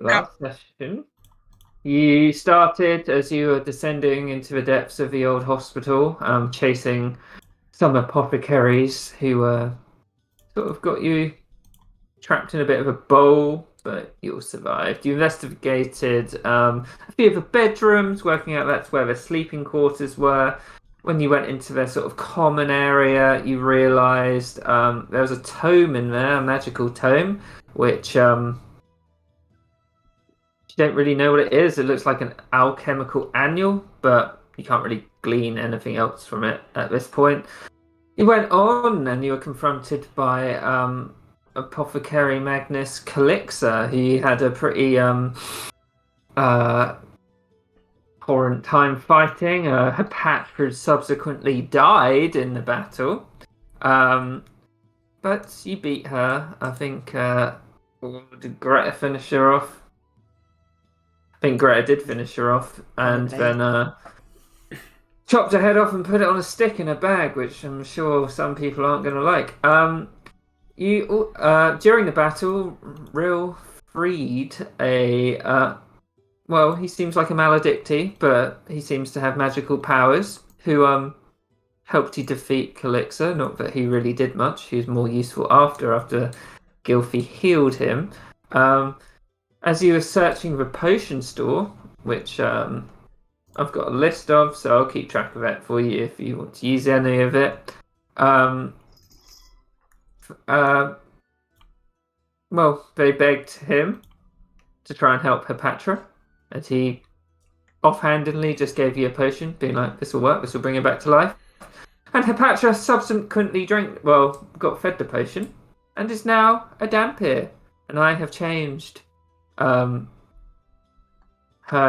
last session, you started as you were descending into the depths of the old hospital, chasing some apothecaries who sort of got you trapped in a bit of a bowl, but you all survived. You investigated a few of the bedrooms, working out that's where the sleeping quarters were. When you went into their sort of common area, you realised there was a tome in there, a magical tome, which you don't really know what it is. It looks like an alchemical annual, but you can't really glean anything else from it at this point. You went on and you were confronted by Apothecary Magnus Calixa. He had a pretty abhorrent time fighting. Hepatra subsequently died in the battle. But you beat her. I think did Greta finish her off? I think Greta did finish her off, and then chopped her head off and put it on a stick in a bag, which I'm sure some people aren't going to like. You during the battle, Real freed a well, he seems like a maledictee, but he seems to have magical powers. Who helped you defeat Calixa? Not that he really did much. He was more useful after Gylfi healed him. As you were searching the potion store, which I've got a list of, so I'll keep track of that for you if you want to use any of it. Well, they begged him to try and help Hepatra, and he offhandedly just gave you a potion, being like, "This will work. This will bring her back to life." And Hepatra subsequently got fed the potion, and is now a Dhampir. And I have changed her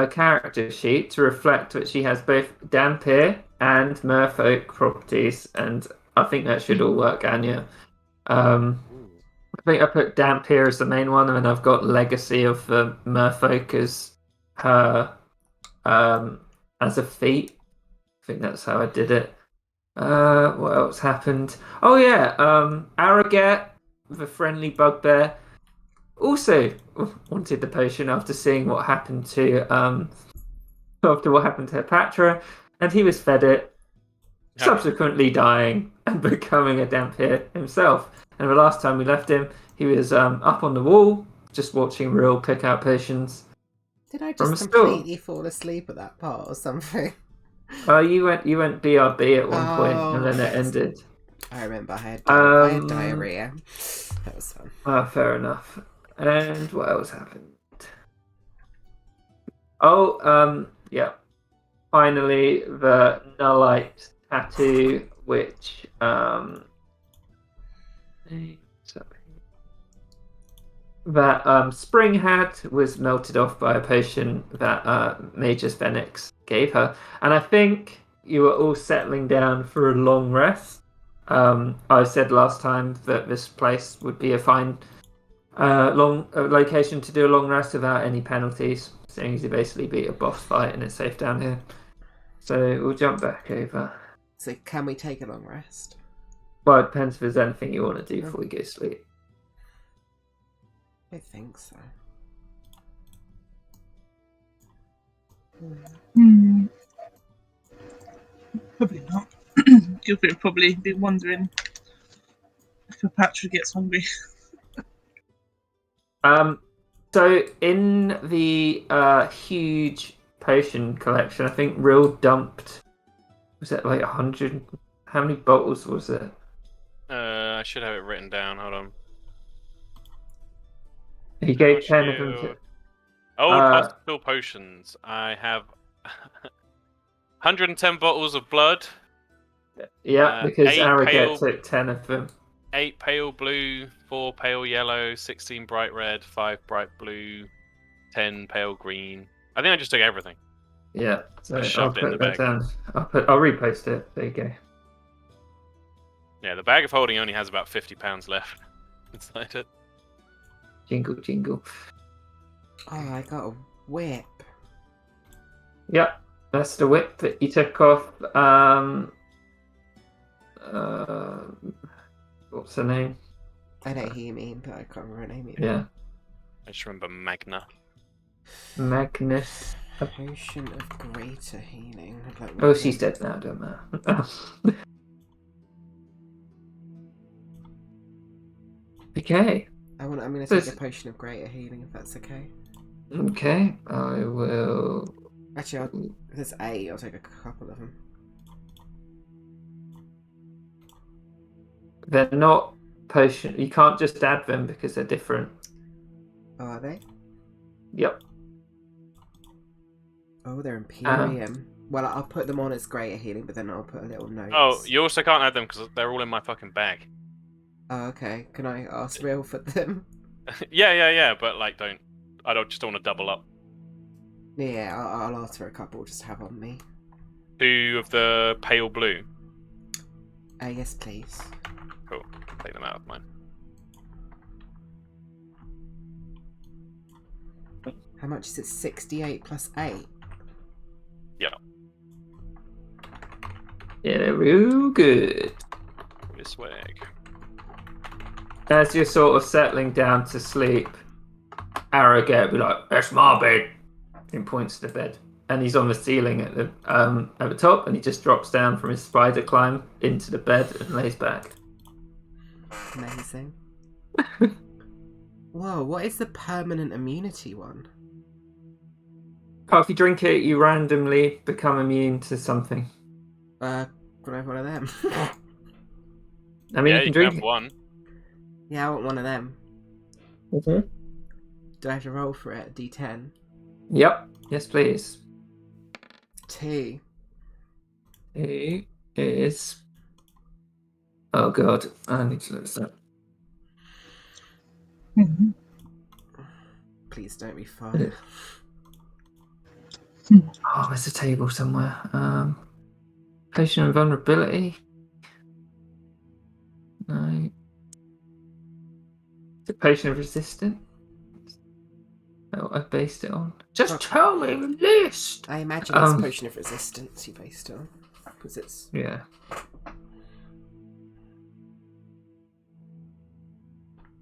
character sheet to reflect that she has both Dhampir and Merfolk properties, and I think that should all work, Anya. I think I put Dhampir as the main one, and then I've got Legacy of Merfolk as her as a feat. I think that's how I did it. What else happened? Oh yeah, Aragat, the friendly bugbear, also wanted the potion after seeing what happened to Hepatra, and he was fed it, subsequently dying and becoming a Dhampir himself. And the last time we left him, he was up on the wall, just watching Real pick out potions. Did I just completely fall asleep at that part or something? You went BRB at one point, and then it ended. I remember I had diarrhea. That was fun. Fair enough. And what else happened? Oh, yeah. Finally, the Nullite tattoo, which that Spring had, was melted off by a potion that Magus Phoenix gave her. And I think you were all settling down for a long rest. I said last time that this place would be a fine long location to do a long rest without any penalties, seeing as you basically beat a boss fight and it's safe down here. So we'll jump back over. So can we take a long rest? Well, it depends if there's anything you want to do before we go to sleep. I think so. Probably not. Gilbert will probably be wondering if Hepatra gets hungry. So in the huge potion collection, I think Real dumped, was it like 100? How many bottles was it? I should have it written down. Hold on. He gave 10 of them to... Hospital potions. I have 110 bottles of blood. Yeah, because Aragat took 10 of them. 8 pale blue, 4 pale yellow, 16 bright red, 5 bright blue, 10 pale green. I think I just took everything. Yeah, so I'll put that down. I'll repost it. There you go. Yeah, the bag of holding only has about 50 pounds left inside it. Jingle, jingle. Oh, I got a whip. Yep, that's the whip that you took off. What's her name? I know who you mean, but I can't remember her name. Yeah. I just remember Magna. Magnus. Potion of greater healing. I'd like Oh, one she's of them. dead now, don't matter. Okay. I'm going to So take a potion of greater healing if that's okay. Okay, I will. Actually, if there's 8, I'll take a couple of them. They're not potion. You can't just add them because they're different. Oh, are they? Yep. Oh, they're Imperium. Well, I'll put them on as greater healing, but then I'll put a little note. Oh, you also can't add them because they're all in my fucking bag. Oh, okay. Can I ask Real for them? yeah. But like, I just don't want to double up. Yeah, I'll ask for a couple just to have on me. 2 of the pale blue. Yes, please. Cool. Take them out of mine. How much is it? 68 plus 8? Yeah. Yeah, they're real good. This swag. As you're sort of settling down to sleep, Arrogate will be like, "That's my bed," and points to the bed. And he's on the ceiling at the top, and he just drops down from his spider climb into the bed and lays back. Amazing. Whoa, what is the permanent immunity one? Oh, if you drink it, you randomly become immune to something. Can I have one of them? I mean, Yeah, you can you drink have one. Yeah, I want one of them. it. Do I have to roll for it? D10? Yep. Yes, please. 2. It is. Oh god, I need to look this up. Mhm. Please don't be 5. Oh, there's a table somewhere. Potion of vulnerability. No. The potion of resistance. Oh, I based it on. Just tell me the list. I imagine it's Potion of Resistance you based it on. Because it's... Yeah.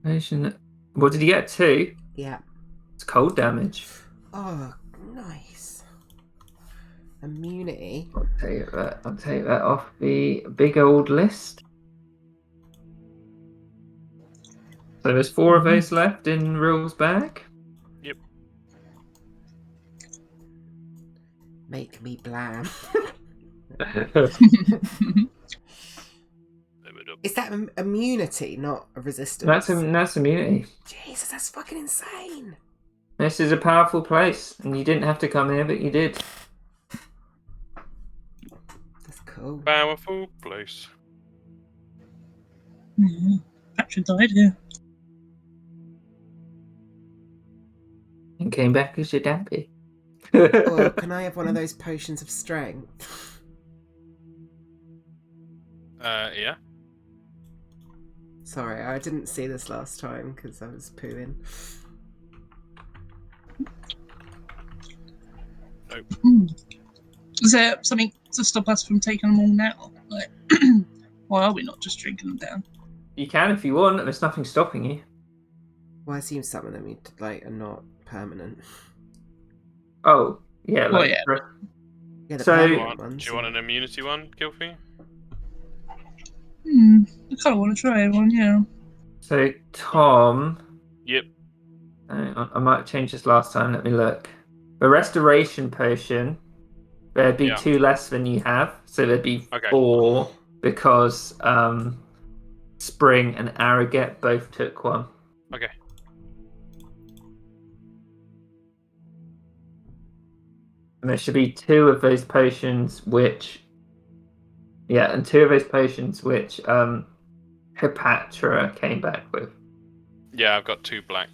Potion. What did you get? 2? Yeah. It's cold damage. Oh, nice. Immunity. I'll take that off the big old list. So there's 4 of those left in Rule's bag. Yep. Make me blam. Is that immunity, not a resistance? That's immunity. Jesus, that's fucking insane. This is a powerful place, and you didn't have to come here, but you did. That's cool. Powerful place. Yeah. Patrick died here. And came back as your daddy. Or can I have one of those potions of strength? Yeah. Sorry, I didn't see this last time because I was pooing. Is there something to stop us from taking them all now? Like, why are we not just drinking them down? You can if you want. There's nothing stopping you. Well, I assume some of them are not permanent. Oh, yeah. Well, Like, yeah. Yeah, the So- permanent Do ones. you want an immunity one, Gilfie? I kind of want to try one, yeah. So Tom, Yep. I might have changed this last time. Let me look. The restoration potion, there'd be Yeah. 2 less than you have, so there'd be Okay. 4 because Spring and Arrogate both took 1. Okay. And there should be 2 of those potions which... Yeah, and 2 of those potions which Hipatra came back with. Yeah, I've got 2 black.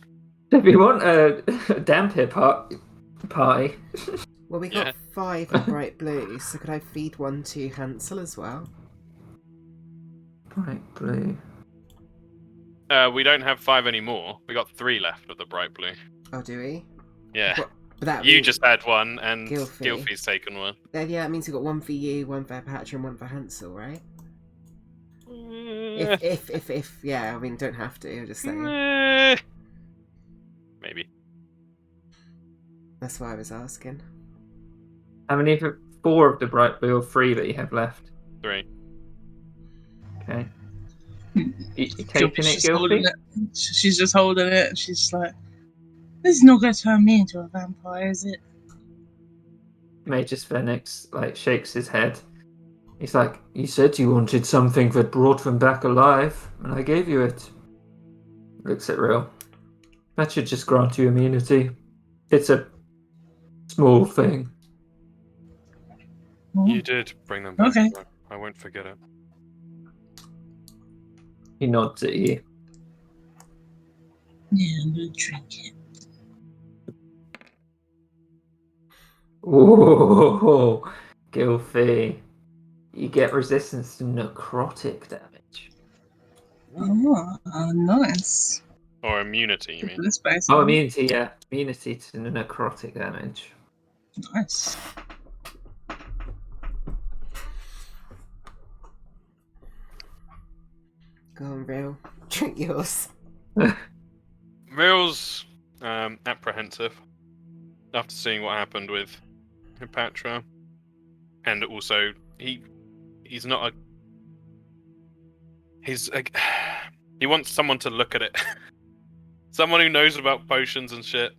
If you want a damp hip party... Well, we got Yeah. 5 of bright blue, so could I feed one to Hansel as well? Bright blue. We don't have 5 anymore. We got 3 left of the bright blue. Oh, do we? Yeah. What- But that You means- just had 1, and Gilfie. Gilfie's taken 1. Yeah, that means we got 1 for you, 1 for Hipatra, and 1 for Hansel, right? If, yeah, I mean, don't have to, I'm just saying. Maybe. That's why I was asking. How many of it? 4 of the bright blue or 3 that you have left? 3. Okay. Hmm. You taking Gilby's it, just holding Gilfy? it. She's just holding it. And she's like, "This is not going to turn me into a vampire, is it?" Magus Phoenix shakes his head. He's like, "You said you wanted something that brought them back alive, and I gave you it." Looks at Real. That should just grant you immunity. It's a small thing. You did bring them back. Okay. But I won't forget it. He nods at you. Yeah, I'm going to drink it. Whoa, Gilfy. You get resistance to necrotic damage. Oh, nice. Or immunity, you mean? This space. Oh, immunity, yeah. Immunity to necrotic damage. Nice. Go on, Real. Drink yours. Real's apprehensive after seeing what happened with Patra, and also he's not a he wants someone to look at it, someone who knows about potions and shit.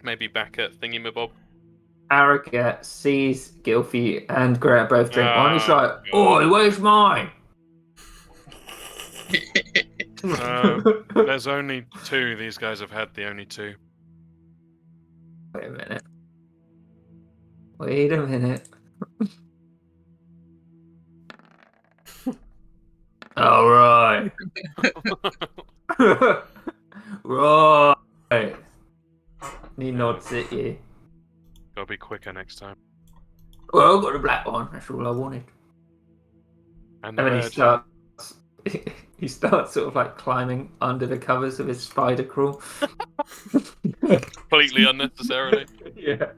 Maybe back at Thingymabob. Arrogate sees Gilfy and Greta both drink one. He's like, God. "Oh, where's mine?" There's only 2. These guys have had the only 2. Wait a minute. Wait a minute. All right. Right. He nods at you. Gotta be quicker next time. Well, I've got a black one. That's all I wanted. And And then red. he starts sort of climbing under the covers of his spider crawl. Completely unnecessarily. Yeah.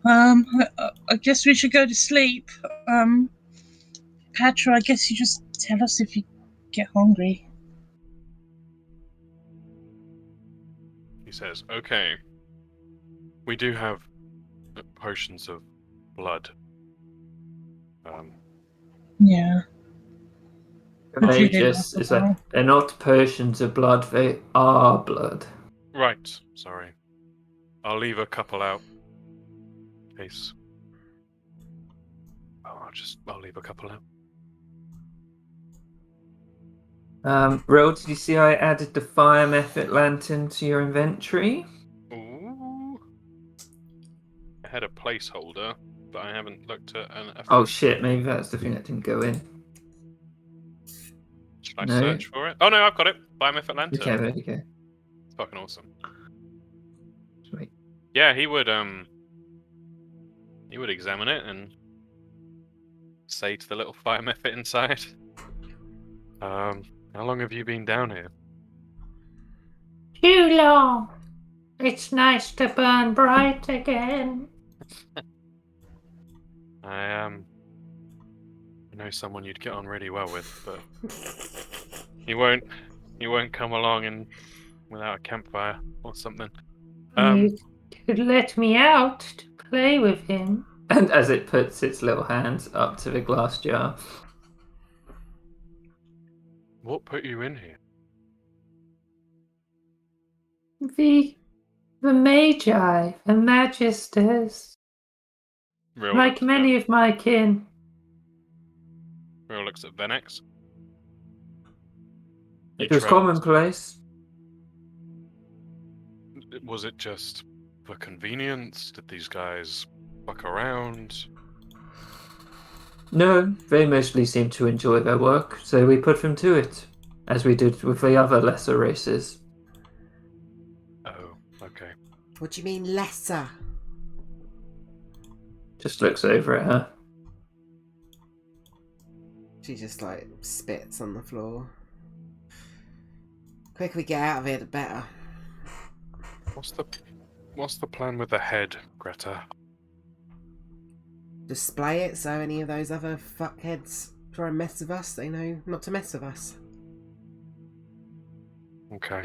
I guess we should go to sleep. Patra, I guess you just tell us if you get hungry. He says, "Okay, we do have potions of blood. Yeah. They just, it's like, they're not potions of blood, they are blood. Right. Sorry. I'll leave a couple out. In case. Oh, I'll leave a couple out. Real, did you see I added the fire method lantern to your inventory? Ooh. I had a placeholder, but I haven't looked at an. Oh shit, maybe that's the thing that didn't go in. Should I No. search for it? Oh no, I've got it. Biomethod lantern. Okay, there you go. It's fucking awesome. Sweet. Yeah, he would examine it and say to the little fire method inside, how long have you been down here? Too long. It's nice to burn bright again. I know someone you'd get on really well with, but he won't come along and without a campfire or something. You could let me out to play with him. And as it puts its little hands up to the glass jar. What put you in here? The Magi, the Magisters, Real like looks many of my kin. Real looks at Venex. It was commonplace. Was it just for convenience? Did these guys fuck around? No, they mostly seem to enjoy their work, so we put them to it, as we did with the other lesser races. Oh, okay. What do you mean lesser? Just looks over at her. She just spits on the floor. Quicker we get out of here, the better. What's the plan with the head, Greta? Display it so any of those other fuckheads try and mess with us, they know not to mess with us. Okay.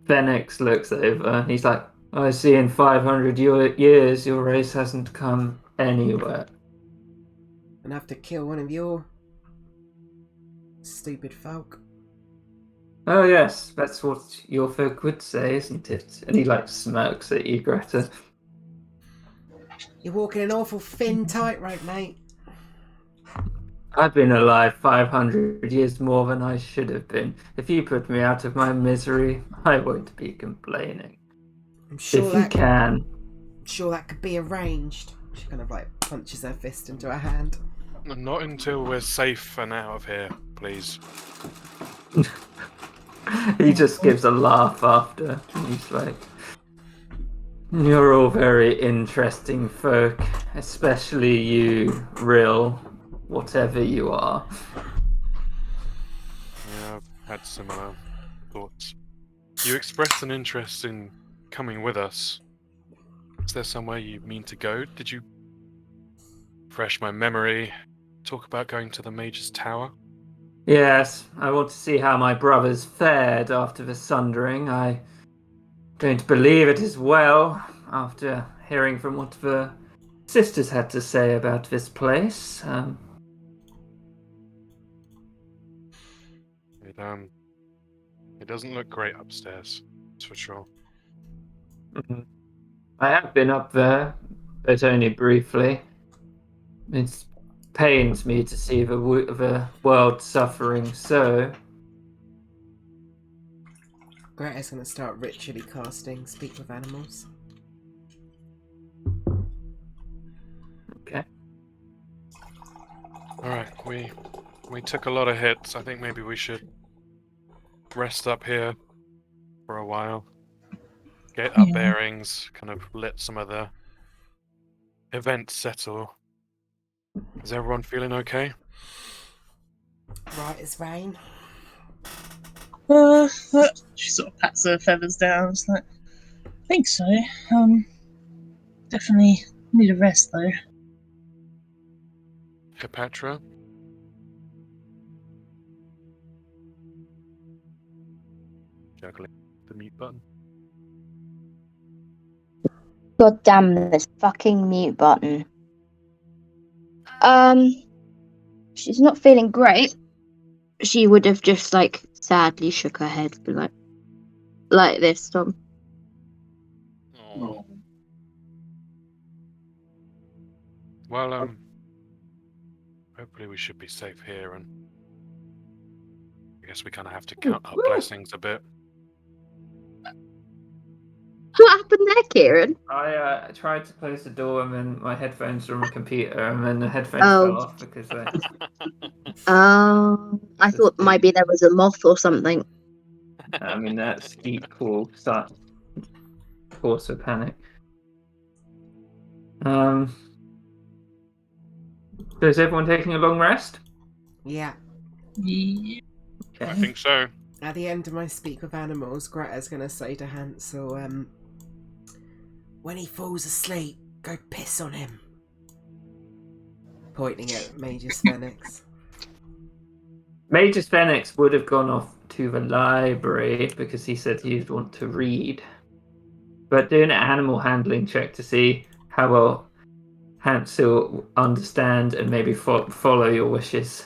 Fenix looks over and he's like, I see in 500 years your race hasn't come anywhere. And have to kill one of your stupid folk. Oh yes, that's what your folk would say, isn't it? And he like smirks at you, Greta. You're walking an awful thin tightrope, mate. I've been alive 500 years more than I should have been. If you put me out of my misery, I won't be complaining. I'm sure If you that can. I'm sure that could be arranged. She kind of like punches her fist into her hand. Not until we're safe and out of here, please. He just gives a laugh after. And he's like, you're all very interesting folk, especially you, Rill, whatever you are. Yeah, I've had similar thoughts. You expressed an interest in coming with us. Is there somewhere you mean to go? Did you refresh my memory? Talk about going to the Mage's Tower? Yes, I want to see how my brothers fared after the sundering. I don't believe it is well, after hearing from what the sisters had to say about this place. It doesn't look great upstairs, that's for sure. I have been up there, but only briefly. It pains me to see the world suffering so. Greta's going to start ritually casting Speak with Animals. Okay. Alright, we took a lot of hits. I think maybe we should rest up here for a while. Get our bearings, kind of let some of the events settle. Is everyone feeling okay? Right as rain. She sort of pats her feathers down. It's like, I think so. Definitely need a rest though. Cleopatra? Juggling the mute button. God damn this fucking mute button. She's not feeling great. She would have just like sadly shook her head, but like this, Tom. Oh. Well, hopefully we should be safe here, and I guess we kind of have to count our blessings a bit. What happened there, Kieran? I tried to close the door and then my headphones were on my computer and then the headphones fell off because I thought maybe there was a moth or something. I mean that steep call starts cause of panic. So is everyone taking a long rest? Yeah. Yeah. I think so. At the end of my Speak with Animals, Greta's going to say to Hansel, when he falls asleep, go piss on him. Pointing at Mage's Fenix. Mage's Fenix would have gone off to the library because he said he'd want to read. But do an animal handling check to see how well Hansel understand and maybe follow your wishes.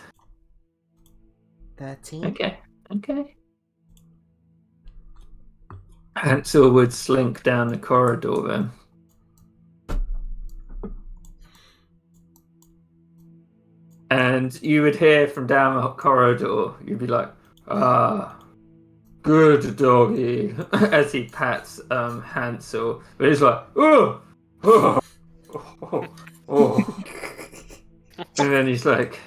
13. Okay. Hansel would slink down the corridor then. And you would hear from down the corridor, you'd be like, good doggy, as he pats Hansel. But he's like, oh. And then he's like,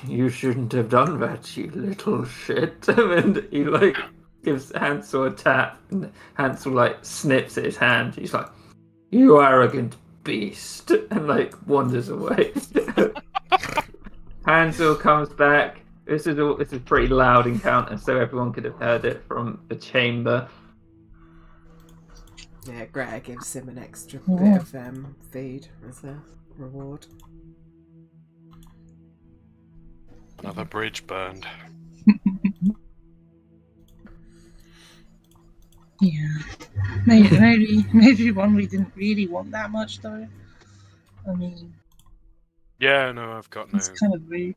you shouldn't have done that, you little shit. And he like gives Hansel a tap, and Hansel like snips at his hand. He's like, you arrogant beast, and like wanders away. Hansel comes back. This is a pretty loud encounter, so everyone could have heard it from the chamber. Yeah, Greta gives him an extra bit of food as a reward. Another bridge burned. Yeah. Maybe one we didn't really want that much, though. I mean, Yeah, no, I've got it's kind of rude.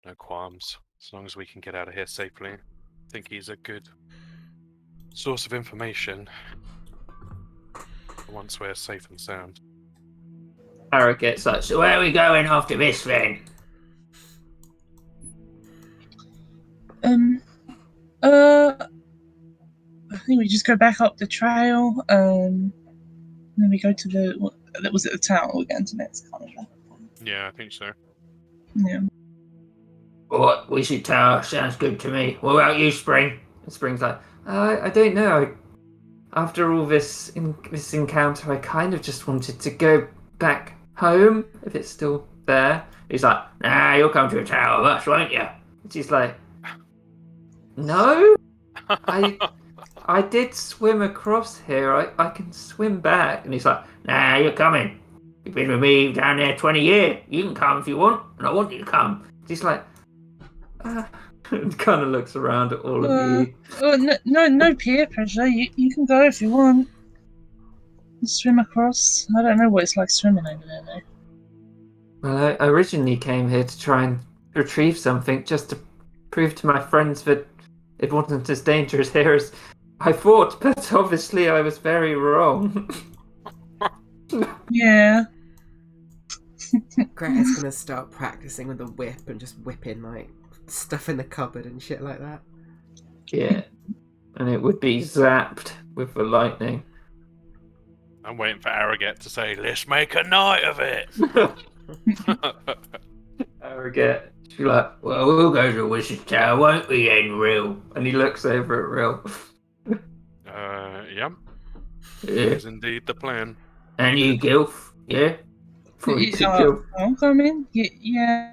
no qualms. As long as we can get out of here safely. I think he's a good source of information once we're safe and sound. Harrogate's like, so where are we going after this then? I think we just go back up the trail. Then we go to was it the town we're going to next? Can't remember. Yeah, I think so. Yeah. What? We should tower. Sounds good to me. What about you, Spring? And Spring's like, I don't know. After all this encounter, I kind of just wanted to go back home, if it's still there. He's like, nah, you'll come to a tower with us, won't you? And she's like, no, I did swim across here. I can swim back. And he's like, nah, you're coming. You've been with me down there 20 years. You can come if you want, and I want you to come. She's like, and kind of looks around at all of you. No peer pressure. You can go if you want. Swim across. I don't know what it's like swimming over there, though. Well, I originally came here to try and retrieve something, just to prove to my friends that it wasn't as dangerous here as I thought, but obviously I was very wrong. Yeah. Greta's gonna start practicing with the whip and just whipping like stuff in the cupboard and shit like that. Yeah, and it would be zapped with the lightning. I'm waiting for Arrogate to say, let's make a night of it. Arrogate. She's like, well, we'll go to Wizard Tower, won't we, then, Real? And he looks over at Real. Yeah, Yeah. that is indeed the plan. And you, Gilf? Yeah? For you, Gilf. I'm coming. Yeah.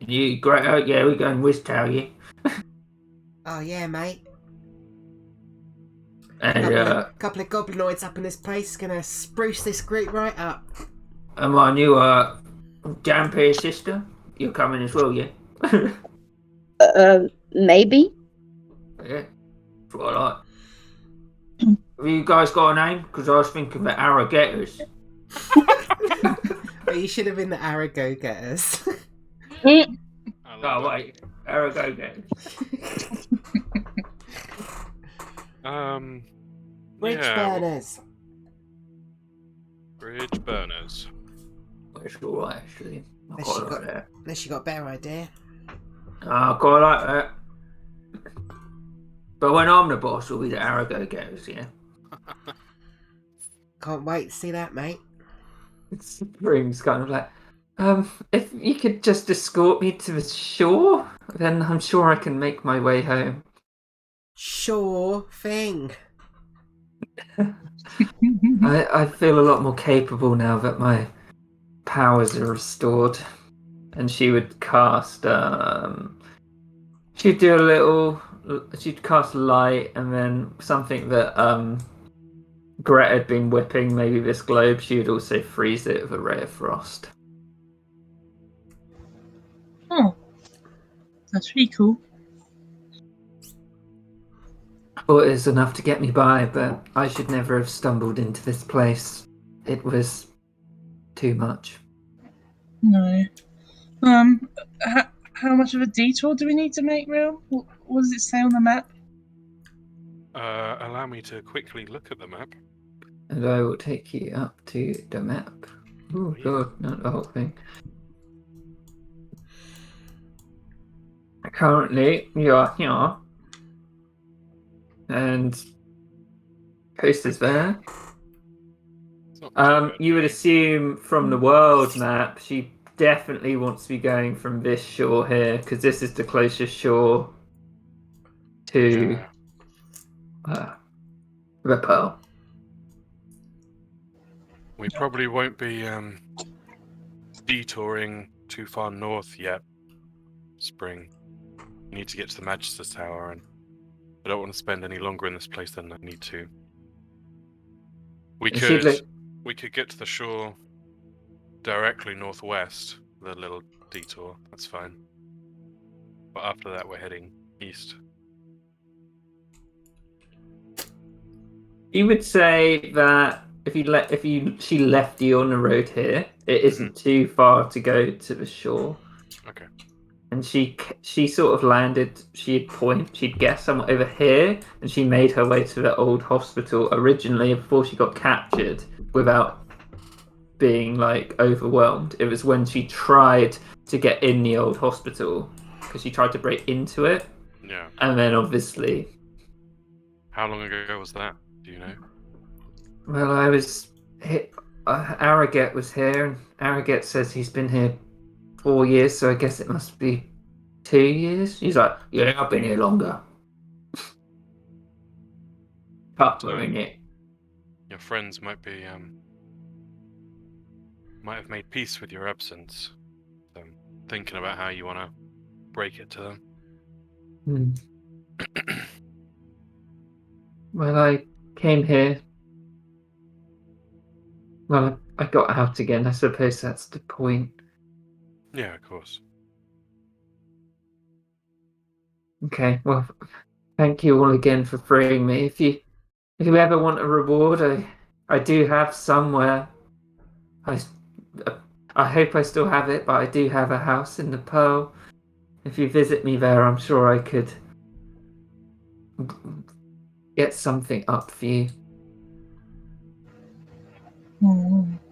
You, Greta? Yeah, we're going Wizard Tower, yeah? Oh yeah, mate. And, Couple of goblinoids up in this place, gonna spruce this group right up. and my new, Dampier sister? You're coming as well, yeah? Maybe. Yeah, that's what I like. Have you guys got a name? Because I was thinking the Arrogators. Oh, you should have been the Arago getters. I Oh, love it. wait. Arrogators. Bridge Yeah, burners. bridge burners. It's alright, actually. I Unless quite you like got- that. Unless you got a better idea. I quite like that. But when I'm the boss, it'll be the Arrogators, yeah? Can't wait to see that, mate. Spring's kind of like, if you could just escort me to the shore, then I'm sure I can make my way home. Sure thing. I feel a lot more capable now that my powers are restored. And she would cast, she'd do a little, she'd cast light, and then something that, Gret had been whipping, maybe this globe, she would also freeze it with a ray of frost. Oh, that's pretty cool. Well, it is enough to get me by, but I should never have stumbled into this place. It was too much. No. How much of a detour do we need to make, Real? What does it say on the map? Allow me to quickly look at the map. And I will take you up to the map. Oh Yeah. god, not the whole thing. Currently, you are here. And coast is there. It's not too bad. You would assume from the world map, she definitely wants to be going from this shore here, because this is the closest shore to Yeah. the Pearl. We probably won't be detouring too far north yet. Spring. We need to get to the Magister's Tower, and I don't want to spend any longer in this place than I need to. We You should could get to the shore directly northwest, the little detour. That's fine. But after that, we're heading east. You would say that she left you on the road here, it isn't too far to go to the shore. Okay. And she sort of landed. She'd guess somewhere over here, and she made her way to the old hospital originally before she got captured without being like overwhelmed. It was when she tried to get in the old hospital because she tried to break into it, Yeah. and then obviously, How long ago was that? Do you know? well, I was hit. Arrogate was here, and Arrogate says he's been here 4 years, so I guess it must be 2 years. He's like, yeah, I've been here longer. Couple in it. Your friends might have made peace with your absence. So thinking about how you want to break it to them. Well, I came here. Well, I got out again. I suppose that's the point. Yeah, of course. Okay, well, thank you all again for freeing me. If you ever want a reward, I do have somewhere. I hope I still have it, but I do have a house in the Pearl. If you visit me there, I'm sure I could get something up for you.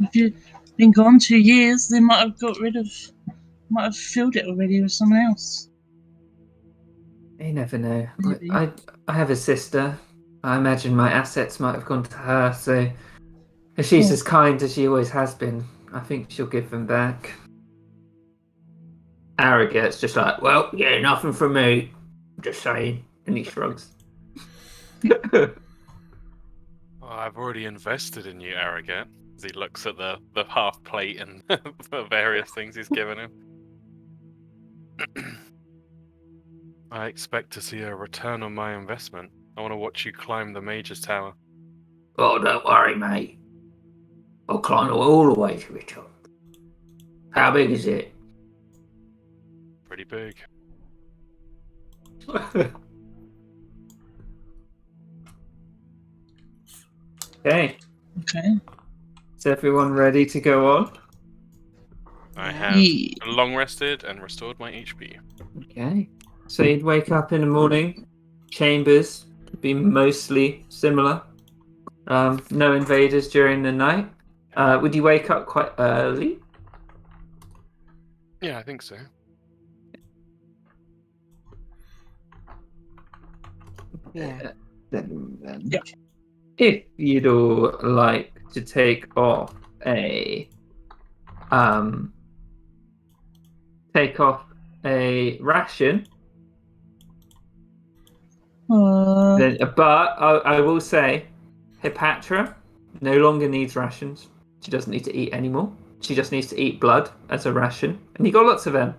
If you've been gone 2 years, they might have filled it already with someone else. You never know. Maybe. I have a sister. I imagine my assets might have gone to her, so if she's as kind as she always has been, I think she'll give them back. Arrogate's just like, well, yeah, nothing from me. Just saying. And he shrugs. Well, I've already invested in you, Arrogate. As he looks at the half plate and the various things he's given him. I expect to see a return on my investment. I want to watch you climb the Mage's Tower. Oh, don't worry, mate. I'll climb all the way to the top. How big is it? Pretty big. Okay. Okay. Is everyone ready to go on? I have Yeah. long rested and restored my HP. Okay. So you'd wake up in the morning. Chambers would be mostly similar. No invaders during the night. Would you wake up quite early? Yeah, I think so. Yeah. Then, Yeah. if you'd all like to take off a ration, then, but I will say, Hipatra no longer needs rations. She doesn't need to eat anymore. She just needs to eat blood as a ration, and you got lots of them.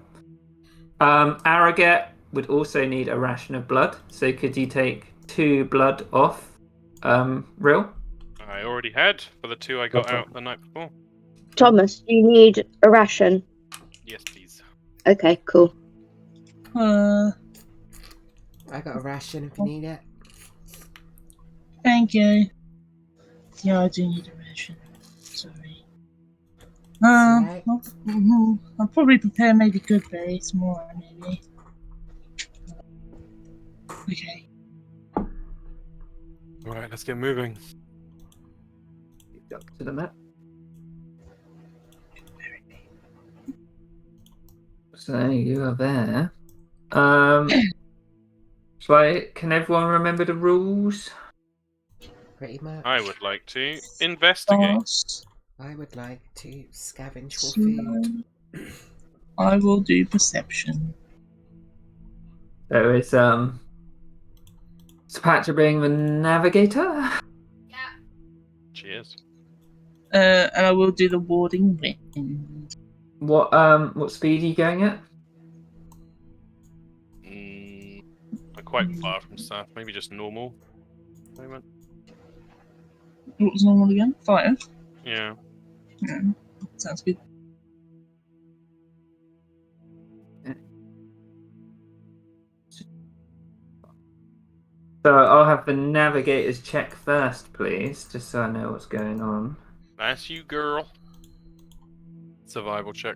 Arrogate would also need a ration of blood. So could you take 2 blood off, Rill? I already had for the 2 I got out the night before. Thomas, you need a ration. Yes, please. Okay, cool. I got a ration if you need it. Thank you. Yeah, I do need a ration. Sorry. I'll probably prepare maybe good berries tomorrow, maybe. Okay. Alright, let's get moving. Up to the map. So you are there. So can everyone remember the rules? Pretty much. I would like to investigate. Fast. I would like to scavenge for food. I will do perception. There is Spatra being the navigator. Cheers. And I will do the warding wind. What speed are you going at? I'm quite far from stuff. Maybe just normal. Moment. What was normal again? 5? Yeah. Yeah. Sounds good. So I'll have the navigators check first, please, just so I know what's going on. That's you, girl. Survival check.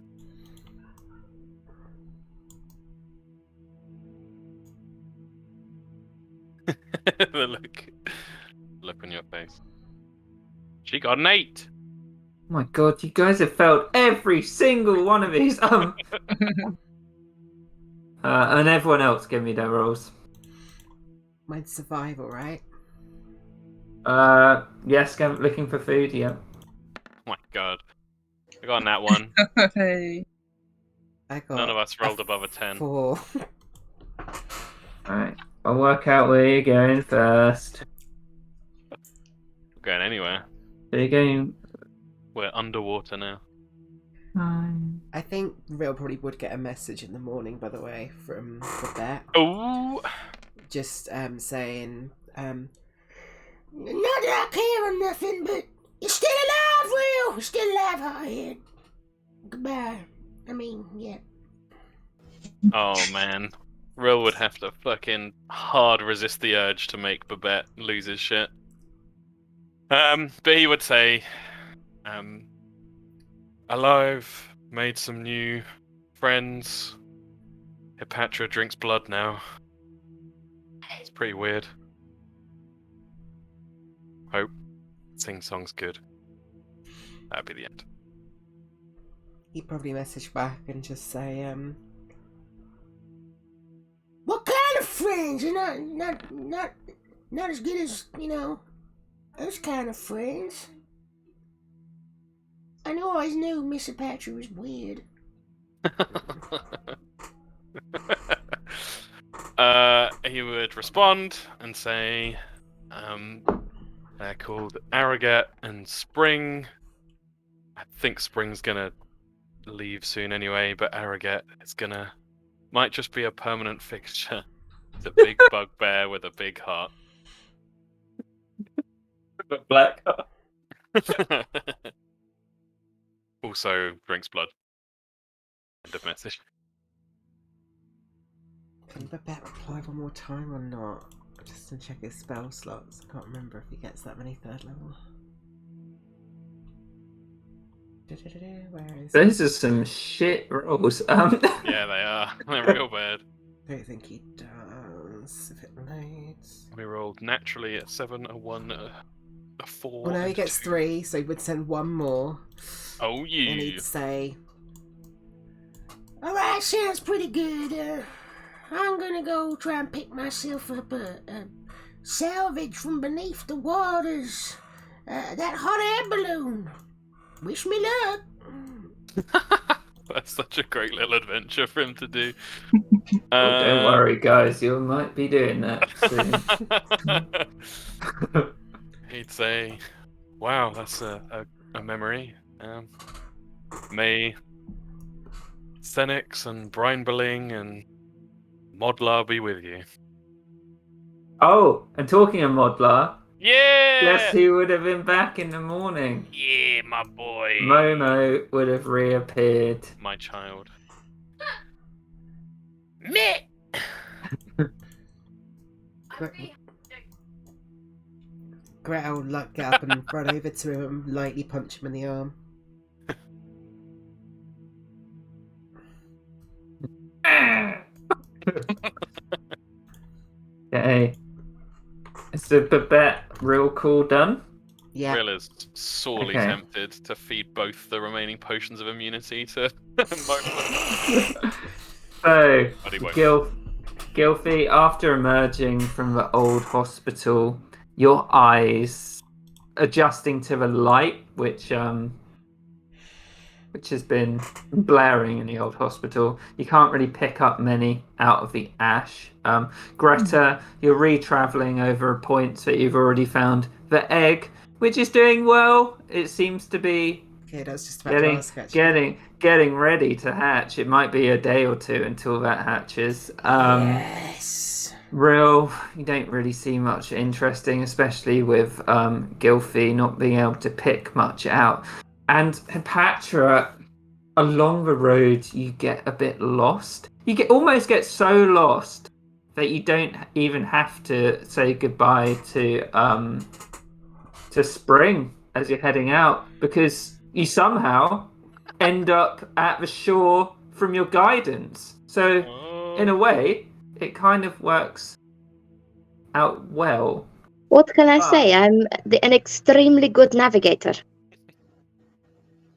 the look on your face. She got an 8. Oh my god, you guys have failed every single one of these. And everyone else give me their rolls. Mine's survival, right? Yes, looking for food, yeah. Oh my god. I got on that one. Hey. I got None of us rolled above a 10. 4. Alright, I'll work out where you're going first. We're going anywhere. So you're going... We're underwater now. I think Real probably would get a message in the morning, by the way, from the vet. Oh! Just saying, not that I care or nothing, but you're still alive, Real! You're still alive, Hothead. Goodbye. I mean, yeah. Oh man. Rill would have to fucking hard resist the urge to make Babette lose his shit. But he would say, alive, made some new friends. Hipatra drinks blood now. It's pretty weird. Hope. Sing song's good. That'd be the end. He'd probably message back and just say, what kind of friends? You're not as good as, those kind of friends. I always knew Miss Apache was weird. He would respond and say, they're called Arrogate and Spring. I think Spring's gonna leave soon anyway, but Arrogate is might just be a permanent fixture. It's a big bugbear with a big heart. The black heart. Also drinks blood. End of message. Can Babette reply one more time or not? Just to check his spell slots. I can't remember if he gets that many 3rd level. Where is Those are some shit rolls. Yeah, they are. They're real bad. I don't think he does. If it loads. We rolled naturally at 7, a 1, a 4. Well, no, he and gets 2. 3, so he would send one more. Oh, And yeah. he'd say, alright, sounds pretty good. I'm gonna go try and pick myself up a salvage from beneath the waters. That hot air balloon. Wish me luck. That's such a great little adventure for him to do. Oh, don't worry, guys. You might be doing that soon. He'd say, wow, that's a memory. May Senix and Brinebeling and Modlar be with you. Oh, and talking of Modlar, Yeah! guess who would have been back in the morning? Yeah, my boy. Momo would have reappeared. My child. Greta will get up and run over to him and lightly punch him in the arm. Okay. Is the Babette real cool done? Yeah. Will is sorely Okay. tempted to feed both the remaining potions of immunity to Momo. So, But he won't. Gilfie, after emerging from the old hospital, your eyes adjusting to the light, which has been blaring in the old hospital. You can't really pick up many out of the ash. Greta, you're re-traveling over points that you've already found. The egg, which is doing well. It seems to be Okay, that's just about to ask, actually. getting ready to hatch. It might be a day or two until that hatches. Yes. Real, you don't really see much interesting, especially with Gilfie not being able to pick much out. And Hipatra, along the road, you get a bit lost. You almost get so lost that you don't even have to say goodbye to Spring as you're heading out, because you somehow end up at the shore from your guidance. So in a way, it kind of works out well. What can I say? I'm an extremely good navigator.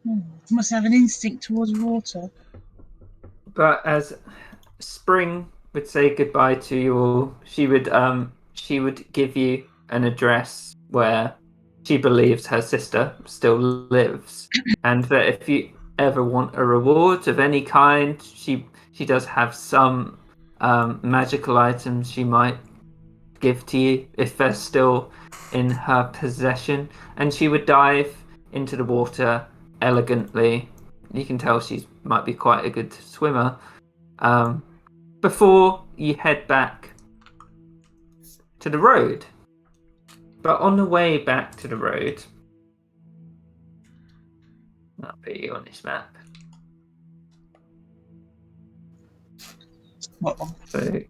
You must have an instinct towards water. But as Spring would say goodbye to you all, she would give you an address where she believes her sister still lives, and that if you ever want a reward of any kind, she does have some magical items she might give to you if they're still in her possession, and she would dive into the water elegantly. You can tell she might be quite a good swimmer. Before you head back to the road. But on the way back to the road, I'll put you on this map. Uh-oh. So,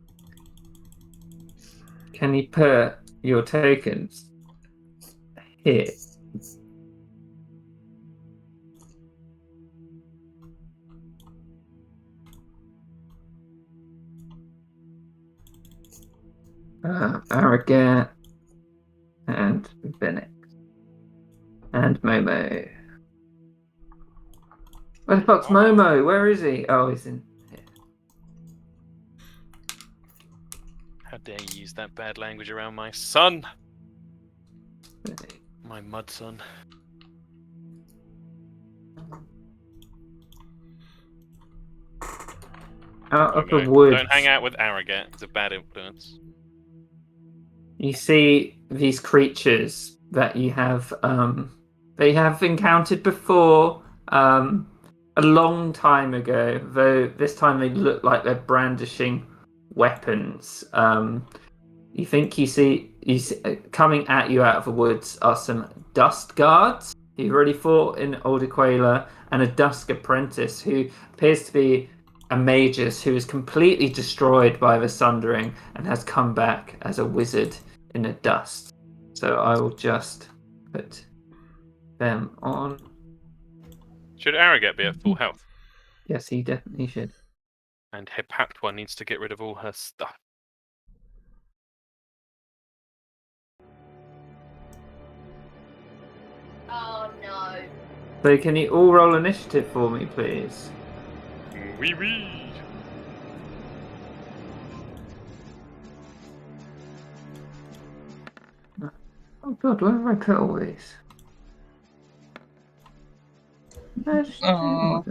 can you put your tokens here? Arrogant and Benix and Momo. Where the fuck's Momo? Where is he? Oh, he's in here. How dare you use that bad language around my son? My mud son. Out of Okay, the woods. don't hang out with Arrogant. It's a bad influence. You see these creatures that you have encountered before a long time ago, though this time they look like they're brandishing weapons. You think you see coming at you out of the woods are some dust guards who've already fought in Old Aquila, and a dusk apprentice who appears to be a magus who is completely destroyed by the sundering and has come back as a wizard in the dust. So I will just put them on. Should Arrogate be at full health? Yes, he definitely should. And Hepatwa needs to get rid of all her stuff. Oh no. So can you all roll initiative for me, please? Wee wee. Oh god, where have I put all these? No, just Aw.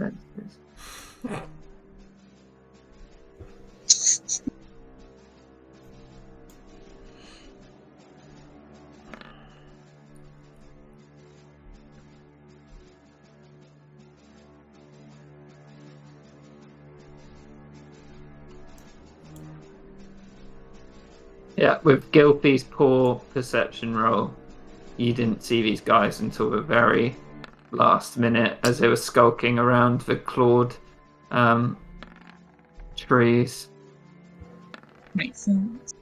Yeah, with Gilpy's poor perception roll, you didn't see these guys until the very last minute as they were skulking around the clawed trees. Makes sense.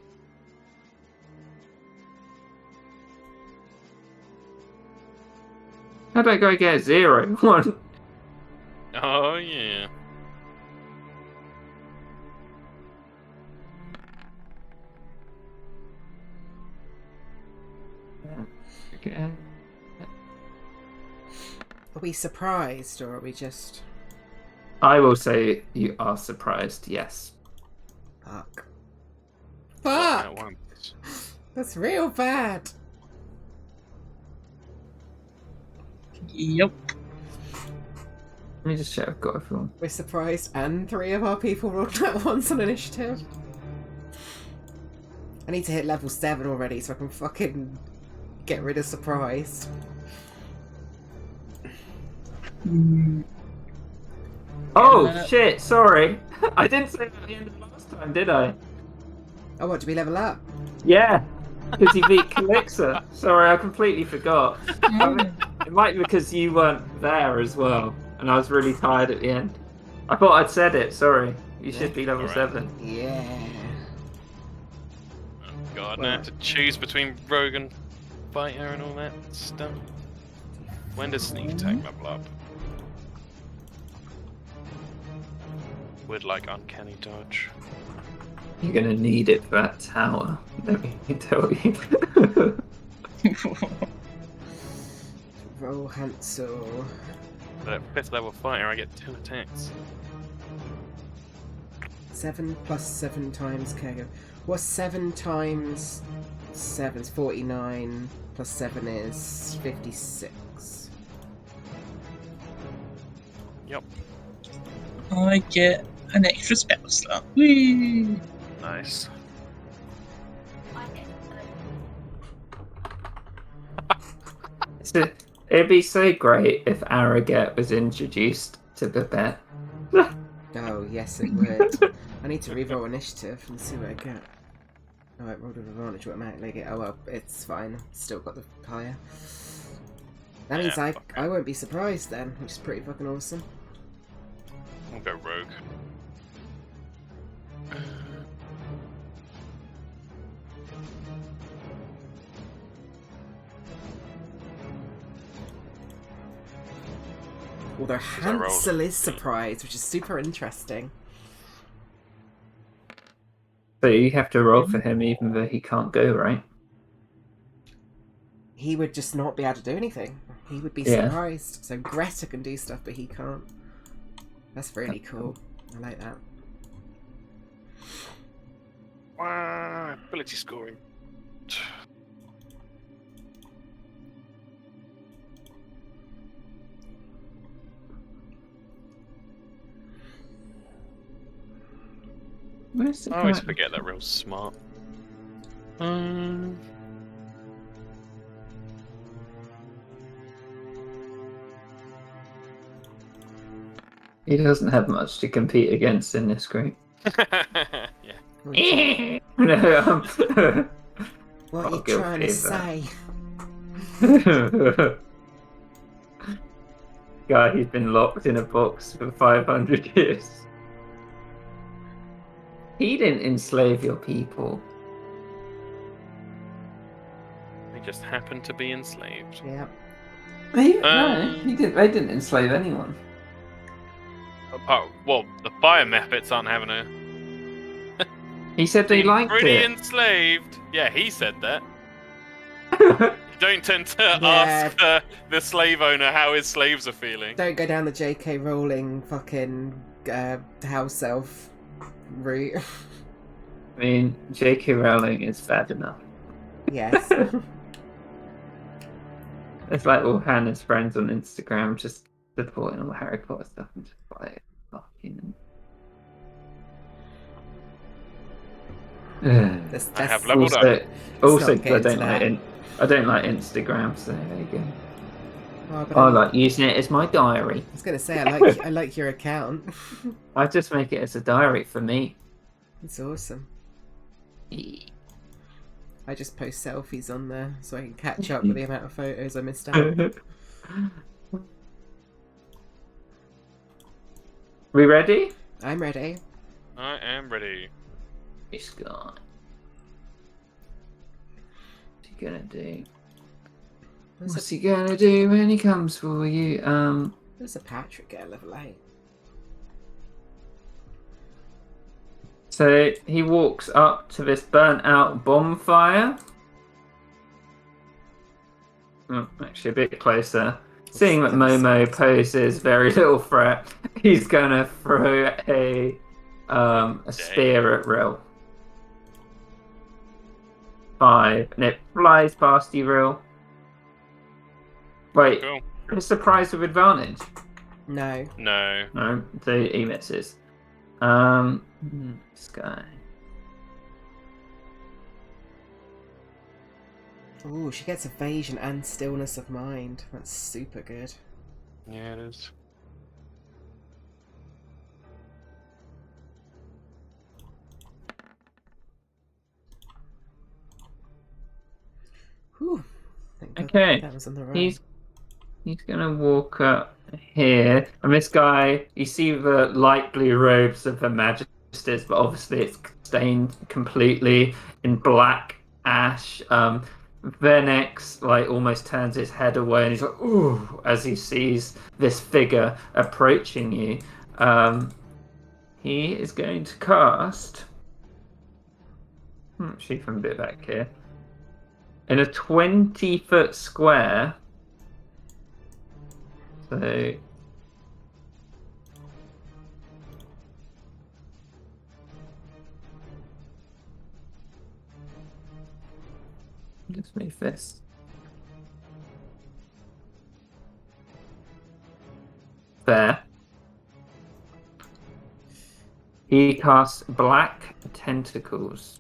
How did I go get 0? 1. Oh yeah. Okay. Are we surprised, or are we just... I will say you are surprised, yes. Fuck. At Fuck! once. That's real bad. Yep. Let me just check I've got everyone. We're surprised, and 3 of our people rolled at once on initiative. I need to hit level 7 already so I can fucking get rid of surprise. Oh, Yeah. shit, sorry. I didn't say that at the end of the last time, did I? Oh, what, do we level up? Yeah, because you beat Calixer. Sorry, I completely forgot. Mm. It might be because you weren't there as well, and I was really tired at the end. I thought I'd said it, sorry. You should be level Alright. 7. Yeah. Oh, and I have to choose between rogue and fighter and all that stuff. When does sneak attack level up? Would like uncanny dodge. You're gonna need it for that tower. Let me tell you. Roll Hansel. But at 5th level fighter, I get 2 attacks. 7 plus 7 times Kego. What's 7 times 7 is 49, plus 7 is 56. Yep. I get an extra spell slot. Whee! Nice. It'd be so great if Arrogate was introduced to Babette. Oh, yes, it would. I need to reroll initiative and see what I get. Oh, I rolled with advantage automatically. Oh, well, it's fine. Still got the higher. That means Yeah, I won't be surprised then, which is pretty fucking awesome. We'll go rogue. Although I rolled Hansel is 15. surprised, which is super interesting. So you have to roll for him even though he can't go, right? He would just not be able to do anything. He would be Yeah. surprised. So Greta can do stuff, but he can't. That's really cool. I like that. Wow, ability scoring. Where's the I always guy? forget that real smart. He doesn't have much to compete against in this group. Yeah. No, What are I'll you go trying to for say? Guy, he's been locked in a box for 500 years. He didn't enslave your people. They just happen to be enslaved. Yeah. No, he didn't. They didn't enslave anyone. Well, the fire mephits aren't having a. He said they Being liked pretty it. enslaved. Yeah, he said that. You don't tend to ask the slave owner how his slaves are feeling. Don't go down the J.K. Rowling fucking house elf route. I mean, J.K. Rowling is bad enough. Yes. It's like all Hannah's friends on Instagram just supporting all the Harry Potter stuff and just like fucking. That's, I have that's, leveled up. Also, not I getting don't to like that. I don't like Instagram, so there you go. oh, but I I'm- like using it as my diary. I was gonna say I like your account. I just make it as a diary for me. It's awesome. I just post selfies on there so I can catch up with the amount of photos I missed out. We ready? I'm ready. I am ready. This guy. What's he gonna do? What's he gonna do when he comes for you? There's a Patrick get a level 8. So he walks up to this burnt out bonfire. Oh, actually, a bit closer. Seeing that Momo poses very little threat, he's gonna throw a spear at Rill. 5, and it flies past you, Rill. Wait, Cool. it's surprised with advantage. No. No. No, so he misses. This guy. Ooh, she gets evasion and stillness of mind. That's super good. Yeah, it is. Whew. Thank God Okay, that was on the right. He's gonna walk up here, and this guy, you see the light blue robes of the Magisters, but obviously it's stained completely in black ash. Venex like almost turns his head away and he's like, ooh, as he sees this figure approaching you. He is going to cast. Shoot from a bit back here. In a 20-foot square. So. Just move this. There. He casts Black Tentacles.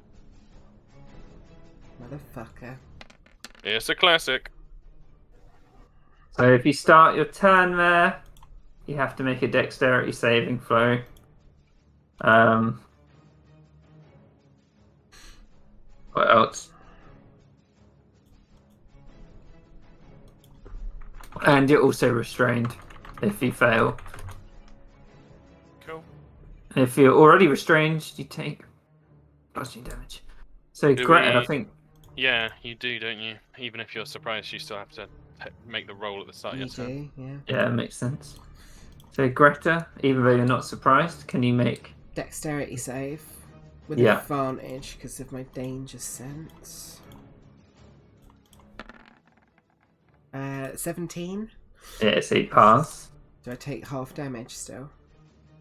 Motherfucker. It's a classic. So if you start your turn there, you have to make a dexterity saving throw. What else? And you're also restrained if you fail. Cool. If you're already restrained, you take bludgeoning damage. So Do Greta, I we- think. Yeah, you do, don't you? Even if you're surprised, you still have to make the roll at the start of You your turn. do, yeah. Yeah, it makes sense. So Greta, even though you're not surprised, can you make? Dexterity save with Yeah. advantage because of my danger sense. 17. Yeah, so you pass. Do I take half damage still?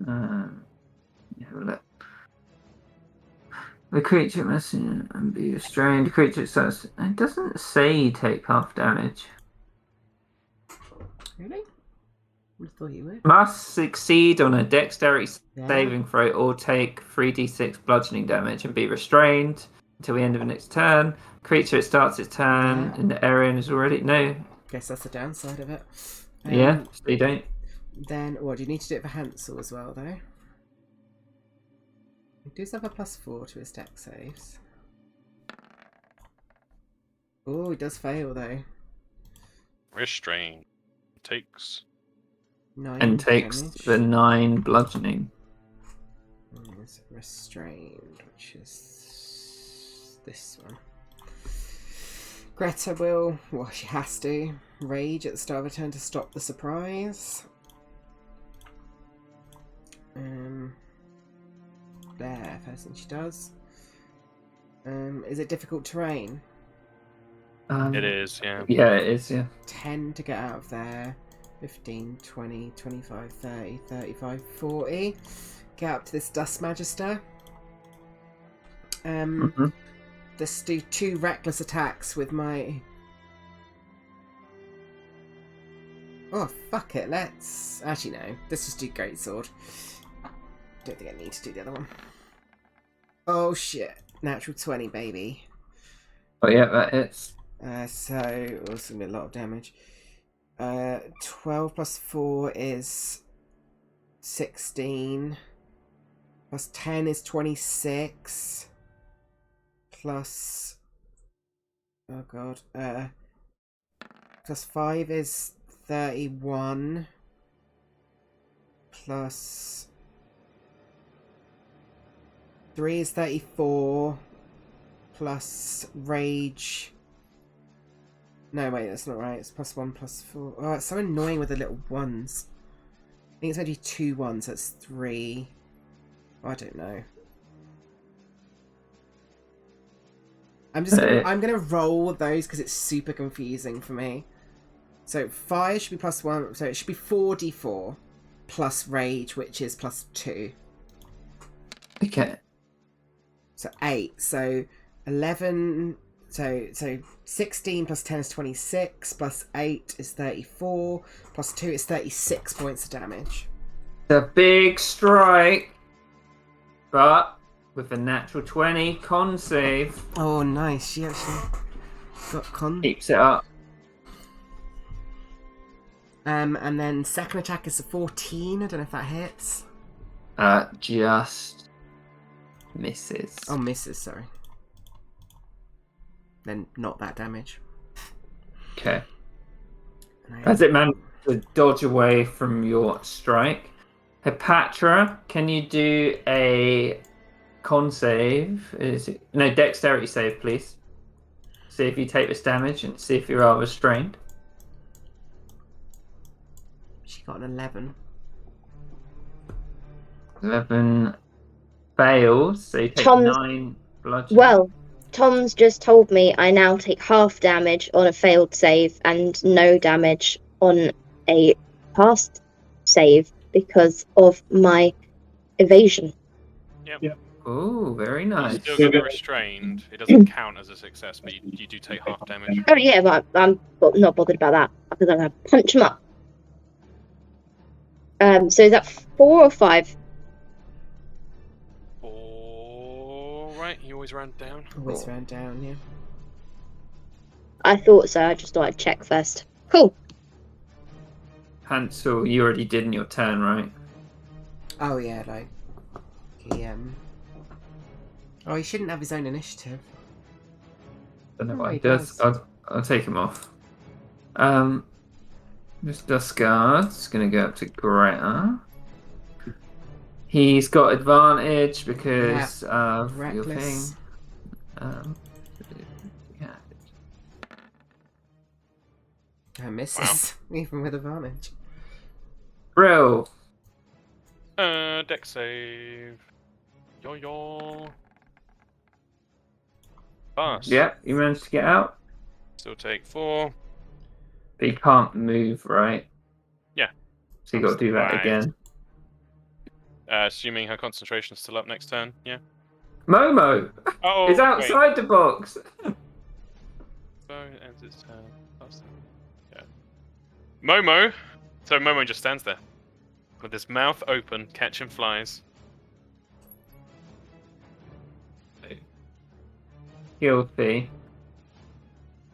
Have a look. The creature must be restrained. The creature starts. It doesn't say you take half damage. Really? I thought you would. Must succeed on a dexterity Yeah. saving throw or take 3d6 bludgeoning damage and be restrained until the end of the next turn. Creature, it starts its turn Yeah. in the area and is already. No. Guess that's the downside of it. Yeah, so you don't. Then, what, do you need to do it for Hansel as well, though? He does have a +4 to his dex saves. Oh, he does fail, though. Restrain. Takes. 9 And takes damage. the 9 bludgeoning. Is restrained, which is this one. Greta will, well, she has to, rage at the start of her turn to stop the surprise. There, first thing she does. Is it difficult terrain? It is, yeah. Yeah, it is, yeah. 10 to get out of there. 15, 20, 25, 30, 35, 40. Get up to this Dust Magister. Mhm. Let's do 2 reckless attacks with my... Oh, fuck it, let's... Actually, no. Let's just do Greatsword. Don't think I need to do the other one. Oh, shit. Natural 20, baby. Oh, yeah, that hits. So, also going to be a lot of damage. 12 plus 4 is 16. Plus 10 is 26. Plus... Oh, God. Plus 5 is 31. Plus... 3 is 34. Plus rage... No, wait, that's not right. It's +1, +4. Oh, it's so annoying with the little ones. I think it's only 2 ones, so it's 3. I don't know. I'm gonna roll those because it's super confusing for me. So fire should be +1, so it should be 4d4 plus rage, which is +2. Okay. So 8. So 11. So 16 plus 10 is 26, plus 8 is 34, plus 2 is 36 points of damage. The big strike, but with a natural 20 con save, Oh, nice. She actually got con. keeps it up. And then second attack is a 14. I don't know if that hits. Just misses. Oh, misses, sorry. Then not that damage. Okay. And I- As it managed to dodge away from your strike, Hepatra, can you do a con save? Is it no dexterity save, please? See if you take this damage and see if you are restrained. She got an 11. 11 fails, so you take Tom's- 9 bludgeoning. Well, Tom's just told me I now take half damage on a failed save and no damage on a past save because of my evasion. Oh, very You nice. still get the restrained. It doesn't count as a success, but you do take half damage. Oh yeah, but I'm not bothered about that because I'm gonna punch him up. So is that 4 or 5? 4, right? You always round down. Always round down, yeah. I thought so. I just thought I'd check first. Cool. Hansel, you already did in your turn, right? Oh yeah, like he Oh, he shouldn't have his own initiative. Don't know Oh, what he he does. does. I'll take him off. This Duskard's gonna go up to Greta. He's got advantage because of your thing. Reckless. Yeah. Misses, even with advantage. Brill. Deck save. Yo. Pass. Yeah, you managed to get out. Still take 4. But you can't move, right? Yeah. So you got to do that Right. again. Assuming her concentration's still up next turn. Yeah. Momo Oh, is outside the box. Wait. So it ends its turn. Last turn. Yeah. Momo. So Momo just stands there with his mouth open, catching flies. Guilty.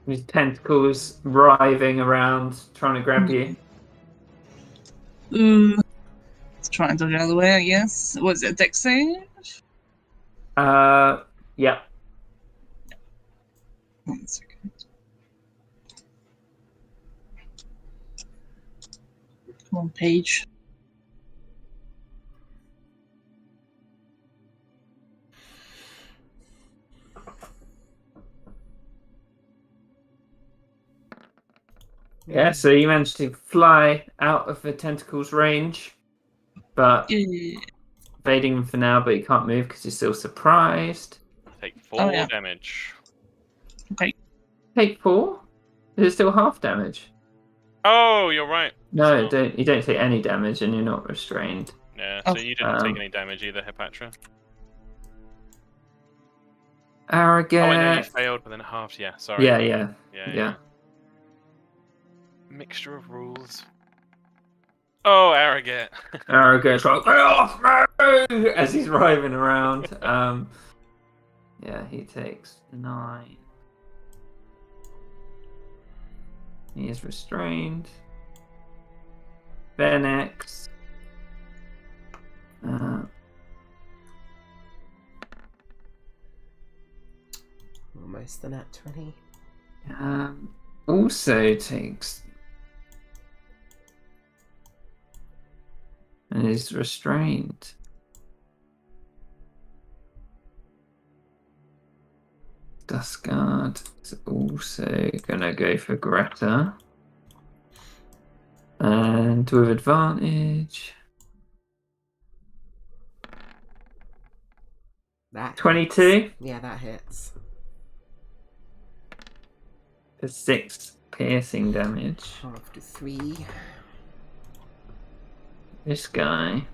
His tentacles writhing around, trying to grab you. Let's try and dodge out of the way, I guess. Was it a dex save? Yeah. 1 second. Come on, page. Yeah, so you managed to fly out of the tentacles range, but Yeah. evading him for now, but you can't move because you're still surprised. Take 4 Oh, yeah. damage. Take 4? Is it still half damage? Oh, you're right. No, So- you don't take any damage and you're not restrained. Yeah, Oh. so you didn't take Um, any damage either, Hepatra. Arrogant. Oh, I know you failed, but then it halved. Yeah, sorry. Yeah. Yeah. Mixture of rules. Oh, arrogant. Arrogant's like, "Get off me!" as he's writhing around. Yeah, he takes 9. He is restrained. Venex. Almost the nat 20. Also takes and is restrained. Duskard is also gonna go for Greta. And with advantage. That 22 hits. Yeah, that hits. for 6 piercing damage. Half to 3. This guy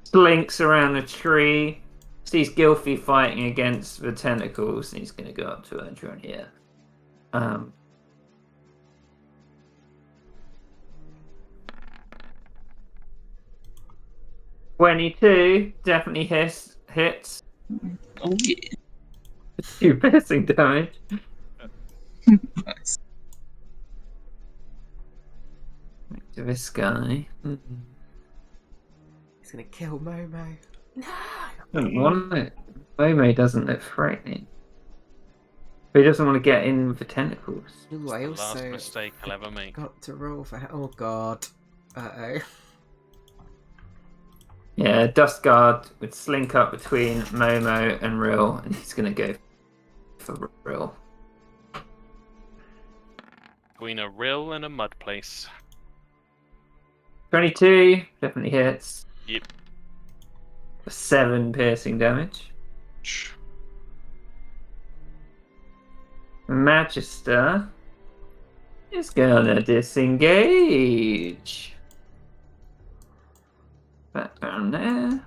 slinks around a tree, sees Gilfy fighting against the tentacles, and he's going to go up to Adrian here. 22 definitely hits. Oh, yeah. 2 piercing damage. Nice. Back to this guy. He's gonna kill Momo. No! Doesn't want it. Momo doesn't look threatening. But he doesn't want to get in with the tentacles. Ooh, I The last also mistake I'll ever make. got to roll for. Oh god. Uh-oh. Yeah, Duskard would slink up between Momo and Rill, and he's gonna go for Rill. between a rill and a mud place. 22 definitely hits. Yep. 7 piercing damage. Magister is gonna disengage. Back down there.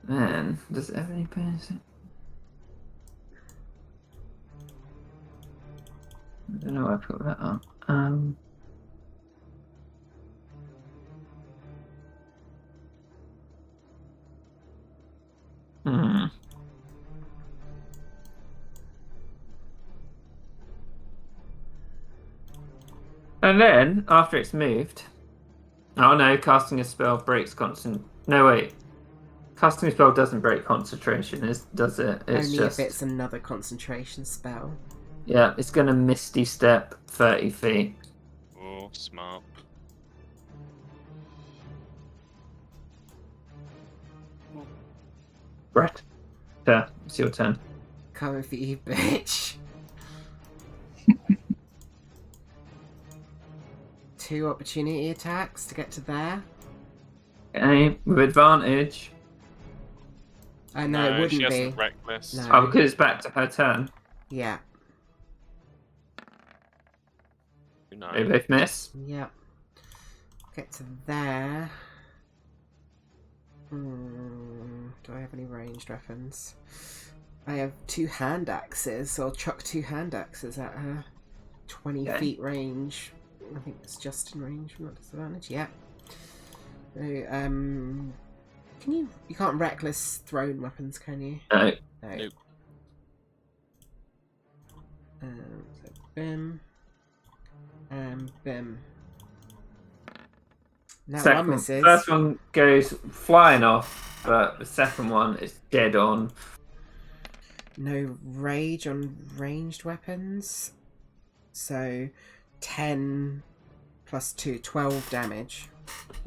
Man, does it have any piercing? I don't know why I put that on. And then, after it's moved... Oh no, casting a spell breaks constant... No, wait. Casting a spell doesn't break concentration, does it? It's Only just... if it's another concentration spell. Yeah, it's going to Misty Step 30 feet. Oh, smart. Brett. Yeah, it's your turn. Coming for you, bitch. 2 opportunity attacks to get to there. Okay, with advantage. No, it wouldn't she be. hasn't reckless. No. Oh, because it's back to her turn. Yeah. No. They both miss. Yep. Get to there. Do I have any ranged weapons? I have 2 hand axes, so I'll chuck 2 hand axes at her. 20 Okay. feet range. I think it's just in range, not disadvantage. Yeah. So, can you can't reckless thrown weapons, can you? No. No. Nope. So bim. And bim. That one misses. First one goes flying off, but the second one is dead on. No rage on ranged weapons. So 10 plus 2, 12 damage.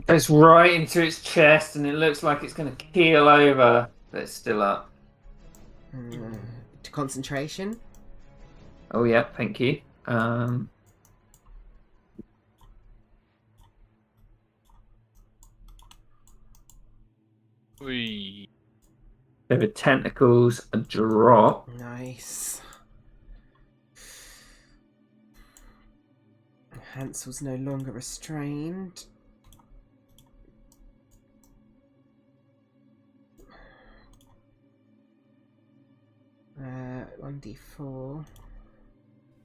Goes right into its chest, and it looks like it's going to keel over, but it's still up. To concentration. Oh yeah, thank you. Whee. The tentacles drop. Nice. Hansel's no longer restrained. Uh, 1d4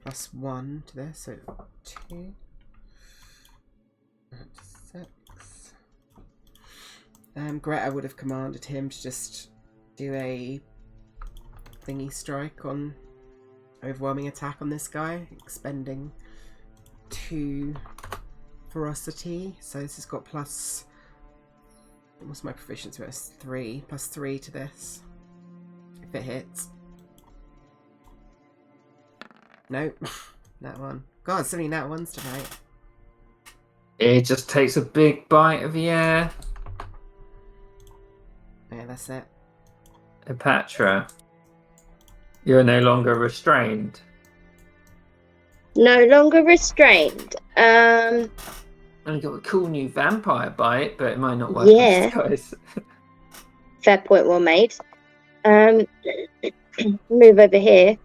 plus 1 to this, so 2. That's 6. Greta would have commanded him to just do a thingy strike on overwhelming attack on this guy, expending 2 ferocity. So this has got plus, what's my proficiency with? 3 plus 3 to this if it hits. Nope. That one. God, so many nat ones tonight. It just takes a big bite of the air. Yeah, that's it. Epatra, you're no longer restrained. No longer restrained. Only got a cool new vampire bite, but it might not work Yeah. on these guys. Fair point, well made. Move over here.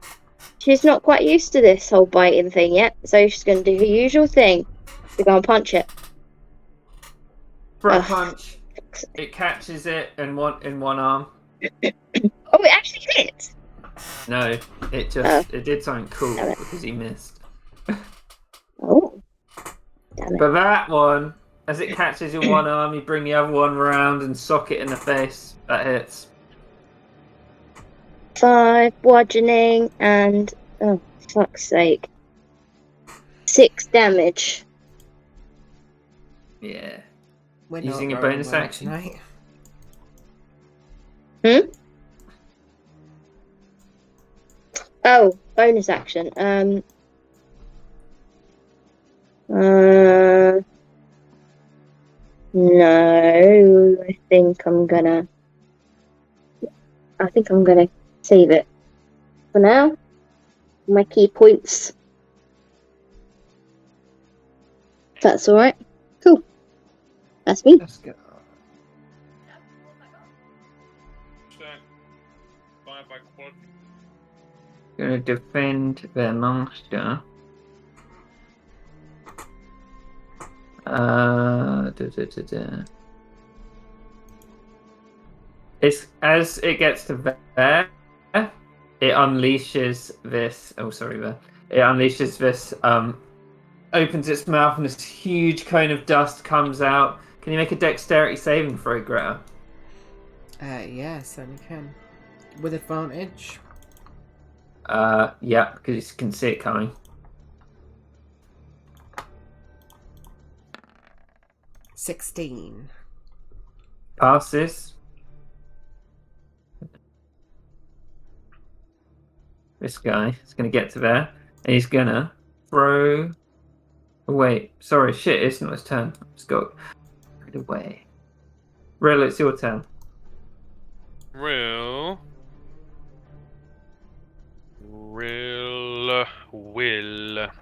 She's not quite used to this whole biting thing yet, so she's going to do her usual thing. She's going to punch it. For a Ugh. punch, it catches it in one arm. Oh, it actually hits! No, it did something cool Damn it. because he missed. Oh. Damn it. But that one, as it catches your one arm, you bring the other one around and sock it in the face. That hits. 5 bludgeoning and, oh, fuck's sake, 6 damage. Yeah. We're Using not a rolling bonus well action? tonight. Oh, bonus action. No, I think I'm gonna save it for now. My key points. That's alright. Cool. That's me. Let's go. Gonna defend their master. It's as it gets to there, it unleashes this. Oh, sorry, there. It unleashes this. Opens its mouth and this huge cone of dust comes out. Can you make a dexterity saving throw, Greta? Yeah, certainly can. With advantage. Yeah, because you can see it coming. $16. Passes. This guy is going to get to there, and he's going to throw... Oh, wait, sorry, shit, it's not his turn. It's got it away. Rill, it's your turn. Will.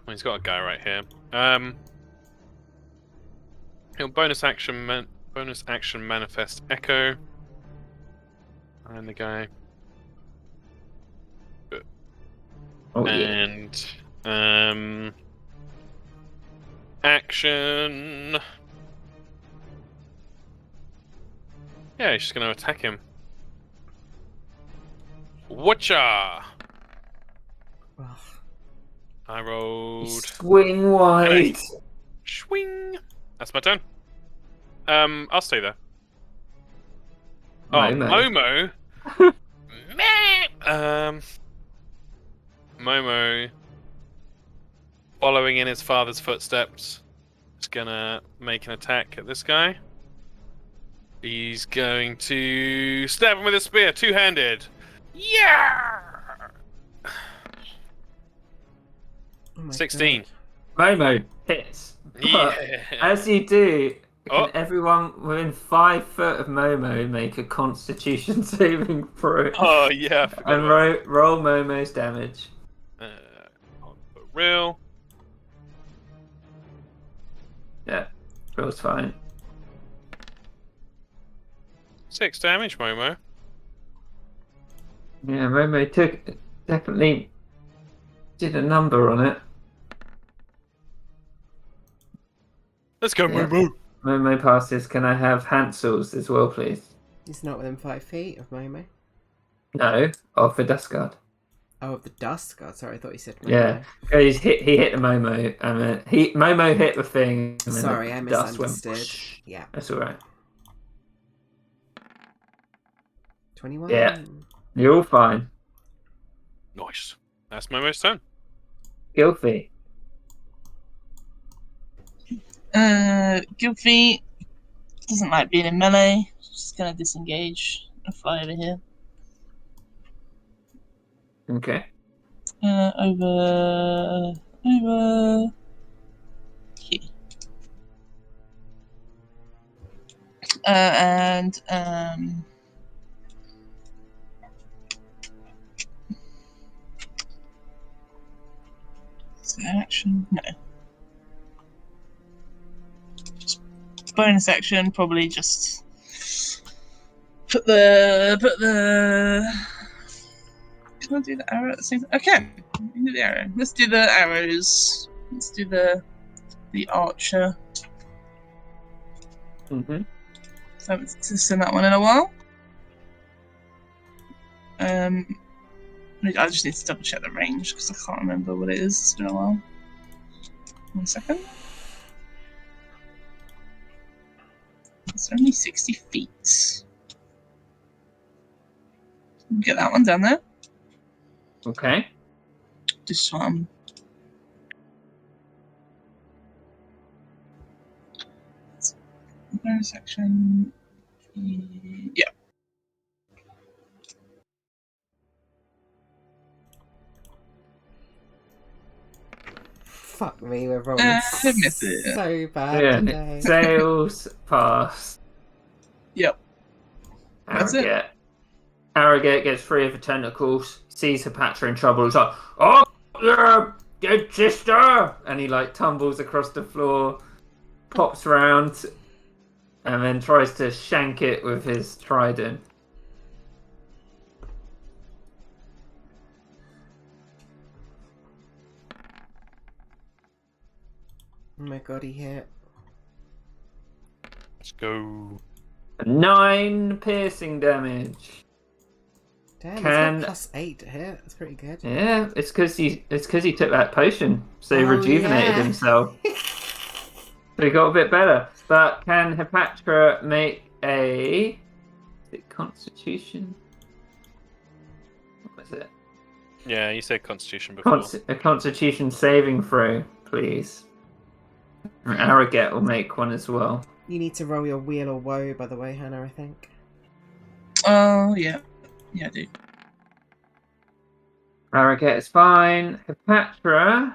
He's got a guy right here. He'll bonus action manifest echo. And the guy. Oh, yeah. And action. Yeah, he's just gonna attack him. Whatcha? Ugh. I rolled. Swing wide. Swing. That's my turn. I'll stay there. Oh, Momo. Momo. Momo, following in his father's footsteps, is gonna make an attack at this guy. He's going to stab him with a spear, two-handed. Yeah. Oh my 16. God. Momo hits. But Yeah. as you do, Oh. can everyone within 5 foot of Momo make a Constitution saving throw? Oh yeah. I forgot And about roll Momo's damage. on the real. Yeah, feels fine. 6 damage, Momo. Yeah, Momo definitely did a number on it. Let's go, Yeah. Momo. Momo passes. Can I have Hansel's as well, please? He's not within 5 feet of Momo. No, of the Dust Guard. Oh, of the dust god. Sorry, I thought you said Momo. Yeah, he hit the Momo, and then Momo hit the thing. And then Sorry, the I dust went misunderstood. Yeah. That's all right. 21. Yeah. You're all fine. Nice. That's Momo's turn. Gilfy. Gilfy doesn't like being in melee. Just gonna disengage and fly over here. Okay. Over here. And is it action? No. Just bonus action, probably just put the Can I do the arrow at the same time? Okay, I can do the arrow. Let's do the arrows. Let's do the archer. Mm-hmm. So I haven't seen that one in a while. I just need to double check the range because I can't remember what it is. It's been a while. 1 second. It's only 60 feet. Get that one down there. Okay. This one. Bonus action. Yeah. Fuck me, we're rolling miss it. so bad Yeah. today. Sails pass. Yep. That's it. Arrogate gets free of the tentacles, sees Hepatra in trouble, he's like, "Oh, yeah, good sister!" And he like tumbles across the floor, pops round and then tries to shank it with his trident. Oh my god, he hit. Let's go. 9 piercing damage. Damn, he's Can- got +8 to hit. That's pretty good. Yeah, it's because he took that potion, so he Oh, rejuvenated yeah. himself. So he got a bit better. But can Hepatra make a... Is it Constitution? What was it? Yeah, you said Constitution before. A Constitution saving throw, please. And Arrogate will make one as well. You need to roll your wheel of woe, by the way, Hannah, I think. Oh, yeah. Yeah, I do. Arrogate is fine. Hepatra,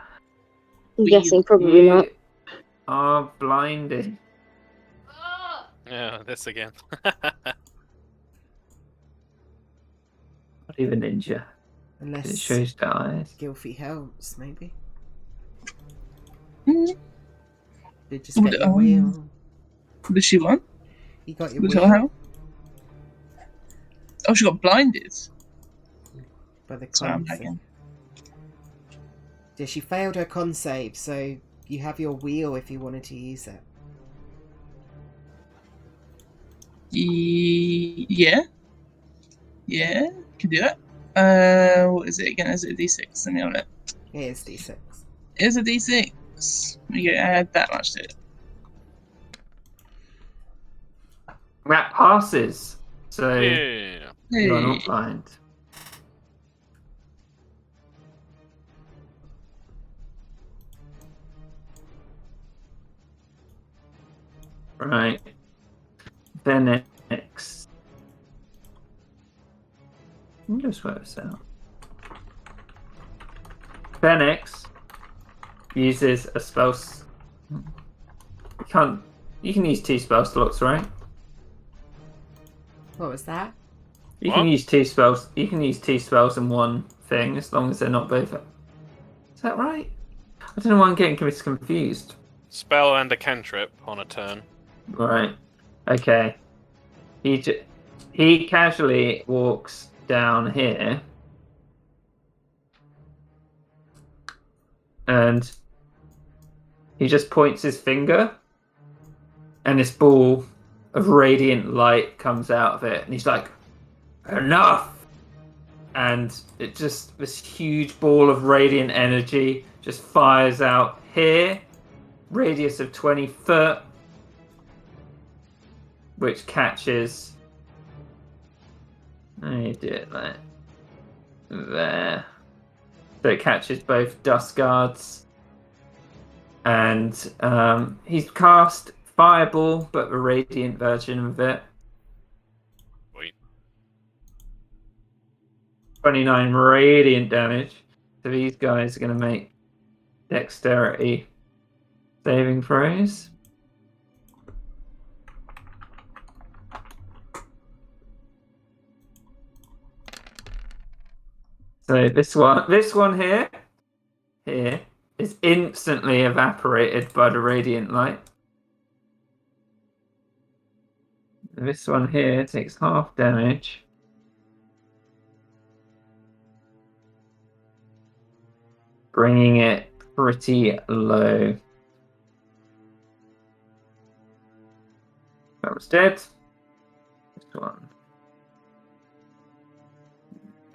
I'm guessing probably not. you are blinded. Yeah, this again. Not even ninja. It Unless shows the eyes. Gilfy helps, maybe. Mm. You just get your wheel. Did she want? You got your Did she wheel help? Oh, she got blinded. by the Sorry, I'm con save. lagging. Yeah, she failed her con save, so you have your wheel if you wanted to use it. Yeah. Yeah, can do it. What is it again? Is it a D6? Let me have a look. It is D6. It is a D6. Let me get add that much to it. That passes. So Yeah. you're Hey. not blind. Right. Then next. Let me just work this out. Phoenix uses a spell. You can use 2 spell slots, right? What was that? You What? can use 2 spells. You can use 2 spells in one thing as long as they're not both. Is that right? I don't know why I'm getting confused. Spell and a cantrip on a turn. Right. Okay. He casually walks down here. And he just points his finger. And this ball of radiant light comes out of it. And he's like, enough! And it just, this huge ball of radiant energy just fires out here. Radius of 20 foot. Which catches. I do it like there. So it catches both Dust Guards. And he's cast Fireball, but the radiant version of it. Wait. 29 radiant damage. So these guys are going to make dexterity saving throws. So this one here is instantly evaporated by the radiant light. This one here takes half damage. Bringing it pretty low. That was dead. This one.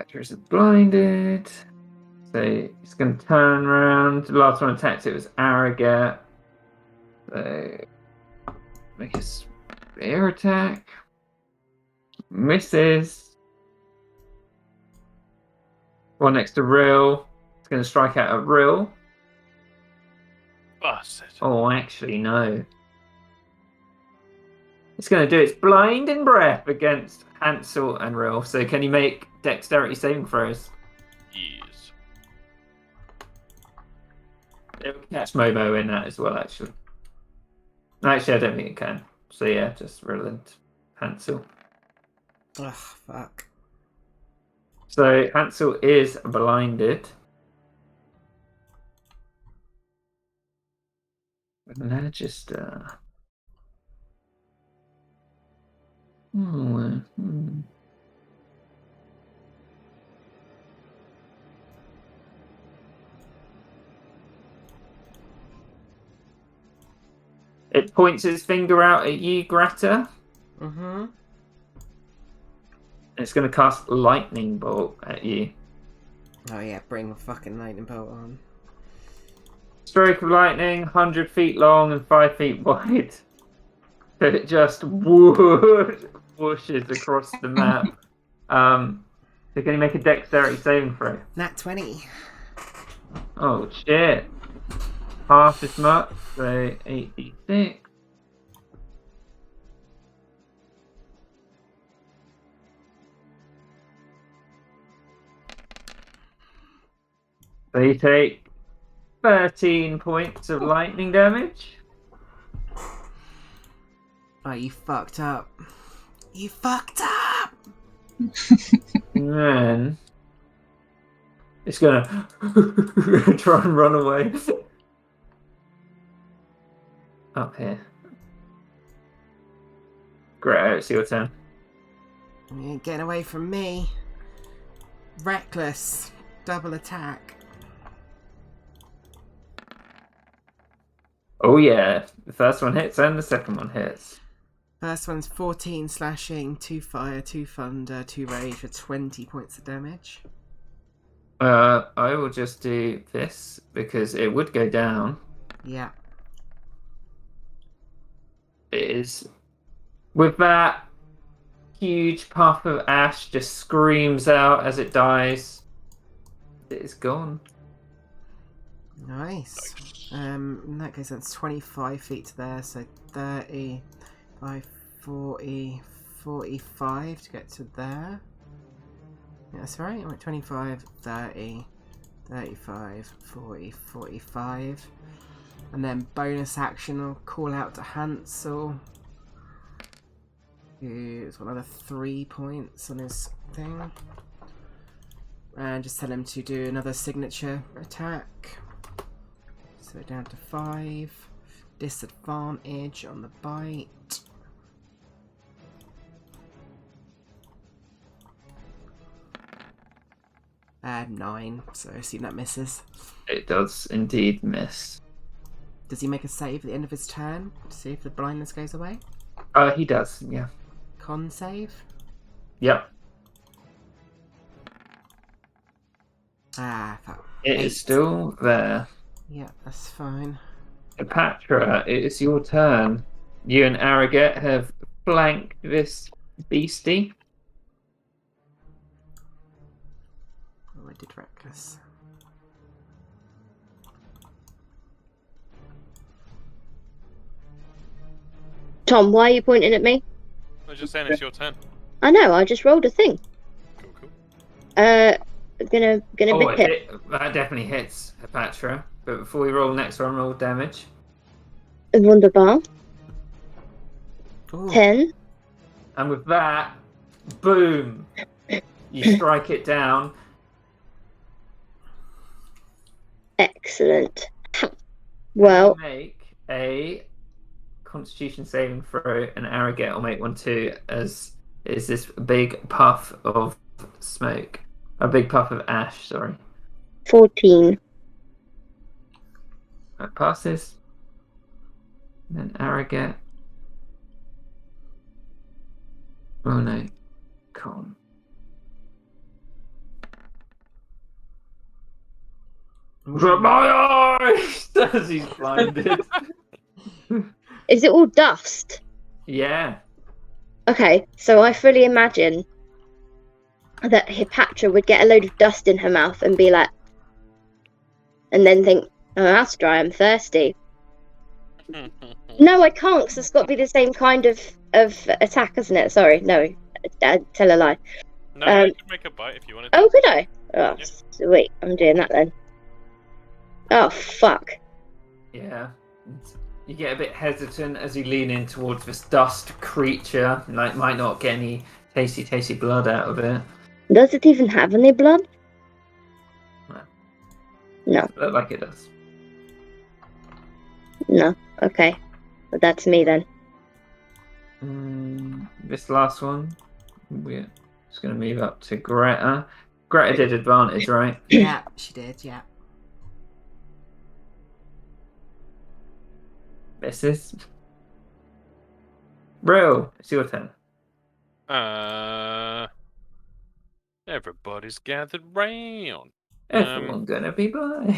Actors is blinded. So he's going to turn around. The last one attacked it was Arrogate. So make a spear attack. Misses. One next to Rill. It's going to strike out at Rill. Bastard. Oh, actually, no. It's going to do its blinding breath against Hansel and Rill. So can you make dexterity saving throws? Yes. It will catch Momo in that as well, actually. Actually, I don't think it can. So yeah, just Rill and Hansel. Ugh, fuck. So Hansel is blinded. Magister. Oh, It points its finger out at you, Greta. Mm-hmm. It's going to cast lightning bolt at you. Oh yeah, bring the fucking lightning bolt on. Stroke of lightning, 100 feet long and 5 feet wide. So it just whooshes across the map. So can you make a dexterity saving throw? Nat 20. Oh shit. Half as much, so 86. So you take 13 points of lightning damage. Oh, you fucked up. You fucked up! And then it's gonna try and run away. Up here. Great, it's your turn. You ain't getting away from me. Reckless. Double attack. Oh yeah, the first one hits and the second one hits. First one's 14 slashing, 2 fire, 2 thunder, 2 rage for 20 points of damage. I will just do this because it would go down. Yeah. It is with that huge puff of ash just screams out as it dies. It is gone. Nice. In that case, that's 25 feet to there, so 30, 40, 45 to get to there. Yeah, that's right. I'm at 25, 30, 35, 40, 45. And then bonus action, I'll call out to Hansel. Who's got another 3 points on his thing. And just tell him to do another signature attack. So down to 5. Disadvantage on the bite. And 9, so I assume that misses. It does indeed miss. Does he make a save at the end of his turn to see if the blindness goes away? He does, yeah. Con save? Yep. Ah, fuck. It 8. is still there. Yeah, that's fine. Patra, it is your turn. You and Arrogate have flanked this beastie. Oh, I did reckless. Tom, why are you pointing at me? I was just saying it's your turn. I know, I just rolled a thing. Cool, cool. Gonna big hit. That definitely hits Patra. But before we roll the next one, roll damage. Wunderbar. Ooh. 10. And with that, boom! You strike it down. Excellent. Well, Make a Constitution saving throw, and Arrogate will make one too, as is this big puff of smoke. A big puff of ash, sorry. 14. That passes. And then Arrogate. Oh no. Con. From my eyes! As he's blinded. Is it all dust? Yeah. Okay, so I fully imagine that Hipatra would get a load of dust in her mouth and be like, and then think, oh, that's dry, I'm thirsty. No, I can't, because it's got to be the same kind of attack, isn't it? Sorry, no, tell a lie. No, you can make a bite if you wanted to. Oh, could I? Oh, Yeah. sweet, I'm doing that then. Oh, fuck. Yeah. You get a bit hesitant as you lean in towards this dust creature. Like, might not get any tasty blood out of it. Does it even have any blood? No. No. Look like it does. No. Okay. But that's me then. This last one, we're just going to move up to Greta. Greta did advantage, right? Yeah, she did, yeah. Misses. Real, it's your turn. Everybody's gathered round. Everyone gonna be blind.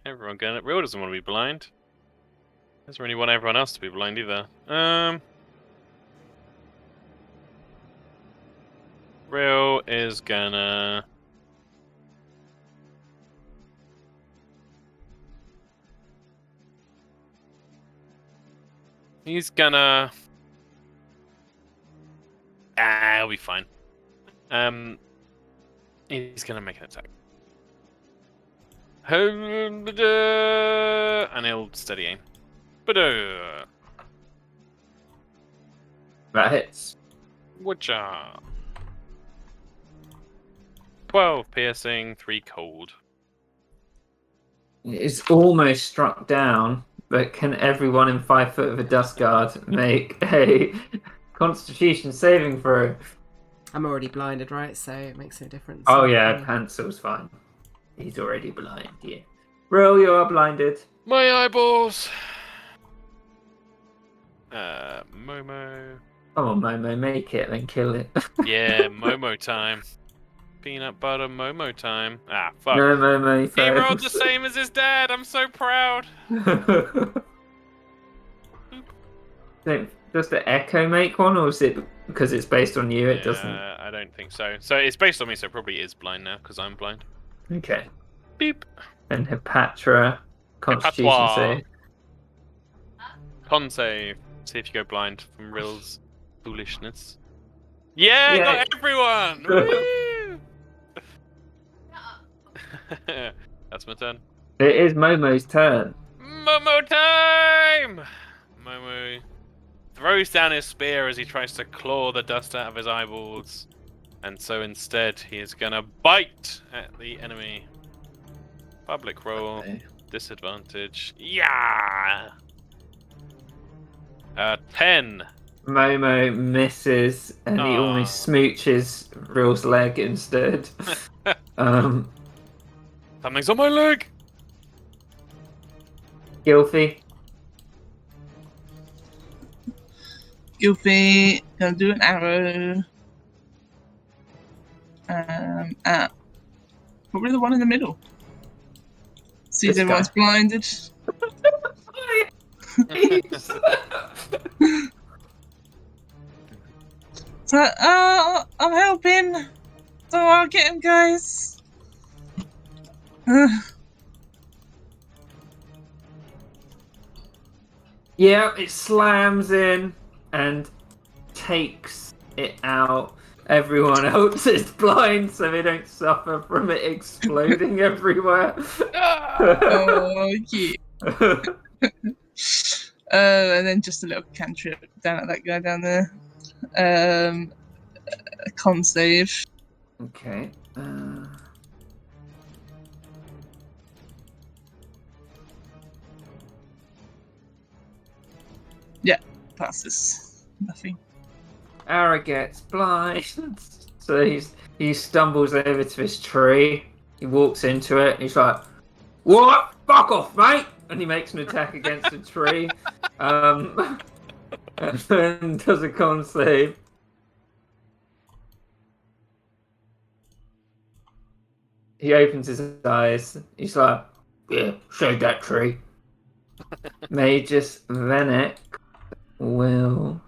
Everyone gonna. Real doesn't want to be blind. Doesn't really want everyone else to be blind either. Real is gonna. He's gonna. He'll be fine. He's gonna make an attack. And he'll steady aim. That hits. Whatcha? 12 piercing, 3 cold. It's almost struck down, but can everyone in 5 foot of a dust guard make a Constitution saving throw? I'm already blinded, right? So it makes no difference. Oh yeah, Pencil's fine. He's already blind, yeah. Real, you are blinded. My eyeballs! Momo. Come on, Momo, make it, then kill it. Yeah, Momo time. Peanut butter Momo time. Ah, fuck. No, Momo. He rolled the same as his dad. I'm so proud. Does the Echo make one, or is it because it's based on you? It doesn't. I don't think so. So it's based on me, so it probably is blind now because I'm blind. Okay. Beep. And Hepatra, Constitution Hepatois. save. Con save. See if you go blind from Rill's foolishness. Yeah, Yeah. got everyone! Woo! That's my turn. It is Momo's turn. Momo time! Momo throws down his spear as he tries to claw the dust out of his eyeballs. And so instead, he is gonna bite at the enemy. Public roll. Okay. Disadvantage. Yeah! 10. Momo misses, and he Aw. almost smooches Real's leg instead. Something's on my leg! Gilfy. Goofy, gonna do an arrow. At probably the one in the middle. See if This everyone's guy. blinded. So, I'm helping. So I'll get him, guys. Yeah, it slams in and takes it out. Everyone else is blind, so they don't suffer from it exploding everywhere. Oh, yeah. And then just a little cantrip down at that guy down there. A con save. Okay. Passes. Nothing. Ara gets blind, so he stumbles over to his tree. He walks into it, and he's like, "What? Fuck off, mate!" And he makes an attack against the tree, and then does a con save. He opens his eyes. He's like, "Yeah, shade that tree." Magus Venek will.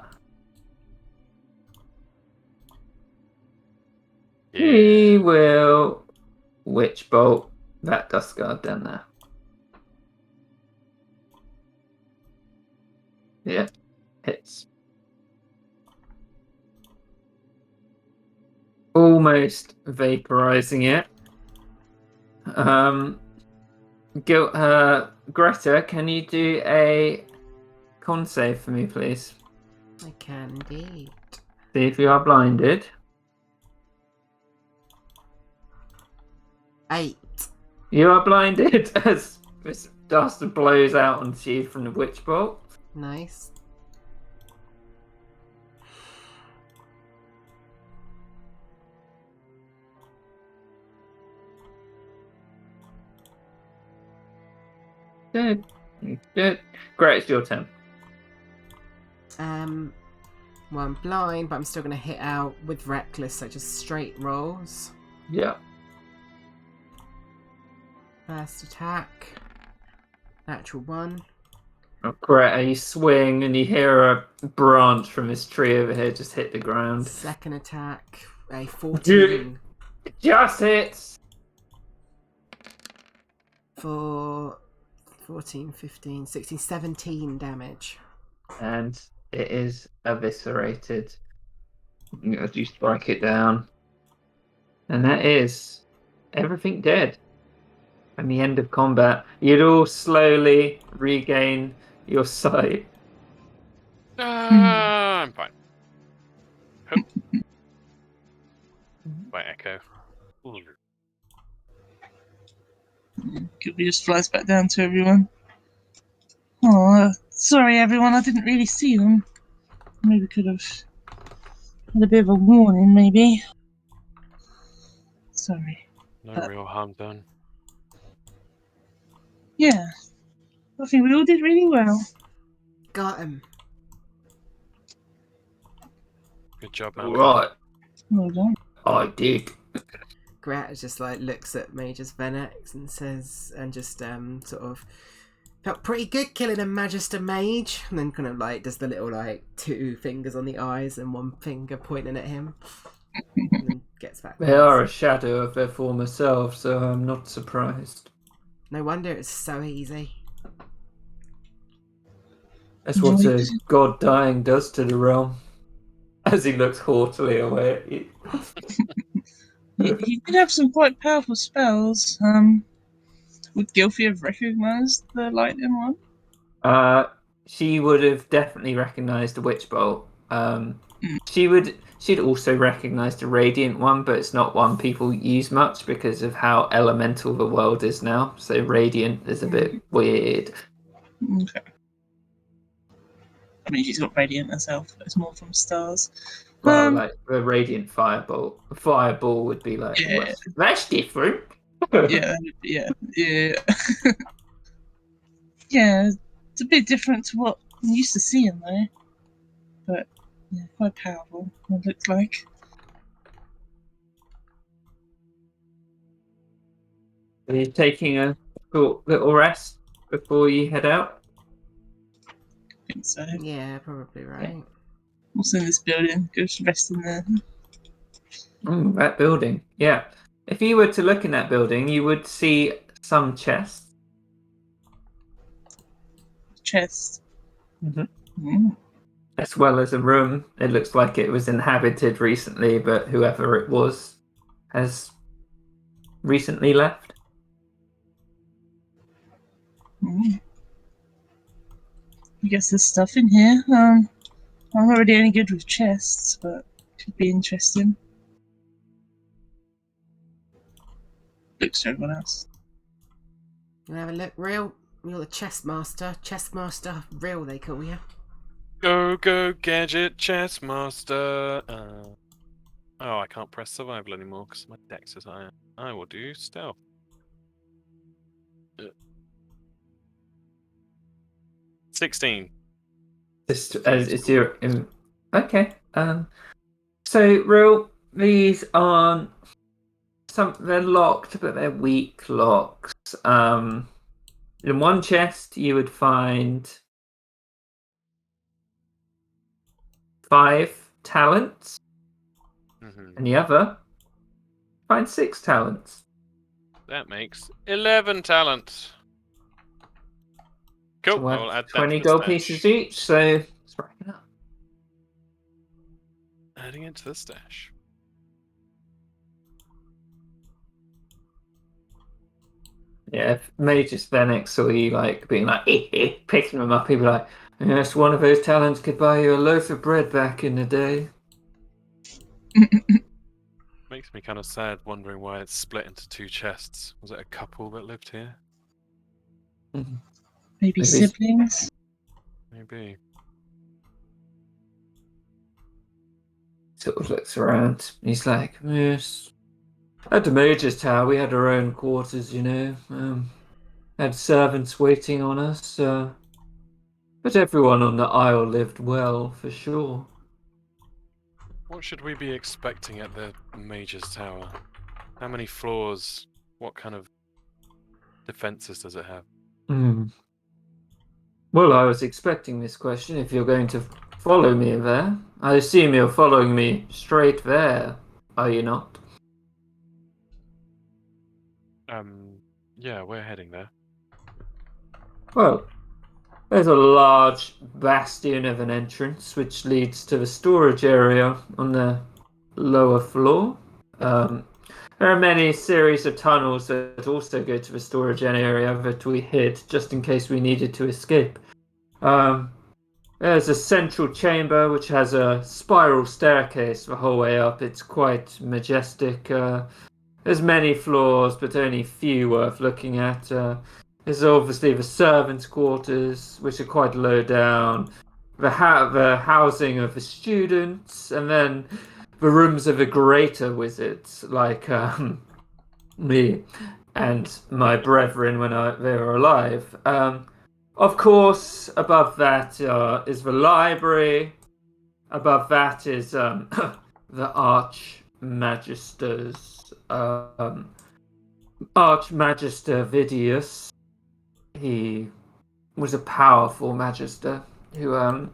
He will witch bolt that dust guard down there. Yeah, hits. Almost vaporizing it. Greta, can you do a con save for me, please? I can indeed. See if you are blinded. 8. You are blinded as this dust blows out onto you from the witch bolt. Nice. Good. Good. Great, it's your turn. Well, I'm blind, but I'm still gonna hit out with reckless, so just straight rolls. Yeah. First attack. Natural 1. Oh, great. You swing and you hear a branch from this tree over here just hit the ground. Second attack. A 14 Just hits! for 14, 15, 16, 17 damage. And it is eviscerated. As you strike it down. And that is everything dead. And the end of combat. You'd all slowly regain your sight. I'm fine. Hope. By Echo. Ooh. Gilby just flies back down to everyone. Oh, sorry everyone, I didn't really see them. Maybe could have had a bit of a warning, maybe. Sorry. No real harm done. Yeah, I think we all did really well. Got him. Good job, Malcolm. Right. Well done. I did. Greta just like looks at Magus Venex and says, and just sort of felt pretty good killing a Magister Mage, and then kind of like does the little like 2 fingers on the eyes and 1 finger pointing at him, and then gets back. They are a shadow of their former selves, so I'm not surprised. No wonder it's so easy. That's what a god dying does to the realm. As he looks haughtily away at you. He did have some quite powerful spells. Would Gilfie have recognised the lightning one? She would have definitely recognised the witch bolt. She'd also recognise the radiant one, but it's not one people use much because of how elemental the world is now. So radiant is a bit weird. Okay. I mean, she's got radiant herself, but it's more from stars. Well, like the radiant firebolt. A fireball would be like, Yeah. well, that's different. Yeah. Yeah. Yeah, it's a bit different to what I'm used to seeing, though. But yeah, quite powerful, it looks like. Are you taking a short little rest before you head out? I think so. Yeah, probably right. Also in this building, go rest in there. That building, yeah. If you were to look in that building, you would see some chests. Chest. Mm-hmm. As well as a room. It looks like it was inhabited recently, but whoever it was has recently left. I guess there's stuff in here. I'm not really any good with chests, but could be interesting. Looks to everyone else. You have a look, Real. You're the chess master. Chess master, Real, they call you. Go, gadget, chess master. Oh, I can't press survival anymore because my dex is higher. I will do stealth. 16. It's your okay. So Real, these aren't they're locked, but they're weak locks. In one chest you would find 5 talents, and the other find 6 talents. That makes 11 talents. Cool. So I'll add that 20 to the gold stash. pieces each, so let's rack it up. Adding it to the stash. Yeah, if Magus Venex saw you like being like picking them up, he'd be like, yes, one of those talents could buy you a loaf of bread back in the day. Makes me kind of sad wondering why it's split into 2 chests. Was it a couple that lived here? Maybe Maybe- siblings? Maybe. Sort of looks around. He's like, yes. At the Major's Tower, we had our own quarters, you know. Had servants waiting on us. But everyone on the Isle lived well, for sure. What should we be expecting at the Major's Tower? How many floors? What kind of defenses does it have? Well, I was expecting this question. If you're going to follow me there, I assume you're following me straight there, are you not? Yeah, we're heading there. Well, there's a large bastion of an entrance which leads to the storage area on the lower floor. There are many series of tunnels that also go to the storage area that we hid just in case we needed to escape. There's a central chamber which has a spiral staircase the whole way up. It's quite majestic. There's many floors, but only few worth looking at. There's obviously the servants' quarters, which are quite low down. The housing of the students, and then the rooms of the greater wizards, like me and my brethren when they were alive. Of course, above that is the library. Above that is the Archmagister's Archmagister Vidius. He was a powerful magister who,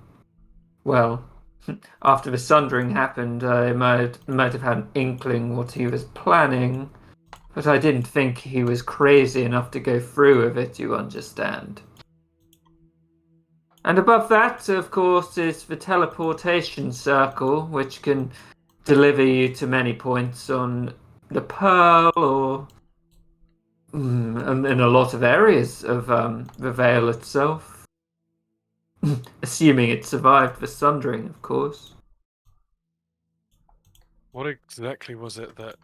well, after the Sundering happened, I might have had an inkling what he was planning, but I didn't think he was crazy enough to go through with it, you understand. And above that, of course, is the teleportation circle, which can deliver you to many points on the Pearl or in a lot of areas of the Vale itself. Assuming it survived the Sundering, of course. What exactly was it that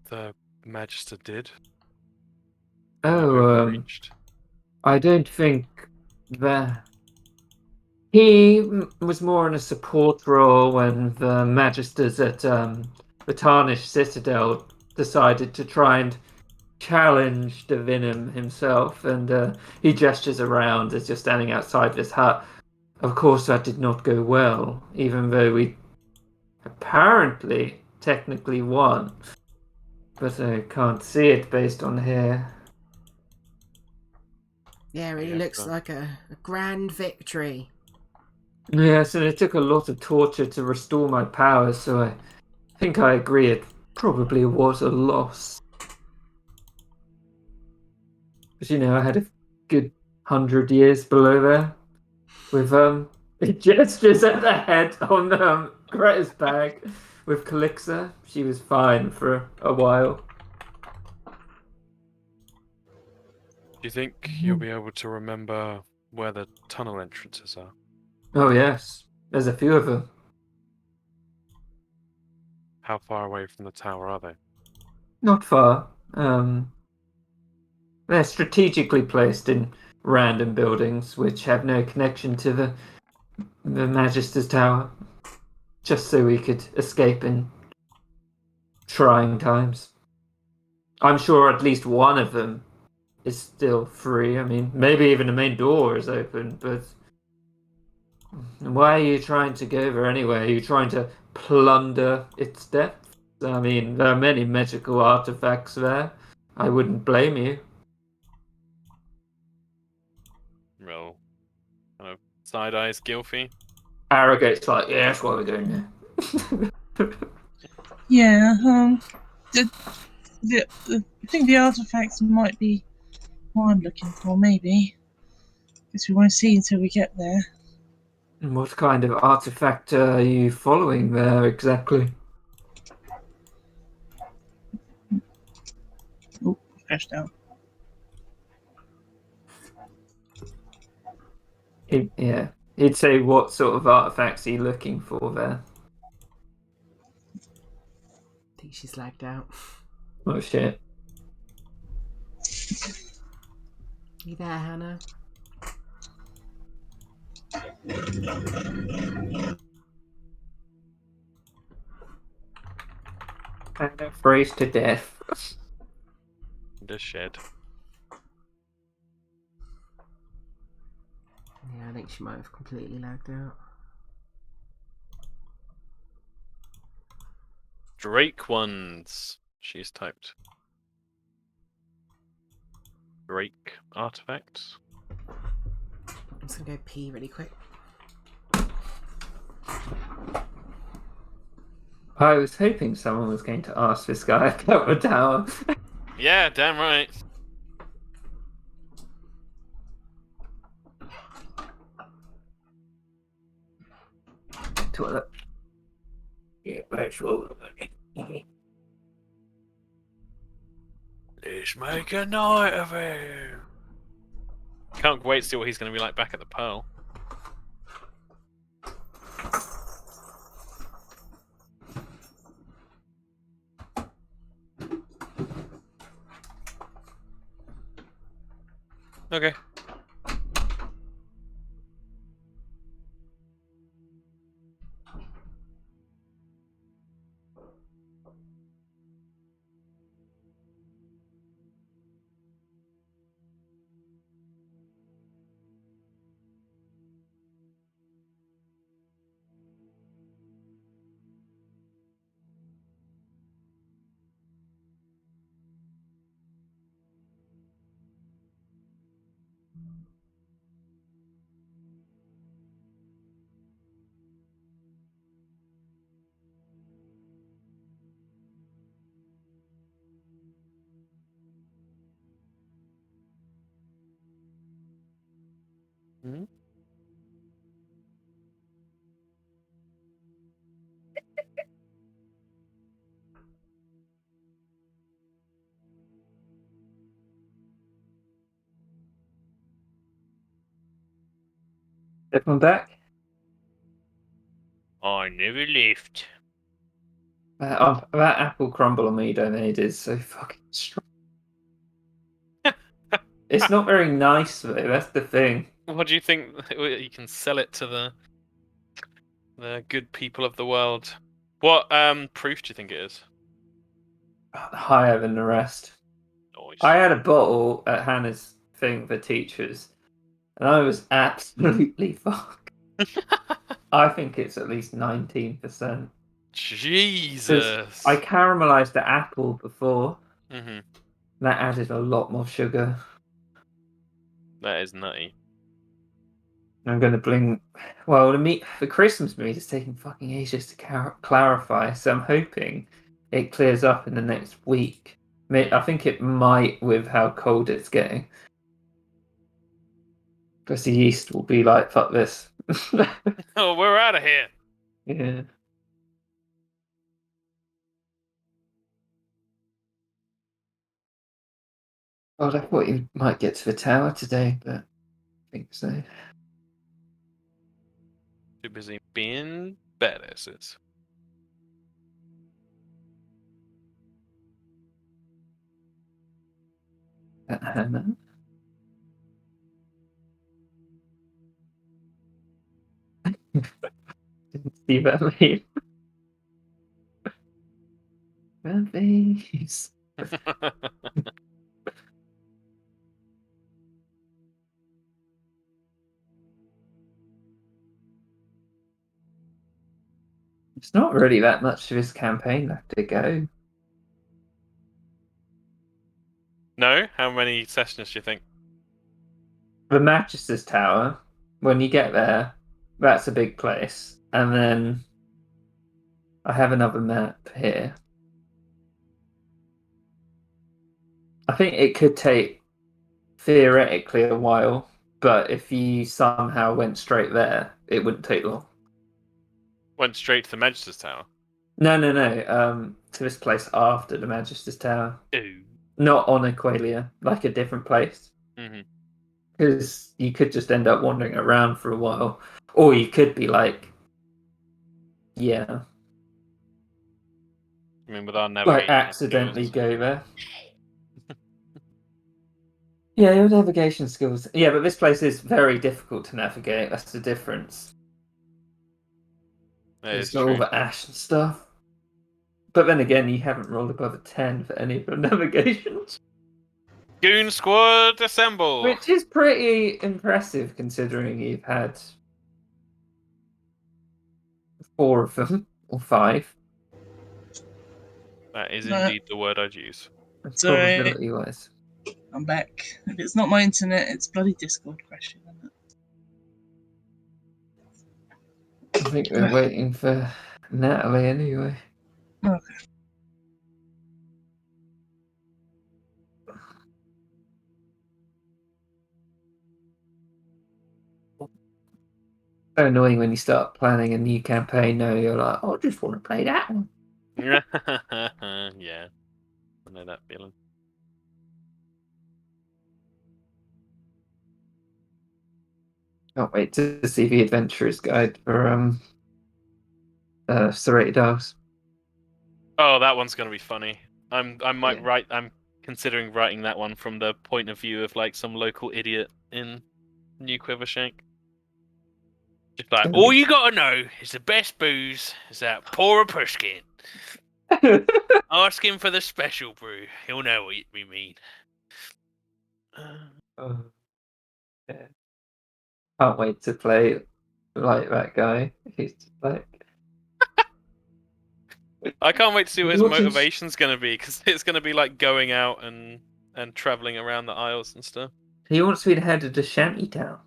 the Magister did? Oh, Reached? I don't think that he was more in a support role when the Magisters at the Tarnished Citadel decided to try and challenge Divinum himself, and he gestures around as you're standing outside this hut. Of course, that did not go well, even though we apparently technically won. But I can't see it based on here. Yeah, it Yeah, looks but- like a grand victory. Yes, and it took a lot of torture to restore my powers, so I think I agree it probably was a loss. But you know, I had a good 100 years below there. With it gestures at the head on Greta's bag with Calixa. She was fine for a while. Do you think you'll be able to remember where the tunnel entrances are? Oh yes, there's a few of them. How far away from the tower are they? Not far. They're strategically placed in random buildings which have no connection to the Magister's Tower, just so we could escape in trying times. I'm sure at least one of them is still free. I mean, maybe even the main door is open, but why are you trying to go there anyway? Are you trying to plunder its depths? I mean, there are many magical artifacts there. I wouldn't blame you. Well, kind of side eyes Gilfy. Arrogate's like, yeah, that's what we're doing now. Yeah, I think the artifacts might be what I'm looking for, maybe. Guess we won't see until we get there. What kind of artifact are you following there exactly? Oh, crashed out. He'd say what sort of artifacts are you looking for there? I think she's lagged out. Oh shit. You there, Hannah? And freeze to death. The shed. Yeah, I think she might have completely lagged out. Drake ones. She's typed. Drake artifacts. I'm just gonna go pee really quick. I was hoping someone was going to ask this guy about the tower. Yeah, damn right. Toilet. Yeah, virtual. Let's make a night of it. Can't wait to see what he's going to be like back at the Pearl. Okay. Hmm? Everyone back? I never left. That apple crumble on me donate is so fucking strong. It's not very nice though, that's the thing. What do you think? You can sell it to the good people of the world. What proof do you think it is? Higher than the rest. Nice. I had a bottle at Hannah's thing for teachers, and I was absolutely fucked. I think it's at least 19%. Jesus. I caramelized the apple before. Mm-hmm. That added a lot more sugar. That is nutty. I'm going to bring. Well, the Christmas meat is taking fucking ages to clarify, so I'm hoping it clears up in the next week. I think it might with how cold it's getting. Because the yeast will be like, fuck this. Oh, we're out of here. Yeah. God, I thought you might get to the tower today, but I think so. Too busy being badasses. Hannah. Didn't see that leave. My face. It's not really that much of his campaign left to go. No? How many sessions do you think? The Magister's Tower, when you get there, that's a big place. And then I have another map here. I think it could take theoretically a while, but if you somehow went straight there, it wouldn't take long. Went straight to the Magister's Tower. No. To this place after the Magister's Tower. Ooh. Not on Aqualia, like a different place. Mm-hmm. Because you could just end up wandering around for a while. Or you could be like, yeah, I mean, with our navigation like accidentally skills. go there. Yeah, your navigation skills. Yeah, but this place is very difficult to navigate. That's the difference. That It's is got all true. the ash and stuff. But then again, you haven't rolled above a 10 for any of your navigations. Goon squad, assemble! Which is pretty impressive considering you've had 4 of them, or 5. That is No. indeed the word I'd use. That's Sorry. probability wise. I'm back. If it's not my internet, it's bloody Discord crashing. Isn't it? I think we're waiting for Natalie anyway. Okay. So annoying when you start planning a new campaign. No, you're like, oh, I just want to play that one. Yeah. I know that feeling. Can't wait to see the Adventurer's Guide for Serrated Isles. Oh, that one's gonna be funny. I'm Yeah. considering writing that one from the point of view of like some local idiot in New Quivershank. Just like, Gonna all be- you gotta know is the best booze is that pour a pushkin. Ask him for the special brew. He'll know what we mean. Oh, yeah. Can't wait to play like that guy. He's like, I can't wait to see what his What is- motivation's gonna be, because it's gonna be like going out and traveling around the Isles and stuff. he wants to be the head of the shanty town.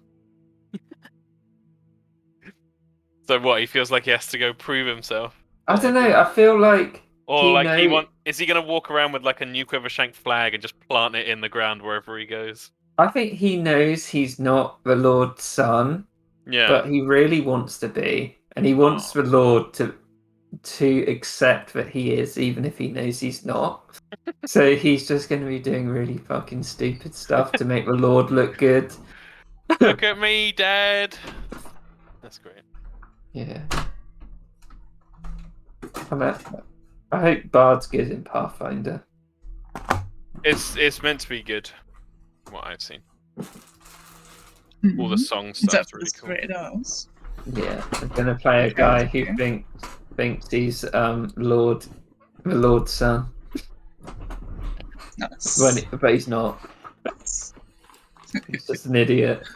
So what? He feels like he has to go prove himself. I don't know. I feel like Or he is he gonna walk around with like a New Quivershank flag and just plant it in the ground wherever he goes? I think he knows he's not the Lord's son, Yeah. but he really wants to be, and he wants the Lord to accept that he is, even if he knows he's not. So he's just going to be doing really fucking stupid stuff to make the Lord look good. Look at me, Dad. That's great. Yeah. I hope Bard's good in Pathfinder. It's meant to be good. From what I've seen. All the Mhm. song Is that stuff's for really the cool. Serrated Isles? Yeah, I'm going to play a guy who thinks he's the Lord's son, Nice. but he's not. He's just an idiot.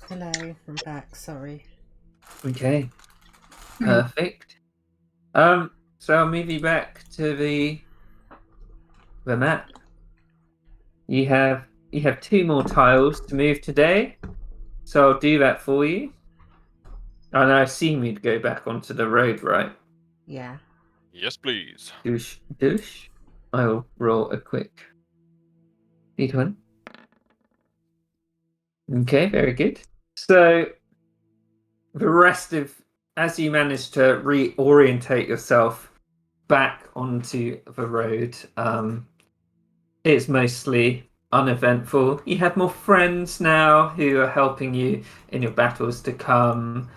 Hello, I'm back. Sorry. Okay. Perfect. So I'll move you back to the map. You have 2 more tiles to move today, so I'll do that for you. And I assume you'd go back onto the road, right? Yeah. Yes, please. Douche. I'll roll a quick d20. Okay, very good. So the rest of, as you manage to reorientate yourself back onto the road, it's mostly uneventful. You have more friends now who are helping you in your battles to come.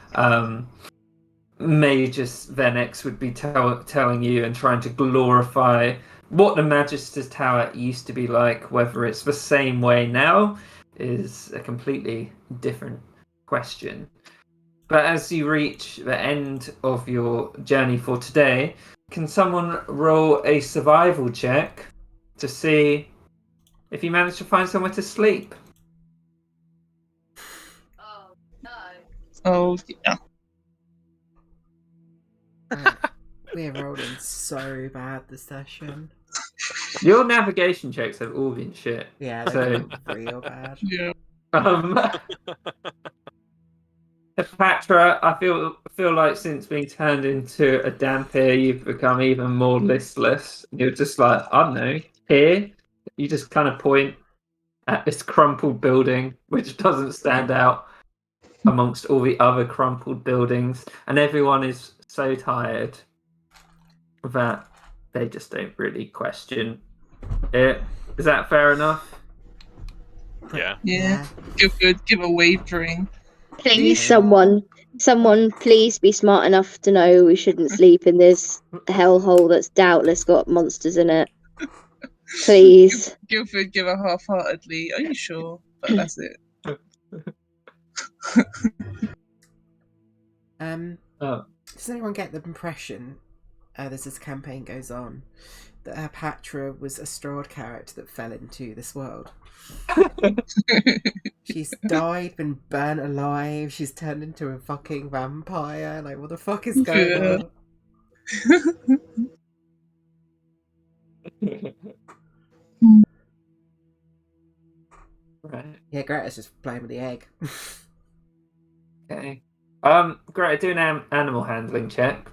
Magus Venex would be telling you and trying to glorify what the Magister's Tower used to be like. Whether it's the same way now is a completely different question. But as you reach the end of your journey for today, can someone roll a survival check to see if you manage to find somewhere to sleep? Oh, yeah. We're rolling so bad this session. Your navigation checks have all been shit. Yeah, So- they're real bad. Yeah. Patra, I feel like since being turned into a Dhampir, you've become even more listless. You're just like, I don't know, here. You just kind of point at this crumpled building, which doesn't stand out amongst all the other crumpled buildings, and everyone is so tired that they just don't really question it. Is that fair enough? Yeah. Yeah. Give a wavering. Please, someone, please be smart enough to know we shouldn't sleep in this hellhole that's doubtless got monsters in it. Please. Guildford give a half-heartedly. Are you sure? But that's it. Oh. Does anyone get the impression, as this campaign goes on, that Patra was a Strahd character that fell into this world? She's died, been burnt alive, she's turned into a fucking vampire. Like, what the fuck is going on? Right. Yeah, Greta's just playing with the egg. Okay. Greta, do an animal handling check.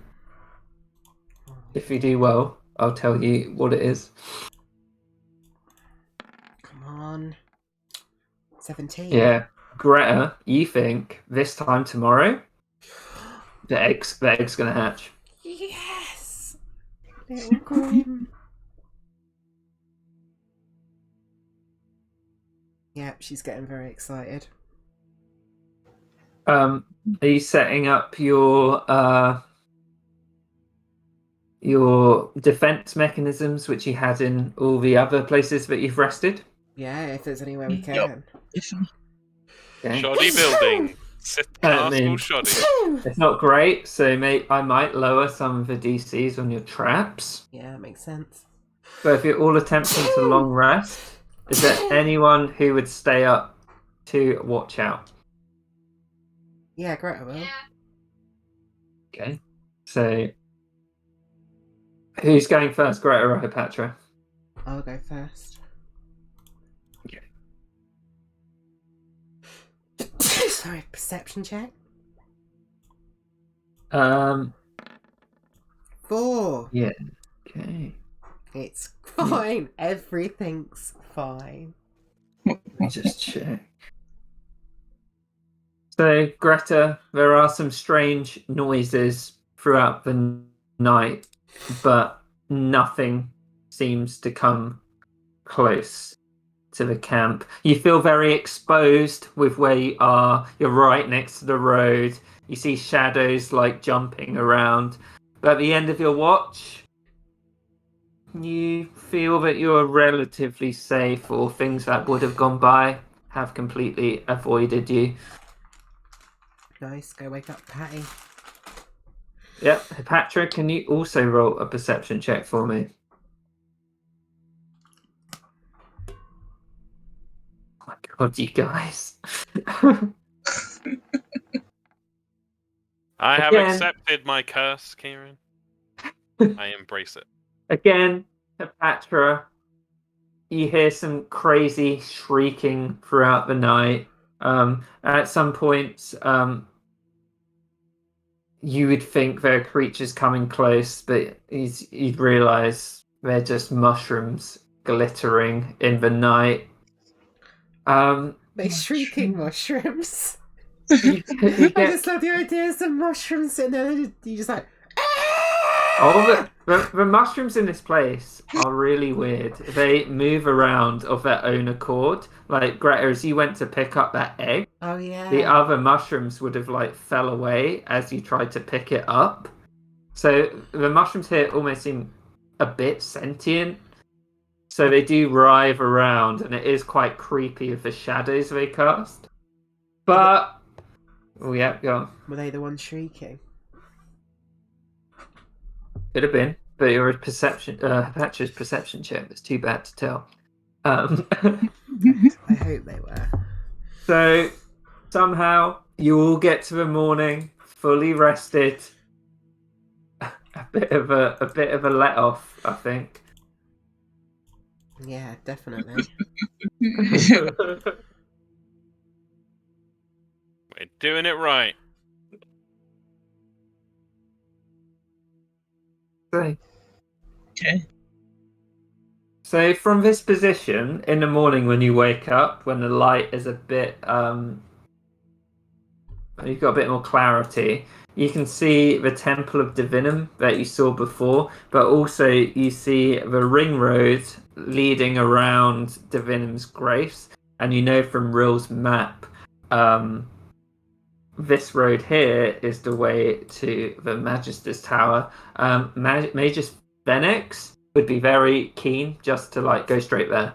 If you do well, I'll tell you what it is. Come on. 17. Yeah. Greta, you think this time tomorrow the egg's gonna hatch. Yes! Little Grim. Yep, she's getting very excited. Are you setting up your defense mechanisms which you had in all the other places that you've rested? Yeah, if there's any way we can. Yup. Okay. Shoddy building. Castle shoddy. It's not great, so I might lower some of the DCs on your traps. Yeah, that makes sense. But if you're all attempting to long rest, is there anyone who would stay up to watch out? Yeah, Greta will. Okay. So who's going first, Greta or Hipatra? I'll go first. Okay. Sorry, perception check. 4. Yeah. Okay. It's fine. Everything's fine. Let me just check. So, Greta, there are some strange noises throughout the night, but nothing seems to come close to the camp. You feel very exposed with where you are. You're right next to the road. You see shadows like jumping around. But at the end of your watch, you feel that you're relatively safe, or things that would have gone by have completely avoided you. Nice. Go wake up Patty. Yep. Patrick, can you also roll a perception check for me? Oh my god, you guys. I have Again. accepted my curse, Kieran. I embrace it. Again, Patra, you hear some crazy shrieking throughout the night. At some points, you would think there are creatures coming close, but you'd realise they're just mushrooms glittering in the night. They shrieking mushrooms. You I get, just love the idea of some mushrooms sitting there. You just like. all the mushrooms in this place are really weird. They move around of their own accord. Like, Greta, as you went to pick up that egg, Oh yeah. the other mushrooms would have like fell away as you tried to pick it up. So the mushrooms here almost seem a bit sentient. So they do writhe around, and it is quite creepy with the shadows they cast. But oh yeah, go on. Were they the ones shrieking? Could have been, but your perception, Patrick's perception check was too bad to tell. I hope they were. So somehow you all get to the morning fully rested. A bit of a let off, I think. Yeah, definitely. We're doing it right. So, Okay. so from this position in the morning when you wake up, when the light is a bit you've got a bit more clarity, you can see the Temple of Divinum that you saw before, but also you see the ring road leading around Divinum's grace, and you know from Rill's map, this road here is the way to the Magister's Tower. Magus Phoenix would be very keen just to like go straight there.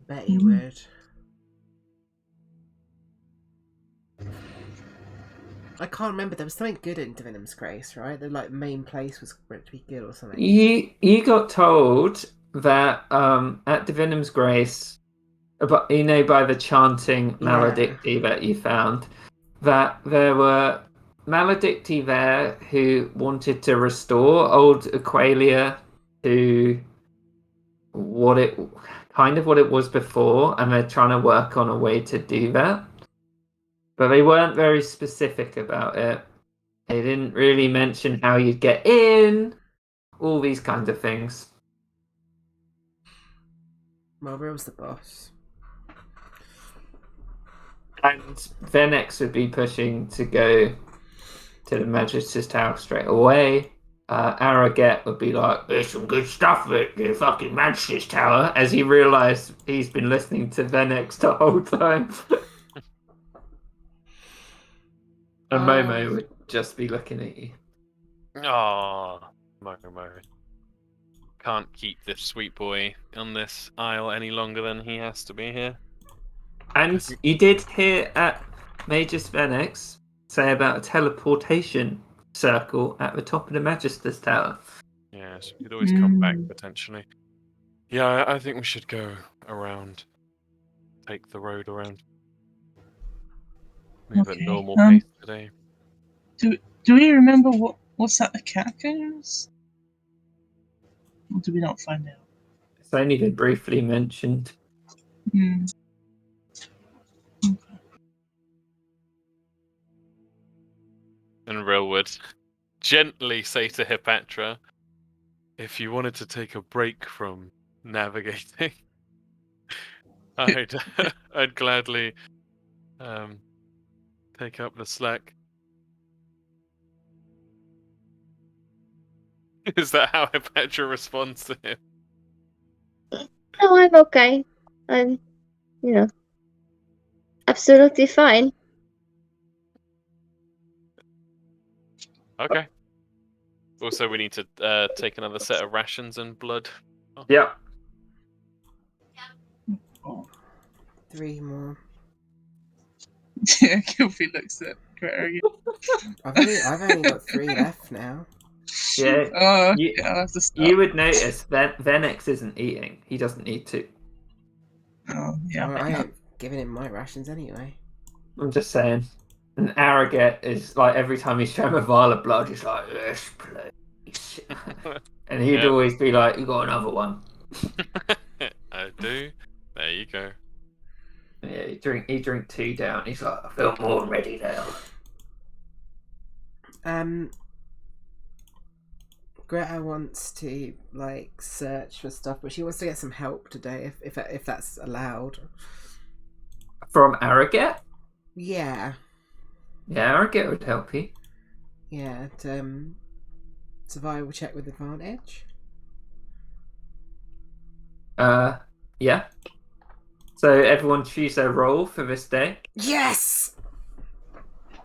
Bet he would. I can't remember. There was something good in Divinum's Grace, right? The like main place was meant to be good or something. You got told that at Divinum's Grace, but by the chanting Maledicti that you found, that there were Maledicti there who wanted to restore old Aqualia to what it was before, and they're trying to work on a way to do that. But they weren't very specific about it. They didn't really mention how you'd get in, all these kinds of things. Marlborough's the boss. And Venex would be pushing to go to the Magister's Tower straight away. Arrogate would be like, there's some good stuff at the fucking Magister's Tower, as he realised he's been listening to Venex the whole time. And Momo would just be looking at you. Oh, Momo. Can't keep this sweet boy on this isle any longer than he has to be here. And you did hear at Magus Venex say about a teleportation circle at the top of the Magister's Tower. Yes, he'd always come back potentially. Yeah, I think we should go around. Take the road around. Move at normal pace today. Do we remember what's at the catacombs? Or do we not find out? It's only been briefly mentioned. And Rill would gently say to Hippatra, if you wanted to take a break from navigating, I'd gladly take up the slack. Is that how Hippatra responds to him? No, I'm okay. I'm, absolutely fine. Okay. Also, we need to take another set of rations and blood. Oh. Yeah. 3 more. Yeah, Gilfie looks at Greta again. I've only got 3 left now. Yeah. I'll have to stop. You would notice that Venex isn't eating. He doesn't need to. Oh, yeah. Well, I ain't giving him my rations anyway. I'm just saying. And Arrogate is like every time he's shown a vial of blood, he's like, yes, please. And he'd always be like, you got another one. I do. There you go. Yeah, he drink 2 down. He's like, I feel more ready now. Greta wants to like search for stuff, but she wants to get some help today, if that's allowed. From Arrogate? Yeah. Yeah, Arrogate would help you. Yeah. Survival check with advantage. Yeah. So everyone choose their role for this day. Yes.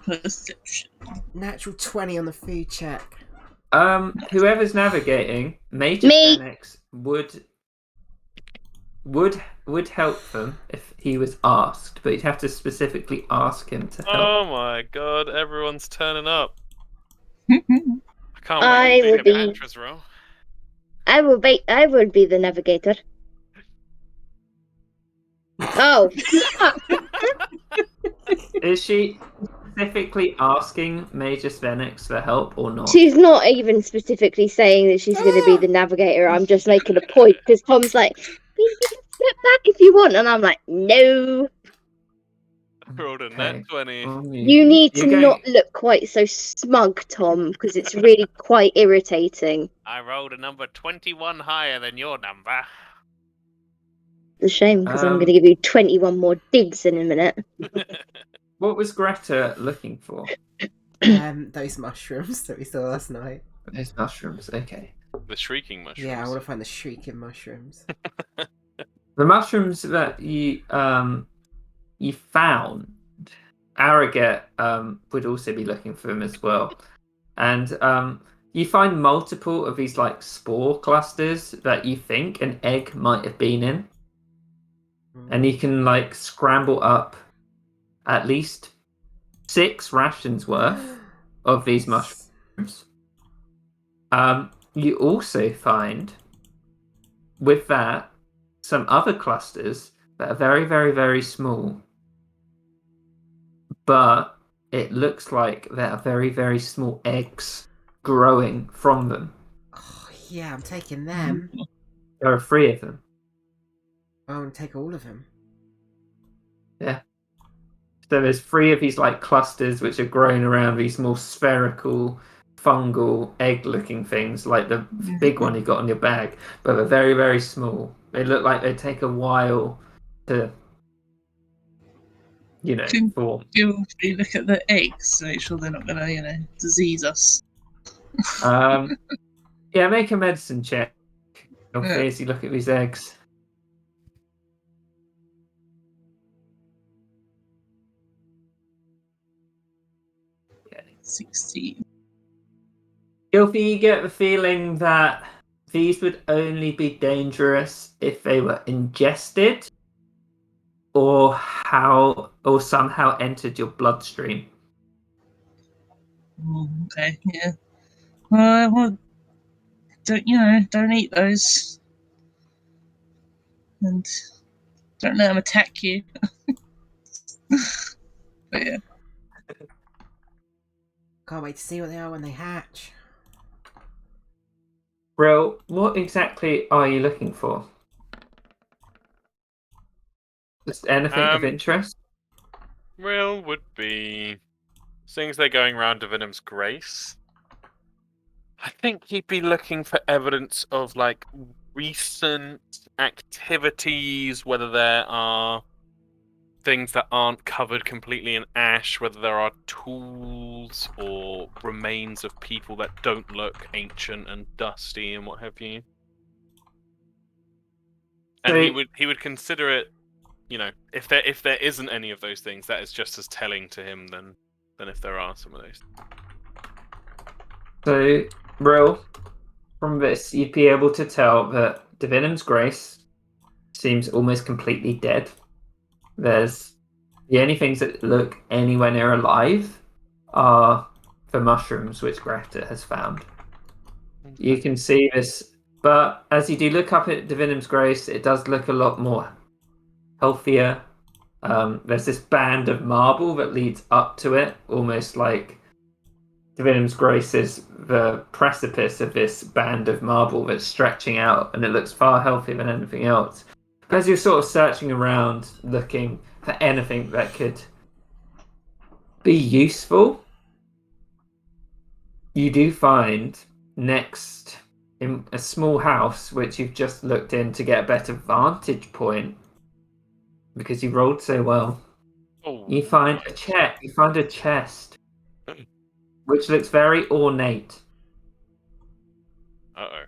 Perception. Natural 20 on the food check. Whoever's navigating, Major Me. Phoenix would help them if he was asked, but you'd have to specifically ask him to help. Oh my god, everyone's turning up. Oh, I can't wait to see Hippatra's role. I will be the navigator. Oh. Is she specifically asking Major Phoenix for help or not? She's not even specifically saying that she's going to be the navigator. I'm just making a point because Tom's like, you can step back if you want, and I'm like, no. Rolled a net 20. You need to not look quite so smug, Tom, because it's really quite irritating. I rolled a number 21 higher than your number. It's a shame because I'm going to give you 21 more digs in a minute. What was Greta looking for? Those mushrooms that we saw last night. Those mushrooms, okay. The shrieking mushrooms. Yeah, I want to find the shrieking mushrooms. The mushrooms that you found, Arrogate would also be looking for them as well. And You find multiple of these like spore clusters that you think an egg might have been in, and you can like scramble up at least 6 rations worth of these mushrooms. You also find with that some other clusters that are very, very, very small, but it looks like there are very, very small eggs growing from them. Oh, yeah, I'm taking them. There are 3 of them. I want to take all of them. Yeah. So there's 3 of these like clusters which are growing around these more spherical, fungal, egg-looking things, like the big one you got on your bag, but they're very, very small. They look like they take a while to, Can form. you look at the eggs to make sure they're not gonna, disease us? Yeah, make a medicine check. Yeah. As you look at these eggs. Okay. 16. Gilfy, you get the feeling that these would only be dangerous if they were ingested or somehow entered your bloodstream. Okay, yeah. Well, don't eat those. And don't let them attack you. But yeah. Can't wait to see what they are when they hatch. Bro, what exactly are you looking for? Just anything of interest? Real would be things they're going round to Venom's Grace. I think he'd be looking for evidence of like recent activities, whether there are things that aren't covered completely in ash, whether there are tools or remains of people that don't look ancient and dusty and what have you. And he would consider it, if there isn't any of those things, that is just as telling to him than if there are some of those. So, Brill, from this, you'd be able to tell that Divinum's Grace seems almost completely dead. There's the only things that look anywhere near alive are the mushrooms which Greta has found. You can see this, but as you do look up at Divinum's Grace, it does look a lot more healthier. There's this band of marble that leads up to it, almost like Divinum's Grace is the precipice of this band of marble that's stretching out, and it looks far healthier than anything else. But as you're sort of searching around, looking for anything that could be useful, you do find next in a small house, which you've just looked in to get a better vantage point because you rolled so well. Oh, You find a chest. You find a chest, which looks very ornate. Uh-oh.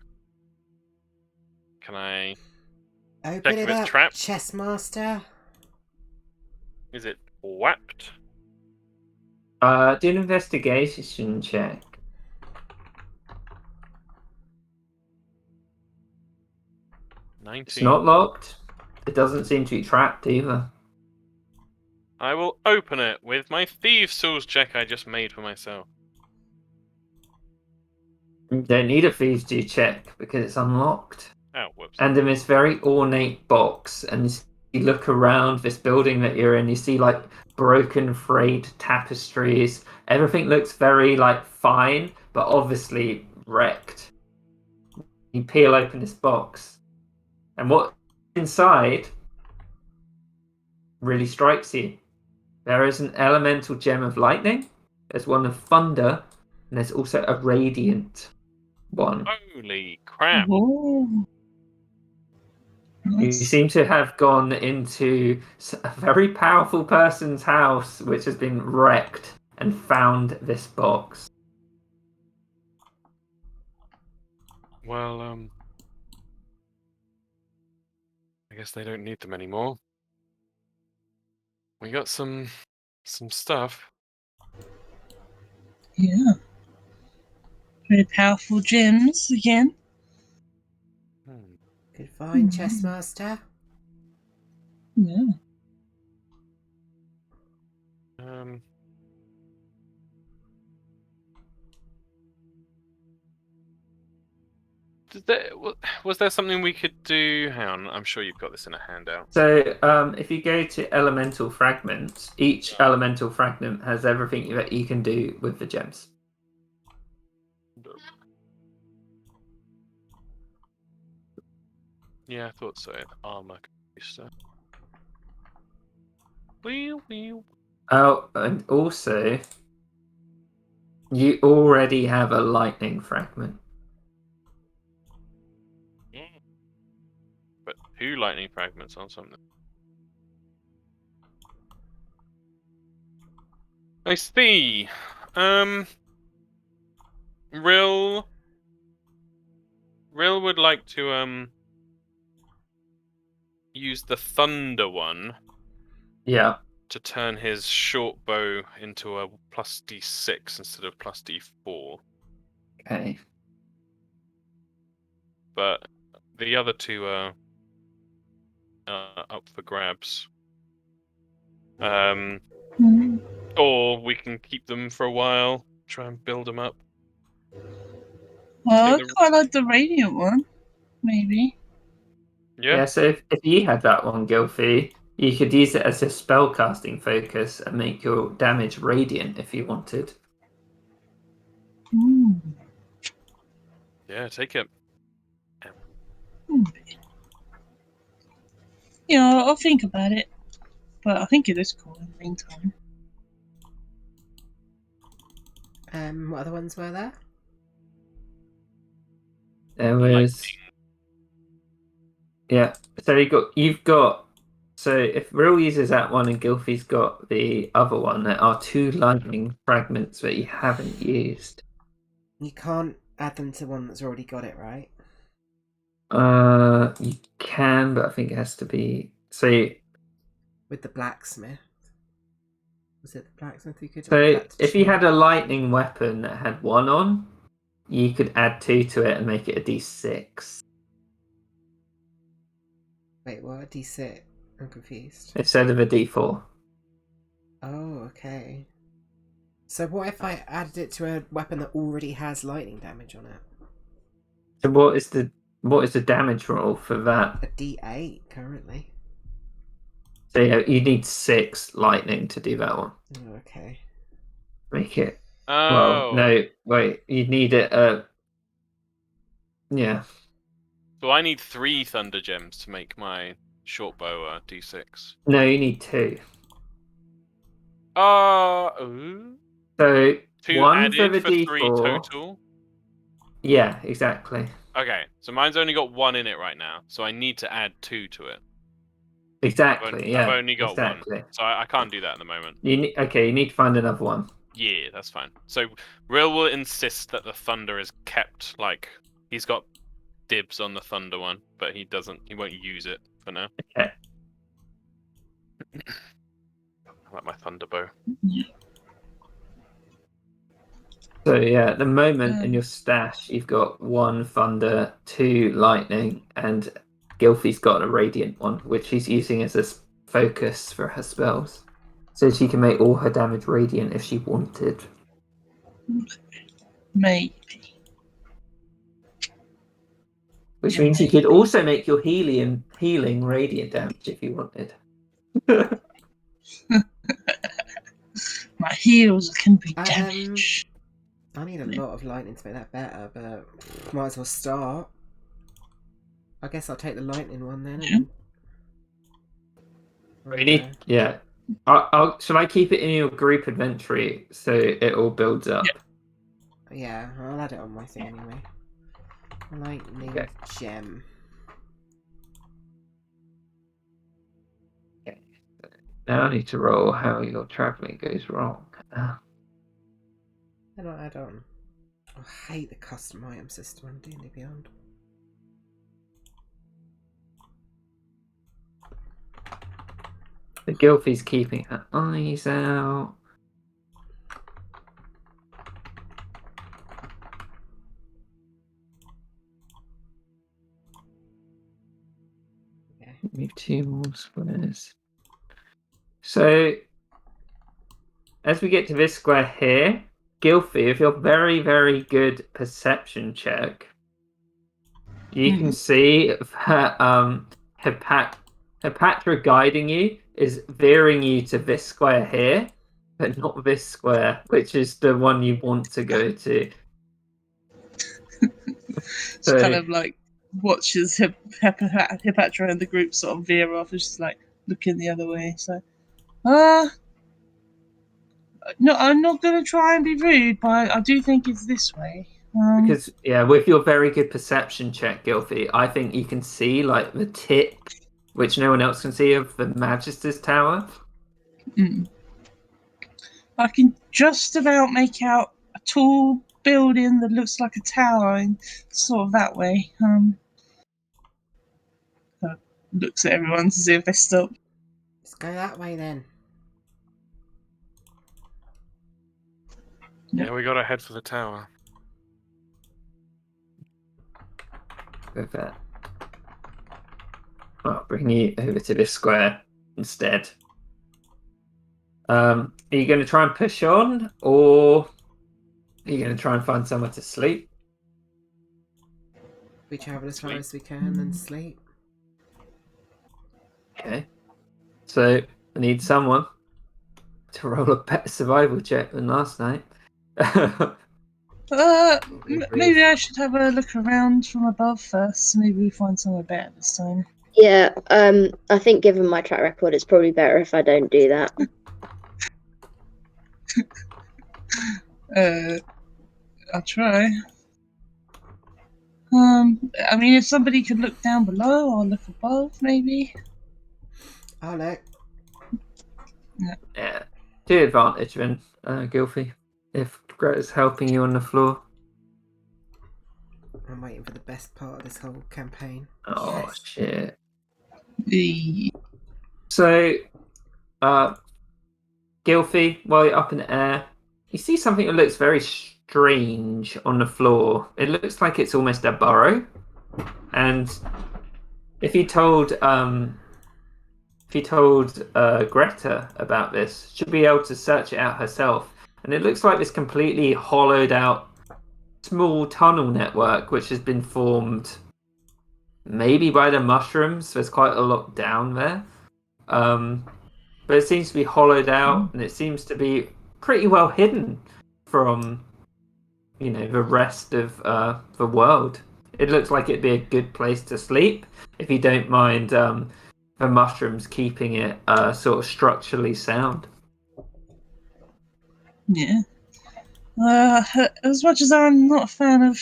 Can I... Open Check it if it's up, trapped. chess master. Is it whapped? Do an investigation check. 19. It's not locked. It doesn't seem to be trapped either. I will open it with my Thieves' Tools check I just made for myself. You don't need a thieves' do check because it's unlocked. Oh, whoops. And in this very ornate box, and you look around this building that you're in, you see like broken frayed tapestries. Everything looks very like fine, but obviously wrecked. You peel open this box, and what's inside really strikes you. There is an elemental gem of lightning, there's one of thunder, and there's also a radiant one. Holy crap. Oh. You Nice. seem to have gone into a very powerful person's house, which has been wrecked, and found this box. Well, I guess they don't need them anymore. We got some stuff. Yeah. Very powerful gems again. Hmm. Good find, chess master. Yeah. Um. Was there something we could do? Hang on, I'm sure you've got this in a handout. So, if you go to elemental fragments, each elemental fragment has everything that you can do with the gems. Yeah, I thought so. Armor stuff. Wee. Oh, and also, you already have a lightning fragment. But 2 lightning fragments on something. I see. Rill would like to use the thunder one Yeah. to turn his short bow into a plus D6 instead of plus D4. Okay. But the other 2 are up for grabs. Or we can keep them for a while, try and build them up. Well, I think quite like the radiant one. Maybe. Yeah, Yeah. so if you had that one, Gilfie, you could use it as a spellcasting focus and make your damage radiant if you wanted. Yeah, take it. Yeah, I'll think about it. But I think it is cool in the meantime. What other ones were there? There was... Yeah, so you've got... So if Rill uses that one and Gilfie's got the other one, there are 2 lightning fragments that you haven't used. You can't add them to one that's already got it, right? You can, but I think it has to be... So With the blacksmith. Was it the blacksmith you could So add that to if you chain? had a lightning weapon that had 1 on, you could add 2 to it and make it a D6 Wait, what? A D6? I'm confused. instead of a D4. Oh, okay. So what if I added it to a weapon that already has lightning damage on it? So what is the damage roll for that? A D8 currently. So yeah, you need 6 lightning to do that one. Oh, okay. Make it. Oh. Well, no, wait. You need it. Yeah. So I need 3 thunder gems to make my short bow D6. No, you need 2. Ooh. So 2 1 added for the for D4. 3 total. Yeah, exactly. Okay, so mine's only got 1 in it right now, so I need to add 2 to it. Exactly. Yeah. I've only got exactly. 1, so I can't do that at the moment. You need. Okay, you need to find another one. Yeah, that's fine. So Rill will insist that the thunder is kept. Like he's got dibs on the thunder one, but he won't use it for now. Okay. I like my thunder bow. So yeah, at the moment in your stash, you've got 1 thunder, 2 lightning, and Gilfie's got a radiant one, which she's using as a focus for her spells. So she can make all her damage radiant if she wanted. Maybe. Which means you could also make your healing radiant damage if you wanted. My heals can be damaged. I need a lot of lightning to make that better, but might as well start. I guess I'll take the lightning one then. Yeah. Really? Yeah. Shall I keep it in your group inventory so it all builds up? Yeah, I'll add it on my thing anyway. Lightning gem. Okay. Now I need to roll how your travelling goes wrong. How do I add on? I hate the custom item system on D&D Beyond. The Gilfie's keeping her eyes out. Move 2 more squares. So, as we get to this square here, Gilfy, if you're very, very good perception check, you can see that Hepatra guiding you is veering you to this square here, but not this square, which is the one you want to go to. It's kind of like watches Hepatra and the group sort of veer off, and she's like looking the other way. So, no, I'm not going to try and be rude, but I do think it's this way. Because with your very good perception check, Gilfy, I think you can see like the tip, which no one else can see, of the Magister's Tower. I can just about make out a tall building that looks like a tower, and sort of that way. Looks at everyone to see if they stop. Let's go that way then. Yeah, we gotta head for the tower. With that, I'll bring you over to this square instead. Are you going to try and push on, or are you going to try and find somewhere to sleep? We travel as far as we can and sleep. Okay. So I need someone to roll a better survival check than last night. Maybe I should have a look around from above first. Maybe we find somewhere better this time. Yeah, I think given my track record, it's probably better if I don't do that. I'll try. I mean, if somebody could look down below or look above, maybe. Oh, look. Yeah. To advantage then, Gilfy, if Greta's helping you on the floor. I'm waiting for the best part of this whole campaign. Oh, Yes. shit. The So, Gilfy, while you're up in the air, you see something that looks very strange on the floor. It looks like it's almost a burrow. And if you told Greta about this, she'll be able to search it out herself. And it looks like this completely hollowed out small tunnel network which has been formed maybe by the mushrooms. There's quite a lot down there. But it seems to be hollowed out, and it seems to be pretty well hidden from, the rest of the world. It looks like it'd be a good place to sleep if you don't mind the mushrooms keeping it sort of structurally sound. yeah. As much as I'm not a fan of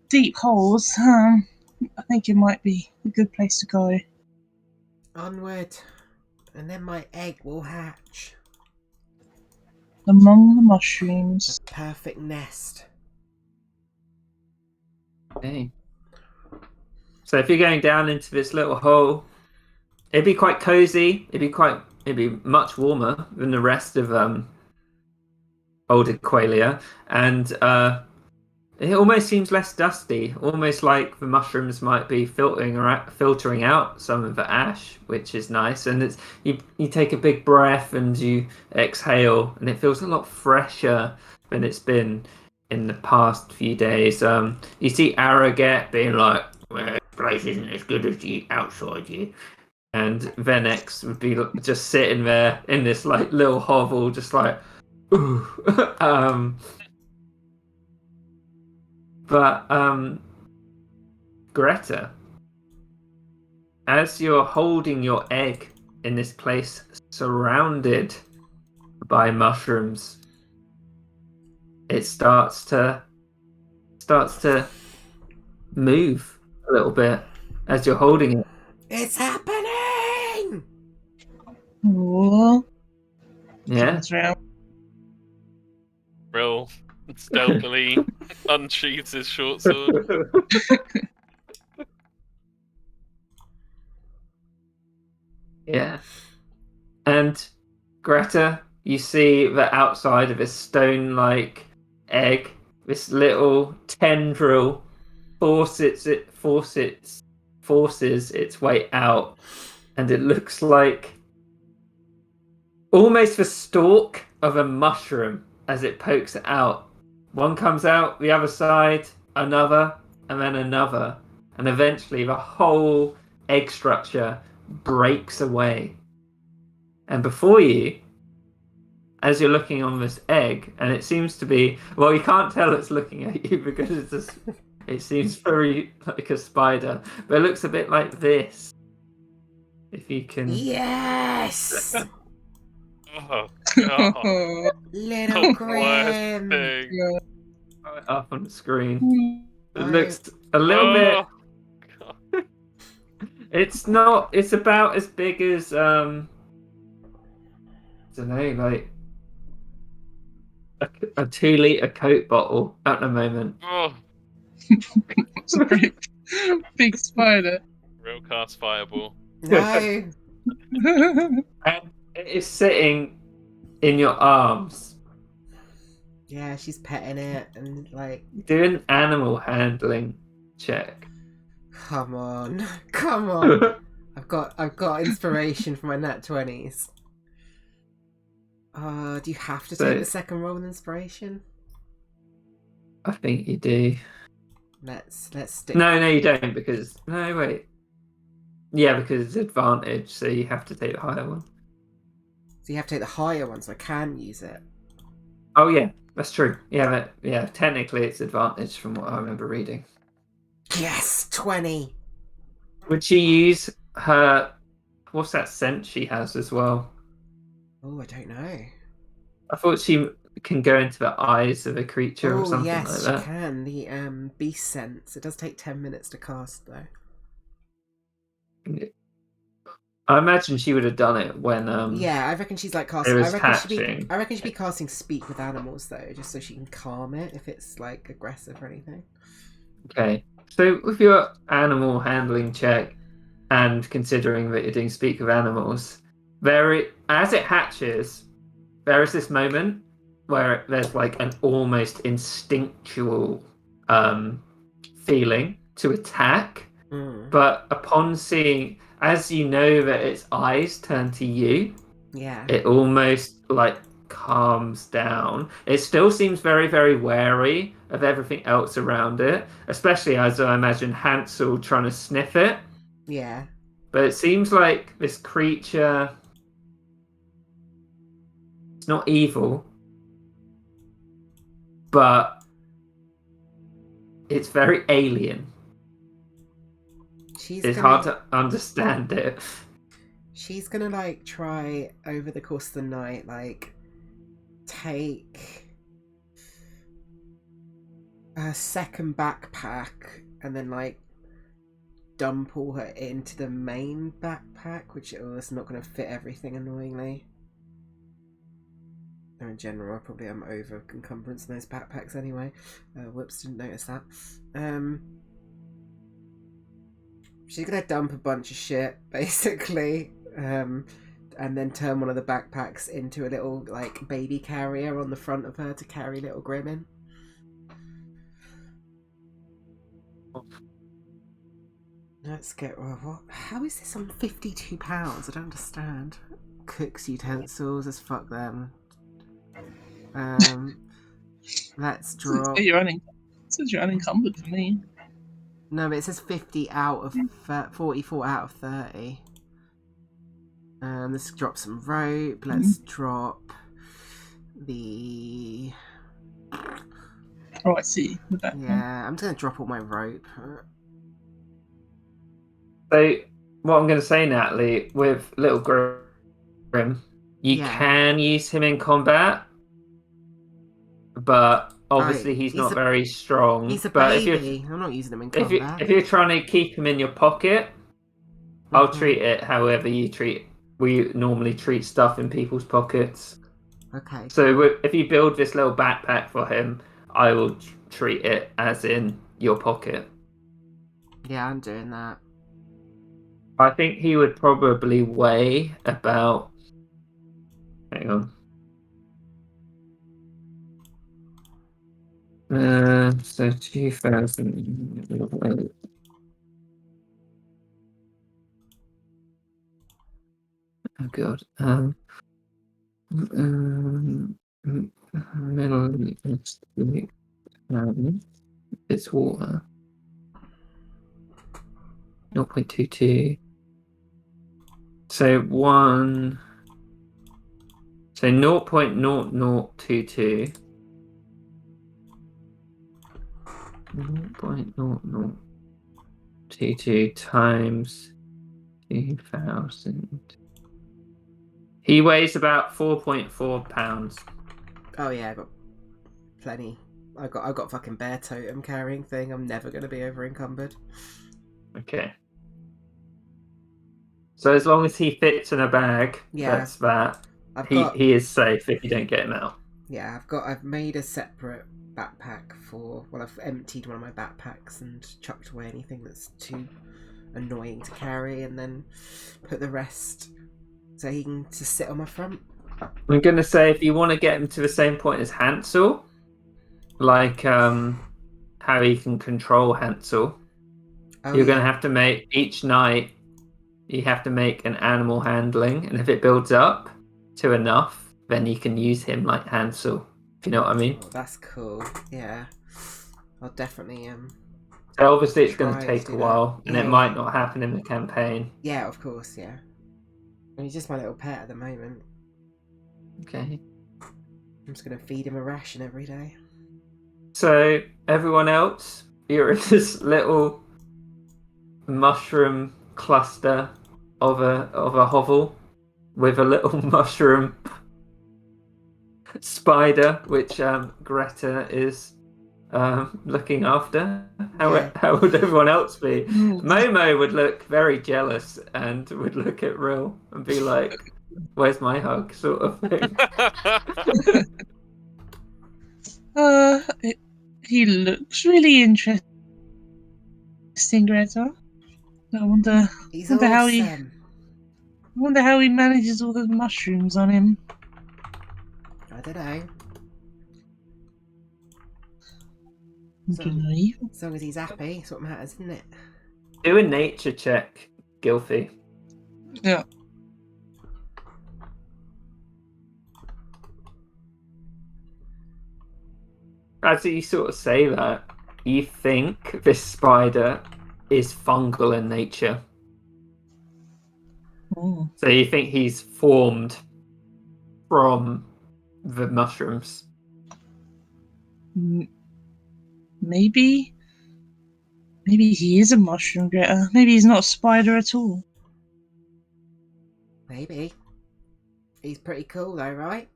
deep holes, I think it might be a good place to go. Onward. And then my egg will hatch. Among the mushrooms. A perfect nest. Okay. So if you're going down into this little hole, it'd be quite cozy. It'd be much warmer than the rest of Old Aqualia, and it almost seems less dusty, almost like the mushrooms might be filtering out some of the ash, which is nice. And it's you take a big breath and you exhale, and it feels a lot fresher than it's been in the past few days. You see Arrogate being like, well, this place isn't as good as the outside here. And Venex would be just sitting there in this like little hovel, just like, ooh. But Greta, as you're holding your egg in this place surrounded by mushrooms, it starts to move a little bit as you're holding it. It's happening! Ooh. Yeah. Turns around. Brill stealthily unsheathes his short sword. Yeah. And Greta, you see that outside of this stone-like egg, this little tendril force its forces its way out, and it looks like almost the stalk of a mushroom as it pokes out. One comes out, the other side, another, and then another. And eventually the whole egg structure breaks away. And before you, as you're looking on this egg, and it seems to be, well, you can't tell it's looking at you because it's just, it seems very like a spider, but it looks a bit like this. If you can... Yes! Oh, God. Little The Grim! worst thing. throw it up on the screen. It looks a Oh, little bit... God. It's not... It's about as big as, I don't know, like a 2-litre Coke bottle at the moment. Oh, It's a big, big spider. real cast fireball. No! And it is sitting in your arms. Yeah, she's petting it and like, Do an animal handling check. come on, come on. I've got inspiration from my nat 20s. Do you have to So- take the second roll with inspiration? I think you do. Let's stick. No, you don't, because... No, wait. Yeah, because it's advantage, so you have to take the higher one. So you have to take the higher one, so I can use it. Oh, yeah, that's true. Yeah, technically it's advantage from what I remember reading. Yes, 20. Would she use her... What's that scent she has as well? Oh, I don't know. I thought she can go into the eyes of a creature or Oh, something yes, like she that. can. The beast sense. It does take 10 minutes to cast, though. I imagine she would have done it when... Yeah, I reckon she's like it casting. was I hatching. reckon she'd be casting speak with animals though, just so she can calm it if it's like aggressive or anything. Okay. So with your animal handling check, and considering that you're doing speak with animals, as it hatches, there is this moment where there's like an almost instinctual feeling to attack, but upon seeing, as you know that its eyes turn to you, Yeah. it almost like calms down. It still seems very, very wary of everything else around it, especially as I imagine Hansel trying to sniff it. Yeah. But it seems like this creature, it's not evil, but it's very alien. It's hard to understand it. She's gonna like try over the course of the night, like take a second backpack and then like dump all her into the main backpack, which is not gonna fit everything annoyingly. Though in general, I probably am over encumbrance in those backpacks anyway. Whoops, didn't notice that. She's gonna dump a bunch of shit, basically, and then turn one of the backpacks into a little, like, baby carrier on the front of her to carry little Grim in. Let's get... what? How is this on £52? I don't understand. Cook's utensils, as fuck them. Let's draw... It says you're unencumbered for me. No, but it says 50 out of 44 out of 30. Let's drop some rope. Let's drop the... Oh, I see. With that. Yeah, I'm just going to drop all my rope. So, what I'm going to say, Natalie, with Little Grim, you Yeah. can use him in combat, but obviously Right, he's he's not a- very strong. He's a but if baby. I'm not using him in you're, combat. if you're trying to keep him in your pocket, I'll Mhm. treat it however we normally treat stuff in people's pockets. Okay. So if you build this little backpack for him, I will treat it as in your pocket. Yeah, I'm doing that. I think he would probably weigh about... Hang on. So 2,000... Oh god. Middle East, it's water. 0.22. So 1. So 0.0022. 0.0022 times 2,000. He weighs about 4.4 pounds. Oh yeah, I got plenty. I got fucking bear totem carrying thing. I'm never gonna be over encumbered. Okay. So as long as he fits in a bag, Yeah. that's that. I've He is safe if you don't get him out. Yeah, I've made a separate backpack for. Well, I've emptied one of my backpacks and chucked away anything that's too annoying to carry, and then put the rest so he can just sit on my front. I'm gonna say if you want to get him to the same point as Hansel, like how he can control Hansel, you're gonna have to make each night. You have to make an animal handling, and if it builds up to enough, then you can use him like Hansel. If you know what I mean. Oh, that's cool. Yeah, I'll definitely So obviously it's try going to take do a that. while, and it Yeah. might not happen in the campaign. Yeah, of course. Yeah, and he's just my little pet at the moment. Okay. I'm just gonna feed him a ration every day. So everyone else, you're in this little mushroom cluster of a hovel with a little mushroom spider, which Greta is looking after. How would everyone else be? Momo would look very jealous and would look at Rill and be like, "Where's my hug?" sort of thing. He looks really interesting, Greta. I wonder He's wonder awesome. how he manages all the mushrooms on him. I don't know. As long as he's happy, that's what matters, isn't it? Do a nature check, Gilfie. Yeah. As you sort of say that, you think this spider is fungal in nature. Oh. So you think he's formed from the mushrooms. Maybe he is a mushroom, Greta. Maybe he's not a spider at all. Maybe. He's pretty cool though, right?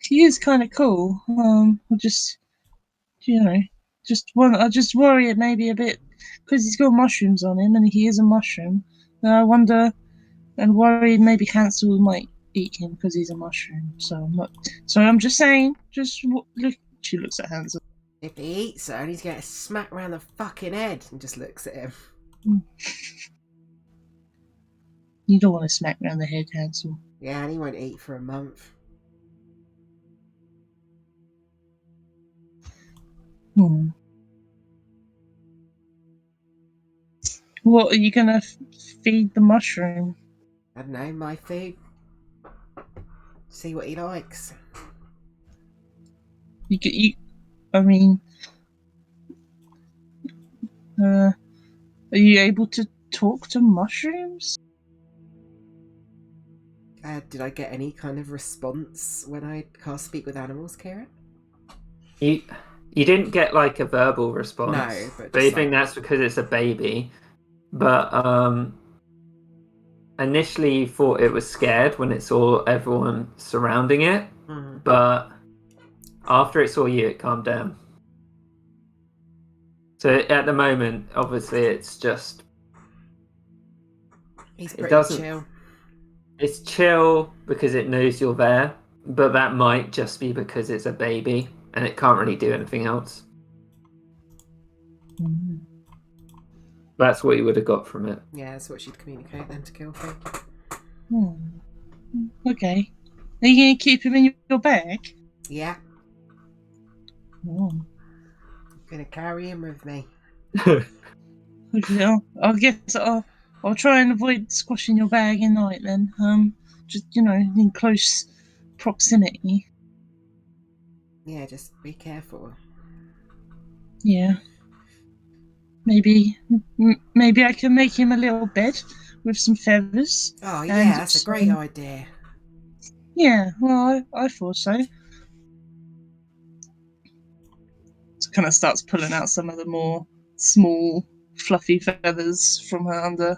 He is kind of cool. I just worry it maybe a bit because he's got mushrooms on him and he is a mushroom. And I wonder and worry maybe Hansel might eat him because he's a mushroom. So I'm just saying. Just look. She looks at Hansel. If he eats her, he's going to smack round the fucking head and just looks at him. You don't want to smack round the head, Hansel. Yeah, and he won't eat for a month. What are you gonna feed the mushroom? I don't know, my food. See what he likes. Are you able to talk to mushrooms? Did I get any kind of response when I cast Speak with Animals, Kieran? You didn't get like a verbal response. No, but you just think that's because it's a baby. But initially you thought it was scared when it saw everyone surrounding it. But after it saw you, it calmed down. So at the moment, obviously, it's just... He's pretty chill. It's chill because it knows you're there, but that might just be because it's a baby and it can't really do anything else. That's what you would have got from it. Yeah, that's what she'd communicate then to Gilfie. Okay. Are you going to keep him in your bag? Yeah. I'm going to carry him with me. Okay, I guess I'll I'll try and avoid squashing your bag in night then. Just in close proximity. Yeah, just be careful. Yeah. Maybe I can make him a little bed with some feathers. Oh yeah, And that's a great idea. Yeah, well, I thought so. Kind of starts pulling out some of the more small, fluffy feathers from her under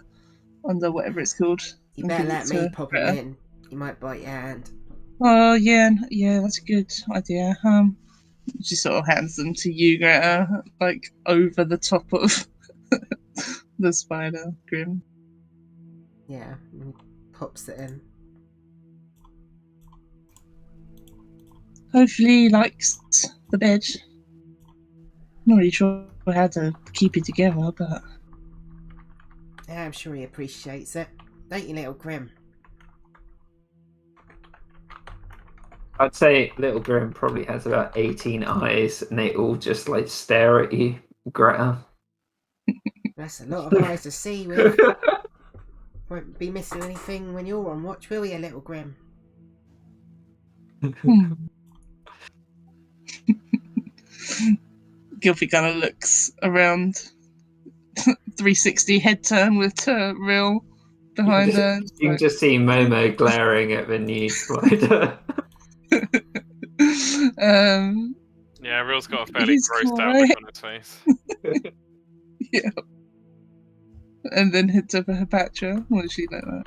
whatever it's called. You and better give it let to me pop him Greta. in. He might bite your hand. Oh yeah, that's a good idea. She sort of hands them to you, Greta, like over the top of the spider, Grim. Yeah, and he pops it in. Hopefully he likes the bed. Not really sure how to keep it together, but Yeah, I'm sure he appreciates it. Don't you, little Grim? I'd say Little Grim probably has about 18 eyes, and they all just like stare at you, Greta. That's a lot of eyes to see with. Won't be missing anything when you're on watch, will you, little Grim? Gilfy kind of looks around, 360 head turn with real behind her. You can just see Momo glaring at the new spider. Yeah, Real's got a fairly He's grossed cool, out right? look on his face. Yeah. And then heads over her Patra. What is she like that?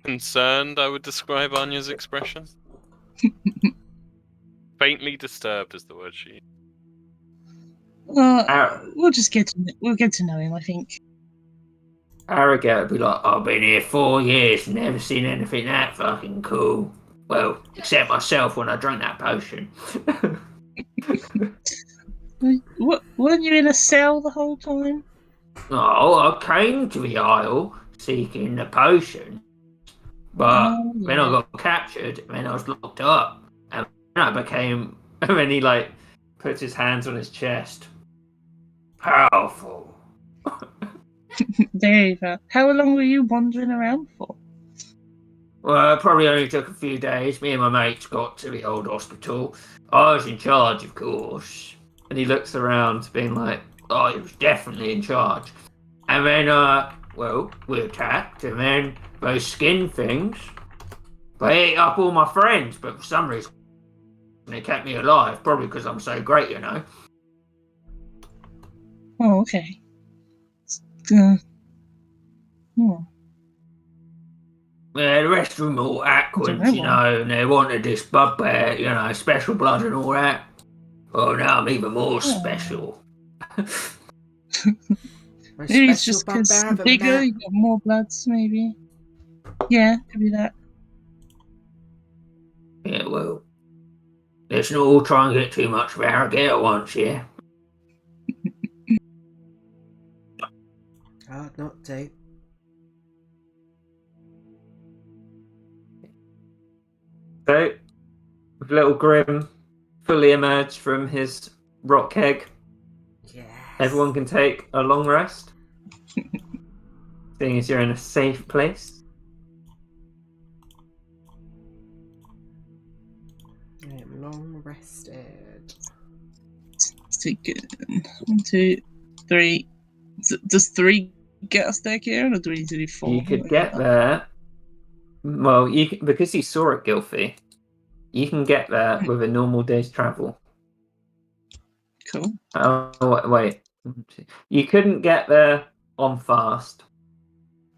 Concerned, I would describe Anya's expression. Faintly disturbed is the word she used. We'll just get to know him, I think. Arrogate would be like, I've been here 4 years, never seen anything that fucking cool. Well, except myself when I drank that potion. Weren't you in a cell the whole time? Oh, I came to the Isle seeking the potion, but then I got captured, and then I was locked up, and then I became. And then he like puts his hands on his chest. Powerful. There you go. How long were you wandering around for? Well, it probably only took a few days. Me and my mates got to the old hospital. I was in charge, of course. And he looks around, being like, oh, he was definitely in charge. And then, well, we attacked, and then those skin things, they ate up all my friends, but for some reason, they kept me alive, probably because I'm so great, you know. Oh, okay. Yeah, the rest of them all aquans, you know, and they wanted this bugbear, you know, special blood and all that. Oh, now I'm even more special. Maybe it's just because you're bigger, you got more bloods, maybe. Yeah, could be that. Yeah, well, let's not all try and get too much of Arrogate at once, yeah? Hard not to. So, with Little Grim fully emerged from his rock keg, Yes. everyone can take a long rest. Seeing as you're in a safe place. I am long rested. Let's take it. 1, 2, 3. Does 3 get us there, Kieran, or do we need to do 4? You could get there. Well, because you saw it, Gilfy, you can get there with a normal day's travel. Cool. Oh, wait. You couldn't get there on fast,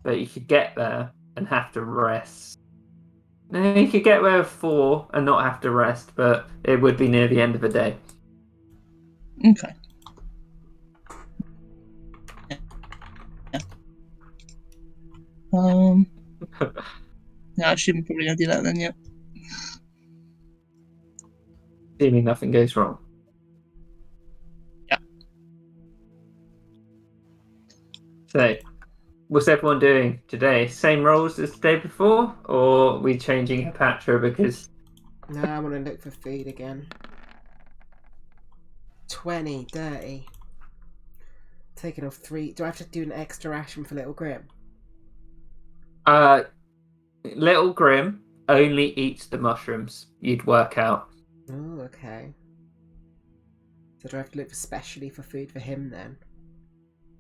but you could get there and have to rest. No, you could get there with 4 and not have to rest, but it would be near the end of the day. Okay. No, I shouldn't probably do that then, yeah. Assuming nothing goes wrong. Yeah. So, what's everyone doing today? Same roles as the day before? Or are we changing Patra because... No, I want to look for food again. 20, dirty. Taking off 3. Do I have to do an extra ration for Little Grim? Little Grim only eats the mushrooms. You'd work out. Oh, okay. So do I have to look specially for food for him then?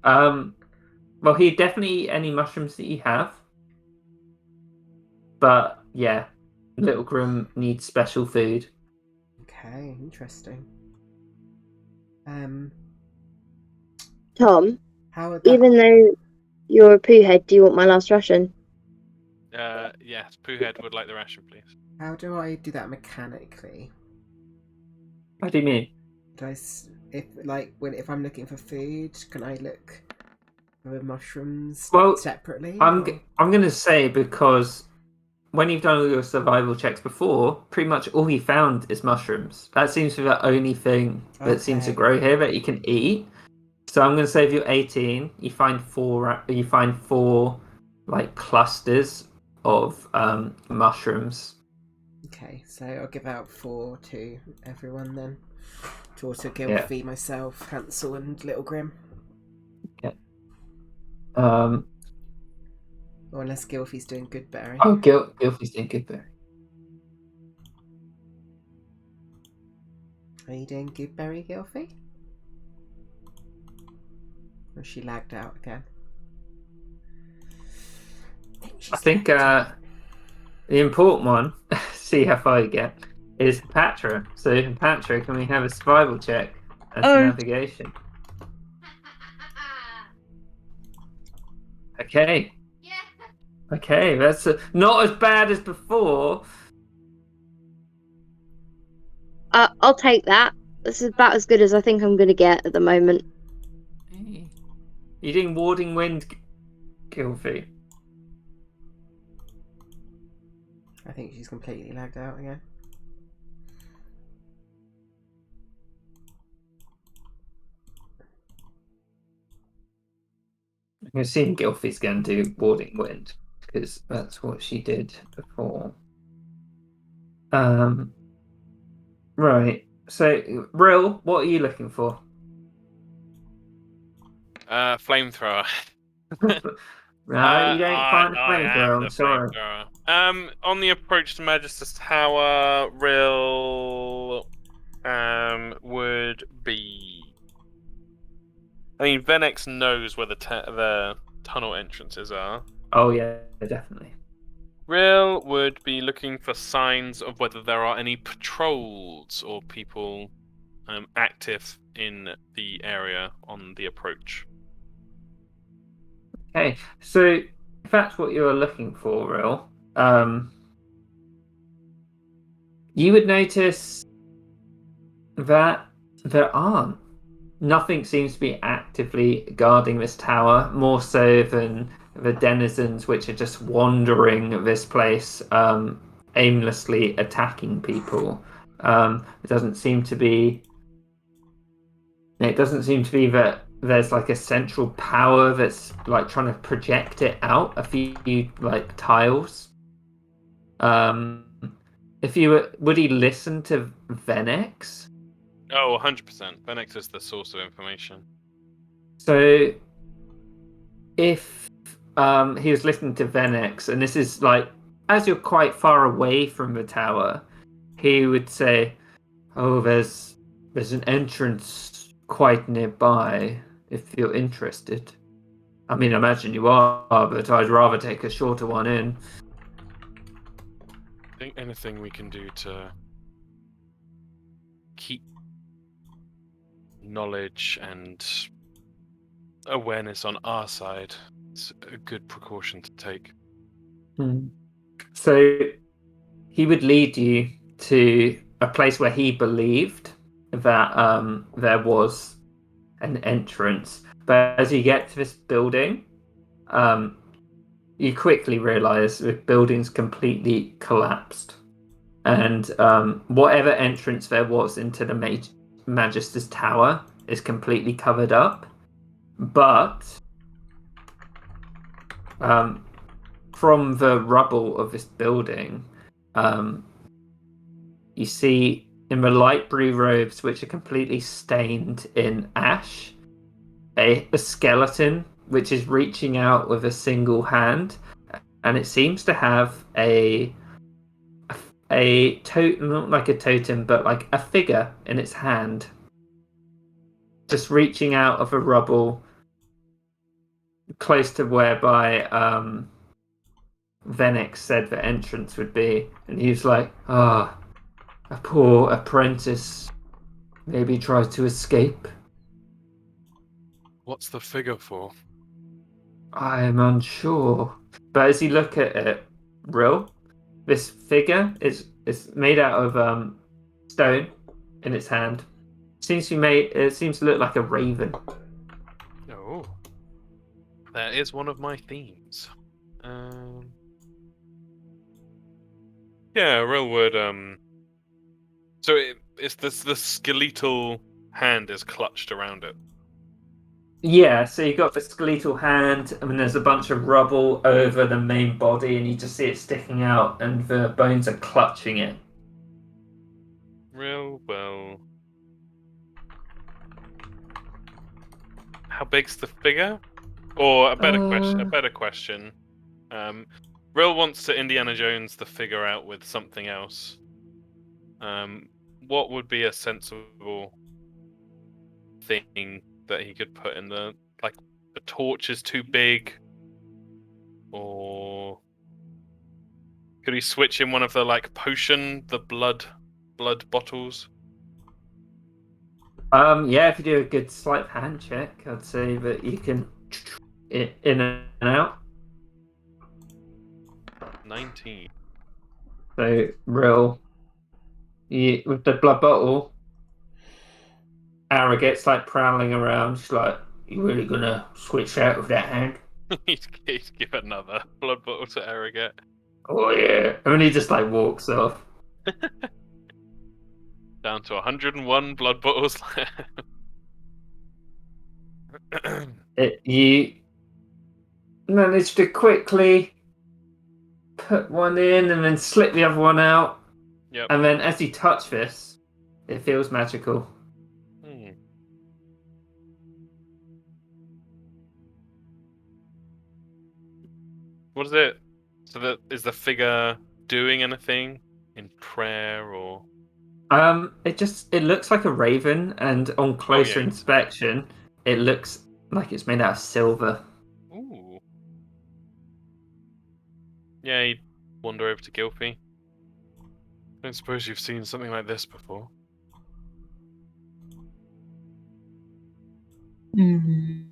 Well, he'd definitely eat any mushrooms that you have. But yeah, Little Grim needs special food. Okay, interesting. Tom, How would that... even though you're a poo head, do you want my last ration? Yes, Poohead would like the ration, please. How do I do that mechanically? What do you mean? If I'm looking for food, can I look for mushrooms Well, separately? I'm or- going to say, because when you've done all your survival checks before, pretty much all he found is mushrooms. That seems to be the only thing that seems to Okay. grow here that you can eat. So I'm going to say if you're 18, you find four like clusters of mushrooms. Okay, so I'll give out 4 to everyone then. To also Yeah. Gilfie, myself, Hansel, and Little Grim. Um, Or unless Gilfie's doing Goodberry. oh, Gilfie's doing good there. Are you doing Goodberry, Gilfie? Or she lagged out again? I think the important one, see how far you get, is Patra. So Patra, can we have a survival check and Oh. navigation? Okay. Yeah. Okay, that's not as bad as before. I'll take that. This is about as good as I think I'm going to get at the moment. You're doing Warding Wind, Gilfie. I think she's completely lagged out again. I'm assuming Gilfie's going to do Warding Wind, because that's what she did before. Right. So, Rill, what are you looking for? Flamethrower. No, you don't find a I have flamethrower. the I'm sorry. flamethrower. On the approach to Magister's Tower, Rill would be. I mean, Venex knows where the tunnel entrances are. Oh yeah, definitely. Rill would be looking for signs of whether there are any patrols or people active in the area on the approach. Okay, so if that's what you're looking for, Rill, you would notice that there aren't. Nothing seems to be actively guarding this tower, more so than the denizens which are just wandering this place, aimlessly attacking people. It doesn't seem to be that there's like a central power that's like trying to project it out a few like tiles. If you would he listen to Venex? Oh, 100%. Venex is the source of information. So if he was listening to Venex, and this is like as you're quite far away from the tower, he would say, "Oh, there's an entrance quite nearby. If you're interested." I mean, I imagine you are, but I'd rather take a shorter one in. I think anything we can do to keep knowledge and awareness on our side is a good precaution to take. So he would lead you to a place where he believed that there was an entrance. But as you get to this building, you quickly realise the building's completely collapsed. And whatever entrance there was into the Magister's Tower is completely covered up. But from the rubble of this building, you see in the light blue robes, which are completely stained in ash, a skeleton which is reaching out with a single hand, and it seems to have a totem, not like a totem, but like a figure in its hand, just reaching out of the rubble, close to whereby Venix said the entrance would be, and he was like, "Ah, a poor apprentice, maybe tries to escape. What's the figure for? I am unsure." But as you look at it, this figure is made out of stone in its hand. It seems to look like a raven. Oh, that is one of my themes. Yeah, Rill would. So it's this the skeletal hand is clutched around it. Yeah, so you've got the skeletal hand, and then there's a bunch of rubble over the main body, and you just see it sticking out, and the bones are clutching it. Real well. How big's the figure? Or a better question. Rill wants to Indiana Jones the figure out with something else. What would be a sensible thing that he could put in the torch is too big, or could he switch in one of the the blood bottles? Yeah, if you do a good sleight of hand check, I'd say that you can in and out. 19. So Rill, with the blood bottle, Arrogate's like prowling around. She's like, "You really gonna switch out with that hand?" He'd give another blood bottle to Arrogate. Oh yeah, and then he just like walks off. Down to 101 blood bottles. You manage to quickly put one in and then slip the other one out. Yep. And then as you touch this, it feels magical. What is it? So is the figure doing anything in prayer or? It looks like a raven, and on closer inspection, it looks like it's made out of silver. Ooh. Yeah, you'd wander over to Gilfie. I don't suppose you've seen something like this before. Mm.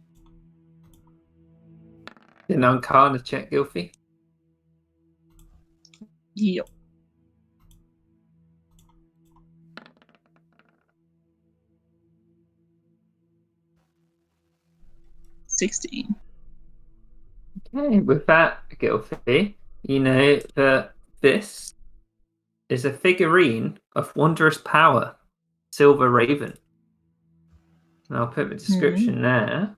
An Arcana check, Gilfie. Yep. $16. Okay, with that, Gilfie, you know that this is a figurine of wondrous power, Silver Raven. And I'll put the description there.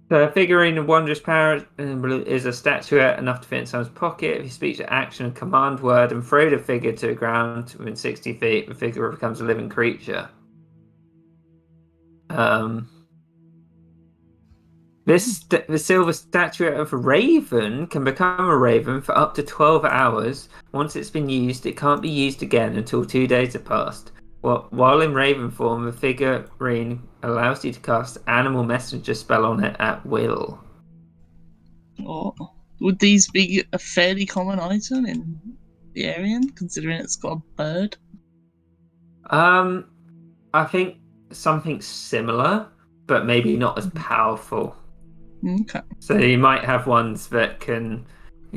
The figurine of wondrous power is a statuette enough to fit in someone's pocket. If you speak to action and command word and throw the figure to the ground within 60 feet, the figure becomes a living creature. The silver statuette of a raven can become a raven for up to 12 hours. Once it's been used, it can't be used again until 2 days have passed. While in raven form, the figurine allows you to cast Animal Messenger spell on it at will. Oh, would these be a fairly common item in the area, considering it's got a bird? I think something similar, but maybe not as powerful. Okay. So you might have ones that can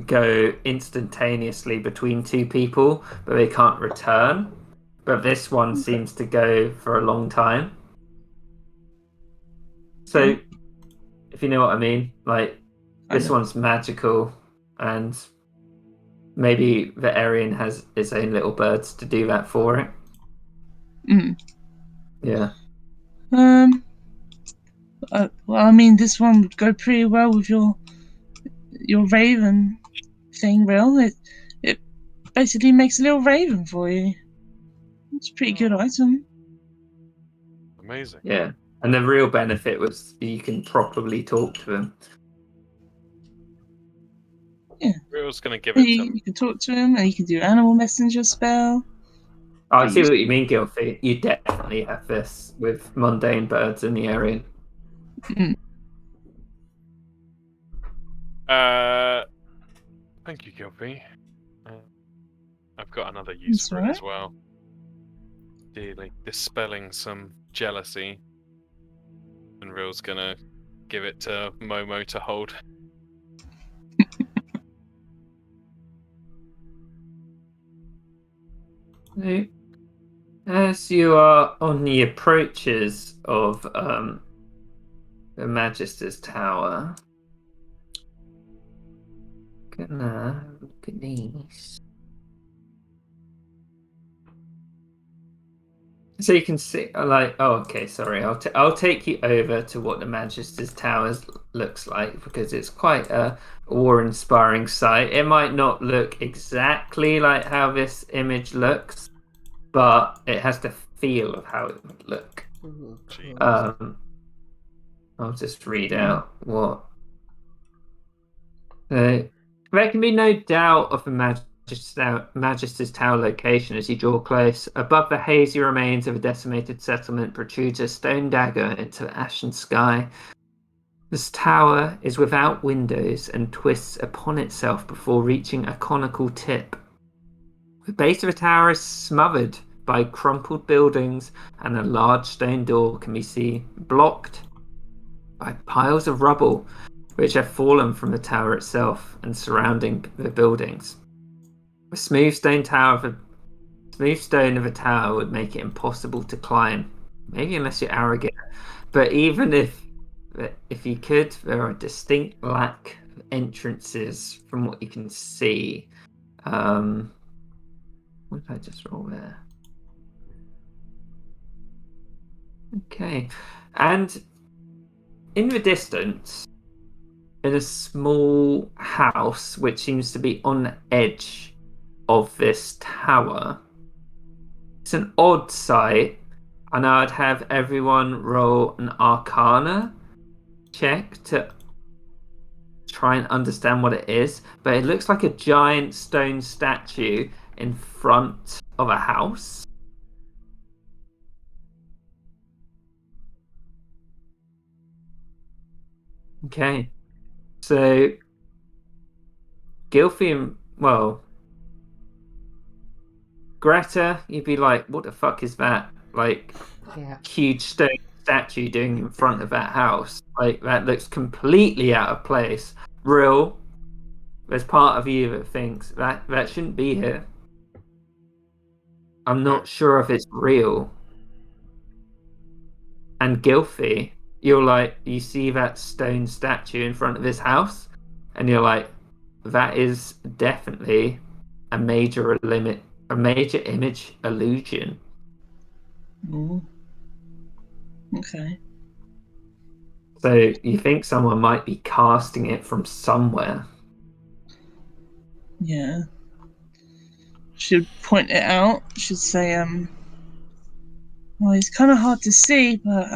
go instantaneously between two people, but they can't return. But this one seems to go for a long time. So, if you know what I mean, like this one's magical, and maybe the Aryan has its own little birds to do that for it. Yeah. Well, I mean, this one would go pretty well with your raven thing, Will. It basically makes a little raven for you. It's a pretty good item. Amazing. Yeah. And the real benefit was you can properly talk to him. We was going to give it to him. You can talk to him, and you can do animal messenger spell. I see what you mean, Gilfy. You definitely have this with mundane birds in the area. Thank you, Gilby. I've got another use That's for it right. as well. Dispelling some jealousy. And Real's gonna give it to Momo to hold. As you are on the approaches of the Magister's Tower, gonna look at these. So you can see, okay, sorry. I'll take you over to what the Magister's Tower looks like, because it's quite a awe-inspiring sight. It might not look exactly like how this image looks, but it has the feel of how it would look. Ooh, cool. I'll just read out what. There can be no doubt of the Magister's Tower location as you draw close. Above the hazy remains of a decimated settlement protrudes a stone dagger into the ashen sky. This tower is without windows and twists upon itself before reaching a conical tip. The base of the tower is smothered by crumpled buildings, and a large stone door can be seen blocked by piles of rubble which have fallen from the tower itself and surrounding the buildings. A smooth stone of a tower would make it impossible to climb, maybe unless you're arrogant. But even if you could, there are distinct lack of entrances from what you can see. What did I just roll there? Okay, and in the distance, in a small house which seems to be on the edge of this tower, it's an odd sight, and I'd have everyone roll an Arcana check to try and understand what it is. But it looks like a giant stone statue in front of a house. Okay. So, Gilfy, Greta, you'd be like, what the fuck is that? Like, Yeah. huge stone statue doing in front of that house? Like, that looks completely out of place. Real, there's part of you that thinks that shouldn't be here. I'm not sure if it's real. And Gilfy, you're like, you see that stone statue in front of his house, and you're like, that is definitely a major image illusion. Ooh. Okay. So you think someone might be casting it from somewhere. Yeah. She'd point it out. She'd say, well, it's kind of hard to see, but,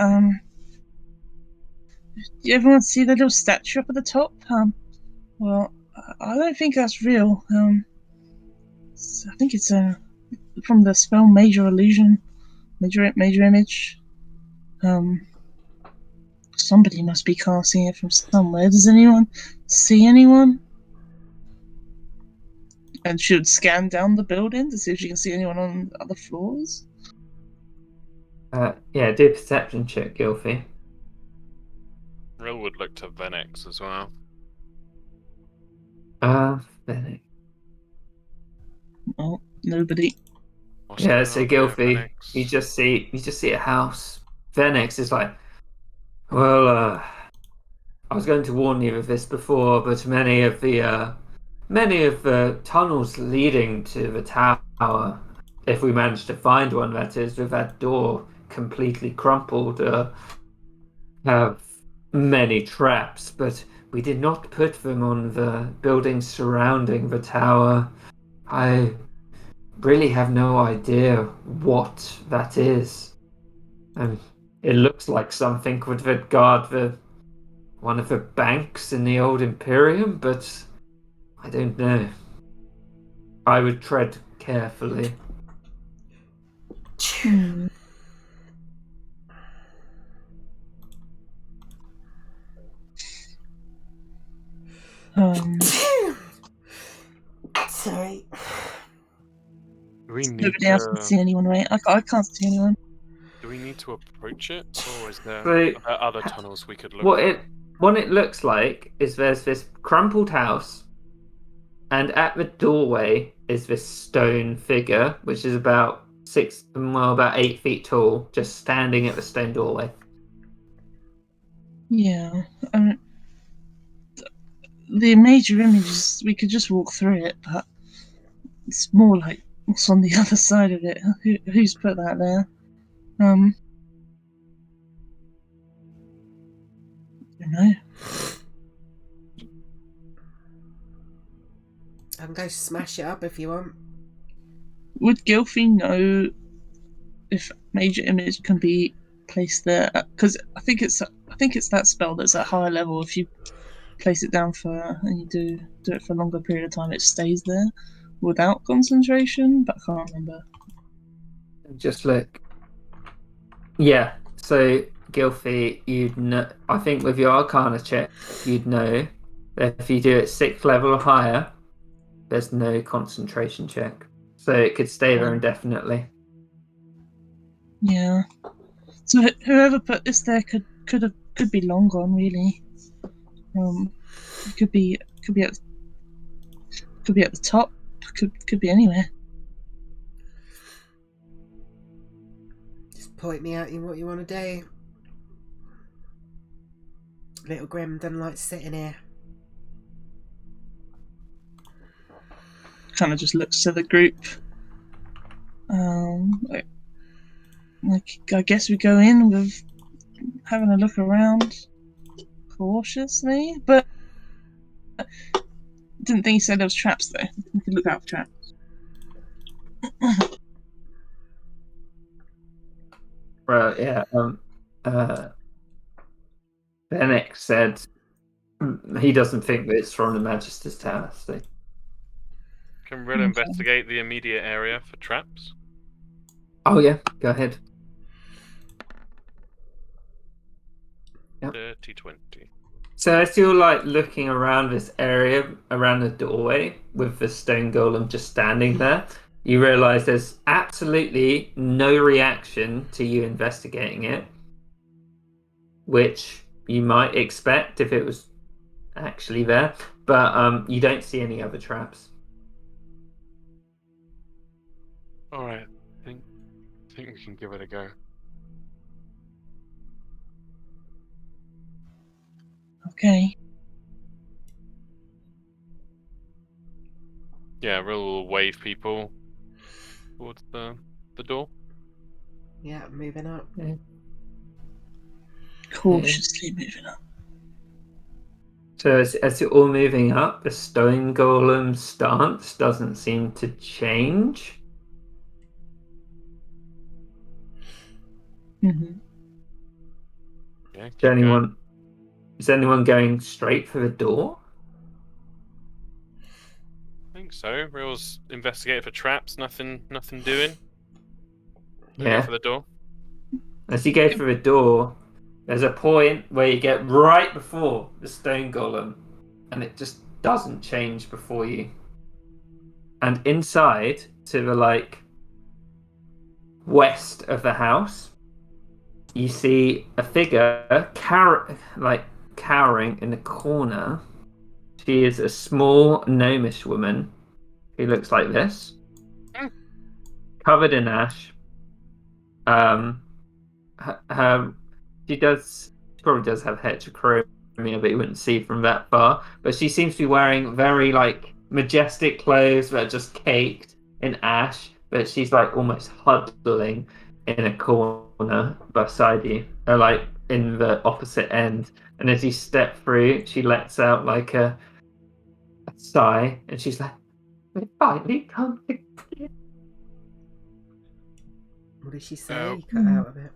do everyone see the little statue up at the top? Well, I don't think that's real. I think it's, from the spell Major Illusion. Major Image. Somebody must be casting it from somewhere. Does anyone see anyone? And she would scan down the building to see if she can see anyone on the other floors. Yeah, do a perception check, Gilfy. Real would look to Venex as well. Venex. Oh, nobody. What's Yeah, going so on there, Gilfy, Venex? you just see a house. Venex is like, well, I was going to warn you of this before, but many of the tunnels leading to the tower, if we manage to find one, that is, with that door completely crumpled, have many traps, but we did not put them on the buildings surrounding the tower. really have no idea what that is. It looks like something would guard one of the banks in the old Imperium, but I don't know. I would tread carefully. Hmm. Sorry. Do we need Nobody else can to? see anyone, right? I can't see anyone. Do we need to approach it, or is there So, other tunnels we could look what for? it looks like is there's this crumpled house, and at the doorway is this stone figure, which is about 8 feet tall, just standing at the stone doorway. Yeah. The major images, we could just walk through it, but it's more like what's on the other side of it. Who's put that there? I don't know. I can go smash it up if you want. Would Gilfie know if major image can be placed there? Because I think it's that spell that's at higher level. If you place it down and you do it for a longer period of time, it stays there without concentration. But I can't remember. Just look. Yeah, so Gilfie, you'd know. I think with your Arcana check, you'd know that if you do it 6th level or higher, there's no concentration check, so it could stay there indefinitely. Yeah. So whoever put this there could be long gone, really. It could be at the top. Could be anywhere. Just point me out what you want to do. Little Grim doesn't like sitting here. Kind of just looks to the group. Like I guess we go in with having a look around cautiously, but didn't think he said there was traps though. We could look out for traps. Well, yeah. Fennec said he doesn't think that it's from the Magister's Tower. So. Can Rill investigate the immediate area for traps? Oh yeah, go ahead. Yep. 30-20. So as you're like looking around this area, around the doorway, with the stone golem just standing there, you realise there's absolutely no reaction to you investigating it, which you might expect if it was actually there, but you don't see any other traps. All right, I think we can give it a go. Okay. Yeah, Rill will wave people towards the door. Yeah, moving up. Cautiously moving up. So as you're all moving up, the stone golem's stance doesn't seem to change. Mm-hmm. Yeah, Is anyone going straight for the door? I think so. Rill's investigated for traps. Nothing doing. Yeah. For the door. As you go through the door, there's a point where you get right before the stone golem, and it just doesn't change before you. And inside, to the west of the house, you see a figure cowering in the corner. She is a small gnomish woman who looks like this, covered in ash. She probably does have heterochromia, but you wouldn't see from that far. But she seems to be wearing very majestic clothes that are just caked in ash. But she's almost huddling in a corner beside you, or in the opposite end. And as you step through, she lets out a sigh, and she's like, "We finally come together." What did she say? Oh. You cut out a bit.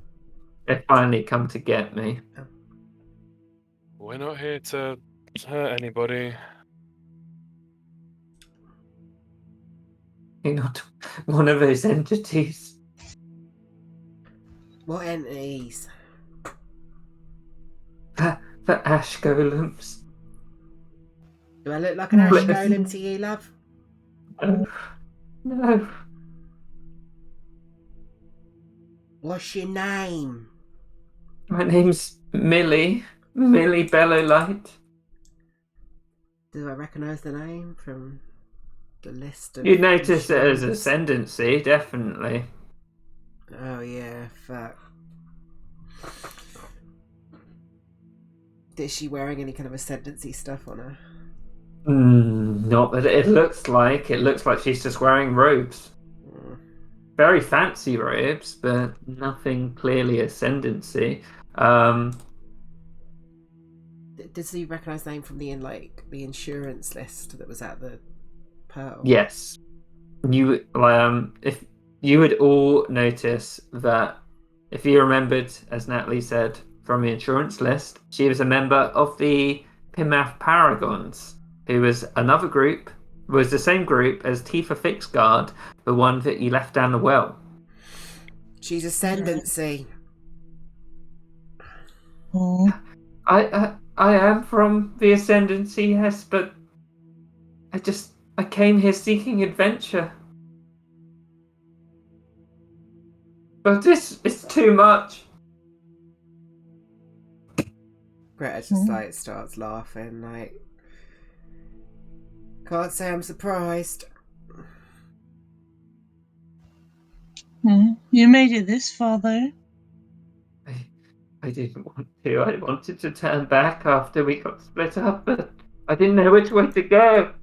They finally come to get me. We're not here to hurt anybody. You're not one of those entities. What entities? The ash golems. Do I look like an ash Bless. golem to you, love? No. What's your name? My name's Millie. Millie Bellowlight. Do I recognise the name from the list of... You'd notice it as machines? ascendancy, definitely. Oh yeah, fuck. Is she wearing any kind of ascendancy stuff on her? Not that it looks like. It looks like she's just wearing robes. Mm. Very fancy robes, but nothing clearly ascendancy. Does he recognise the name from the the insurance list that was at the Pearl? Yes. If you would all notice that if you remembered, as Natalie said, from the insurance list, she was a member of the Pimath Paragons, who was another group, was the same group as Tifa Fixguard, the one that you left down the well. She's ascendancy. Oh, I am from the Ascendancy, yes, but I came here seeking adventure. But this is too much. Greta just like starts laughing, like, can't say I'm surprised. you made it this far, though. I didn't want to. I wanted to turn back after we got split up, but I didn't know which way to go.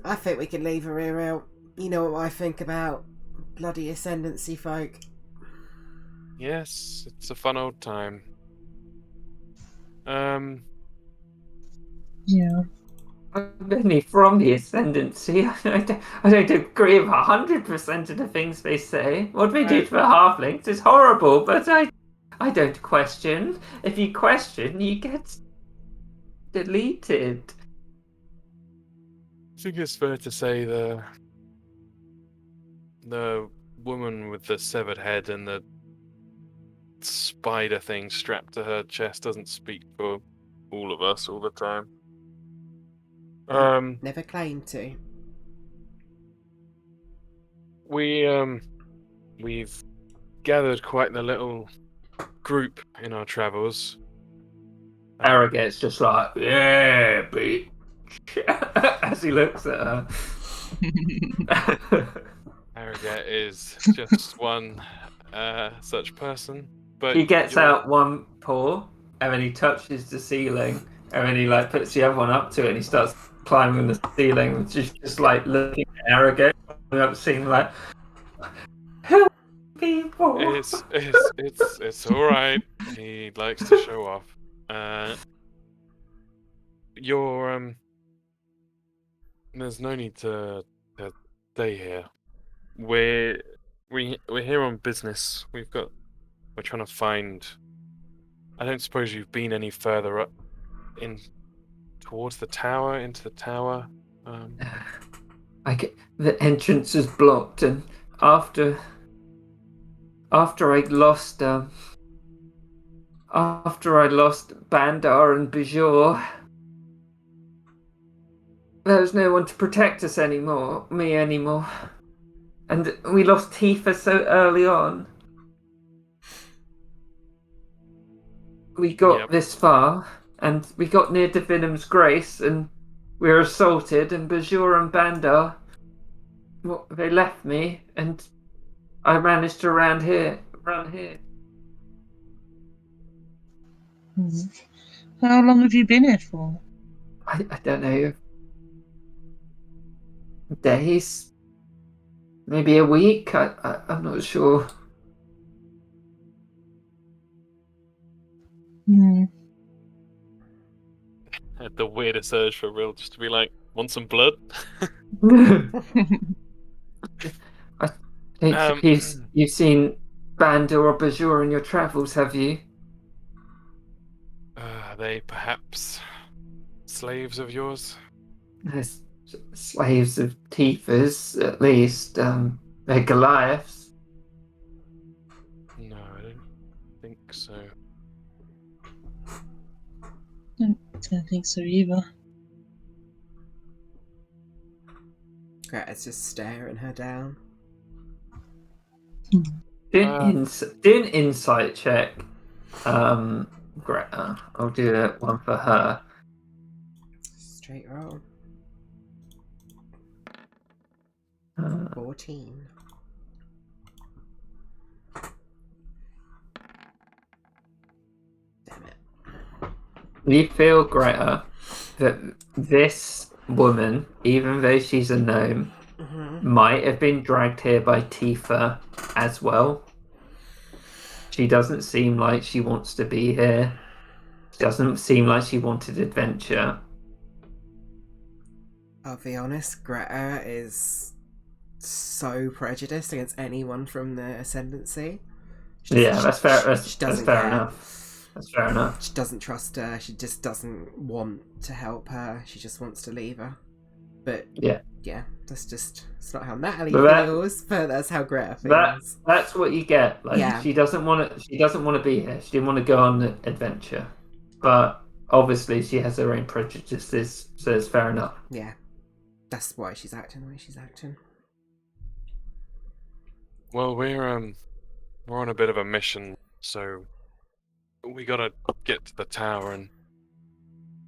I think we can leave her here out. You know what I think about bloody ascendancy folk. Yes, it's a fun old time. Yeah. I'm only from the Ascendancy. I don't agree with 100% of the things they say. What they do to the halflings is horrible, but I don't question. If you question, you get deleted. I think it's fair to say the woman with the severed head and the spider thing strapped to her chest doesn't speak for all of us all the time. Never claimed to. We've gathered quite the little group in our travels. Arrogate's just like, yeah, bitch, as he looks at her. Arrogate is just one such person. But He gets out one paw, and then he touches the ceiling, and then he puts the other one up to it, and he starts climbing the ceiling, which is just looking at Arrogate, up seeing help people. It's all right. He likes to show off. There's no need to stay here. We're here on business. We're trying to find. I don't suppose you've been any further up towards the tower, into the tower. The entrance is blocked, and after I lost Bandar and Bajor, there was no one to protect us anymore. And we lost Tifa so early on. We got this far, and we got near to Venom's Grace, and we were assaulted, and Bajor and Bandar, they left me, and I managed to run here. How long have you been here for? I don't know. Days? Maybe a week? I'm not sure. Had the weirdest urge for real just to be like, want some blood? You've seen Banda or Bajor in your travels, have you? Are they perhaps slaves of yours? There's slaves of Tifa's, at least. They're Goliaths. No, I don't think so. Don't think so either. Greta's just staring her down. Do an insight check. Greta. I'll do that one for her. Straight roll. Uh, 14. Damn it. you feel, Greta, that this woman, even though she's a gnome, might have been dragged here by Tifa as well. She doesn't seem like she wants to be here. She doesn't seem like she wanted adventure. I'll be honest, Greta is so prejudiced against anyone from the Ascendancy. That's fair. She That's doesn't fair care. enough. That's fair enough. She doesn't trust her. She just doesn't want to help her. She just wants to leave her. But Yeah, it's not how Natalie But feels, but that's how Greta feels. that's what you get. Like, Yeah. she doesn't want to be here. She didn't want to go on the adventure, but obviously she has her own prejudices, so it's fair enough. Yeah. That's why she's acting the way she's acting. Well, we're on a bit of a mission, so we gotta get to the tower and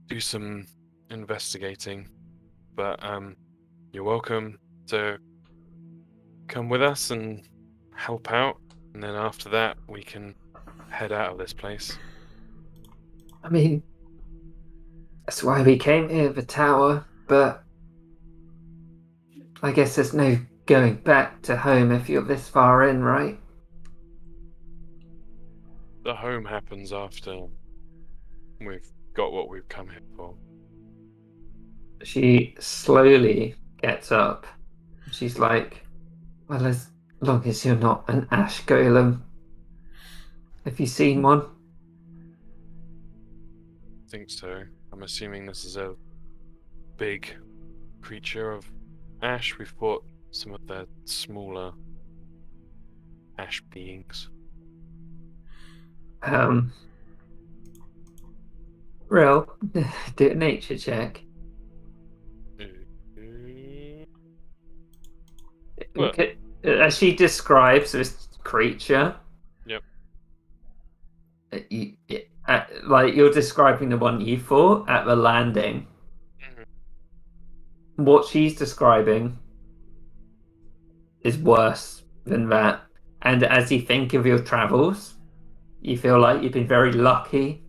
do some investigating. But you're welcome to come with us and help out, and then after that we can head out of this place. I mean, that's why we came here, the tower. But I guess there's no going back to home if you're this far in, right? The home happens after we've got what we've come here for. She slowly gets up. She's like, well, as long as you're not an ash golem. Have you seen one? I think so. I'm assuming this is a big creature of ash. We've fought some of the smaller ash beings. Real, do a nature check. What? As she describes this creature. Yep. Like, you're describing the one you fought at the landing. Mhm. What she's describing is worse than that. And as you think of your travels, you feel like you've been very lucky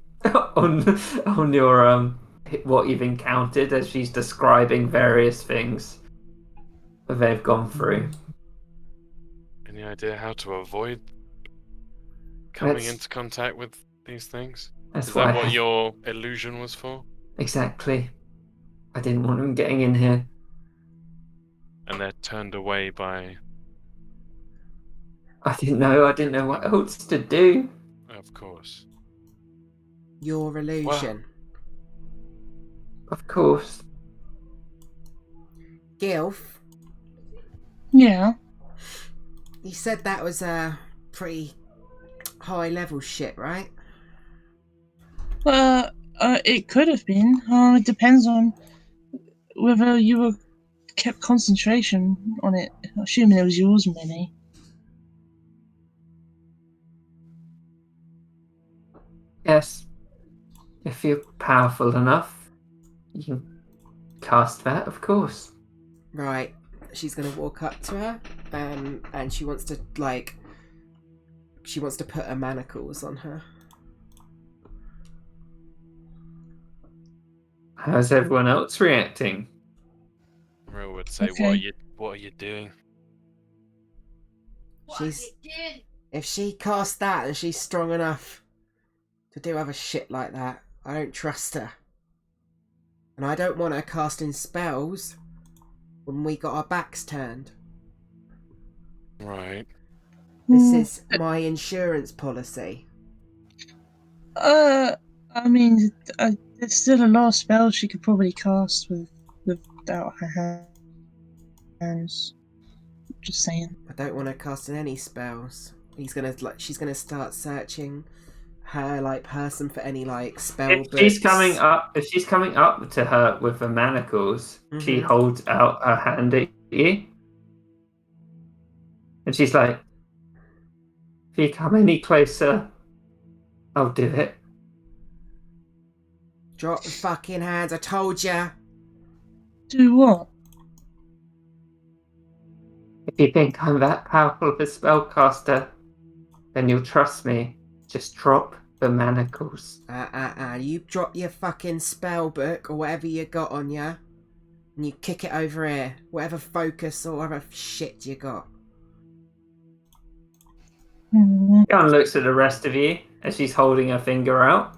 on your what you've encountered as she's describing various things that they've gone through. Any idea how to avoid coming That's- into contact with these things? That's Is why that what your illusion was for? Exactly. I didn't want them getting in here. And they're turned away by... I didn't know what else to do. Of course. Your illusion. Of course. Gilf, Yeah. you said that was a pretty high level shit, right? It could have been. It depends on whether you were kept concentration on it. Assuming it was yours, maybe. Yes. If you're powerful enough, you can cast that, of course. Right. She's gonna walk up to her, and she wants to put her manacles on her. How's everyone else reacting? Real would say, Okay. what are you doing? If she casts that and she's strong enough to do other shit like that, I don't trust her. And I don't want her casting spells when we got our backs turned. Right. This Mm, is my insurance policy. I mean, there's still a lot of spells she could probably cast without her hands. Just saying. I don't want her casting any spells. She's gonna start searching her person for any spell If she's books. if she's coming up to her with the manacles, she Mhm. holds out her hand at you, and she's like, "If you come any closer, I'll do it." Drop the fucking hands, I told ya! Do what? If you think I'm that powerful of a spellcaster, then you'll trust me. Just drop the manacles. You drop your fucking spell book or whatever you got on ya, and you kick it over here. Whatever focus or whatever shit you got. Gun looks at the rest of you as she's holding her finger out.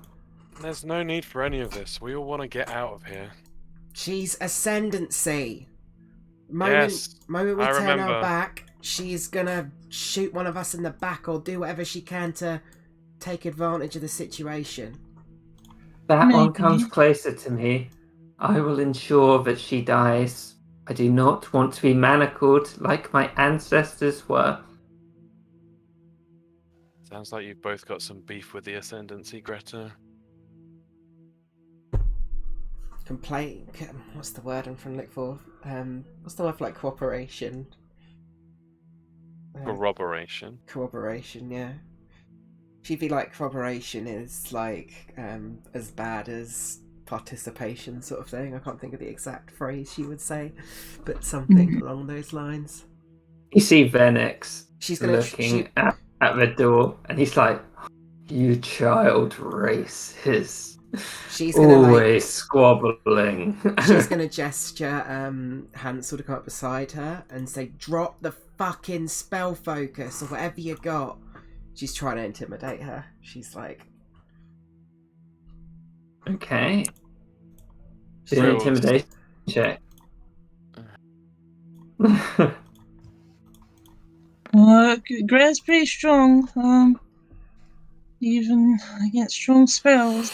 There's no need for any of this. We all want to get out of here. She's ascendancy. Yes, Moment we I turn remember. our back, she's gonna shoot one of us in the back or do whatever she can to take advantage of the situation. That one Maybe. comes closer to me. I will ensure that she dies. I do not want to be manacled like my ancestors were. Sounds like you've both got some beef with the Ascendancy, Greta. What's the word I'm trying to look for? What's the word for cooperation? Corroboration. Corroboration, yeah. She'd be like corroboration is as bad as participation sort of thing. I can't think of the exact phrase she would say, but something along those lines. You see Venix She's gonna looking at the door, and he's like, "You child races. She's gonna always squabbling." she's gonna gesture Hansel to come up beside her and say, "Drop the fucking spell focus or whatever you got." She's trying to intimidate her. She's like, Okay. Do an Real- intimidation check. Greta's pretty strong. Even against strong spells.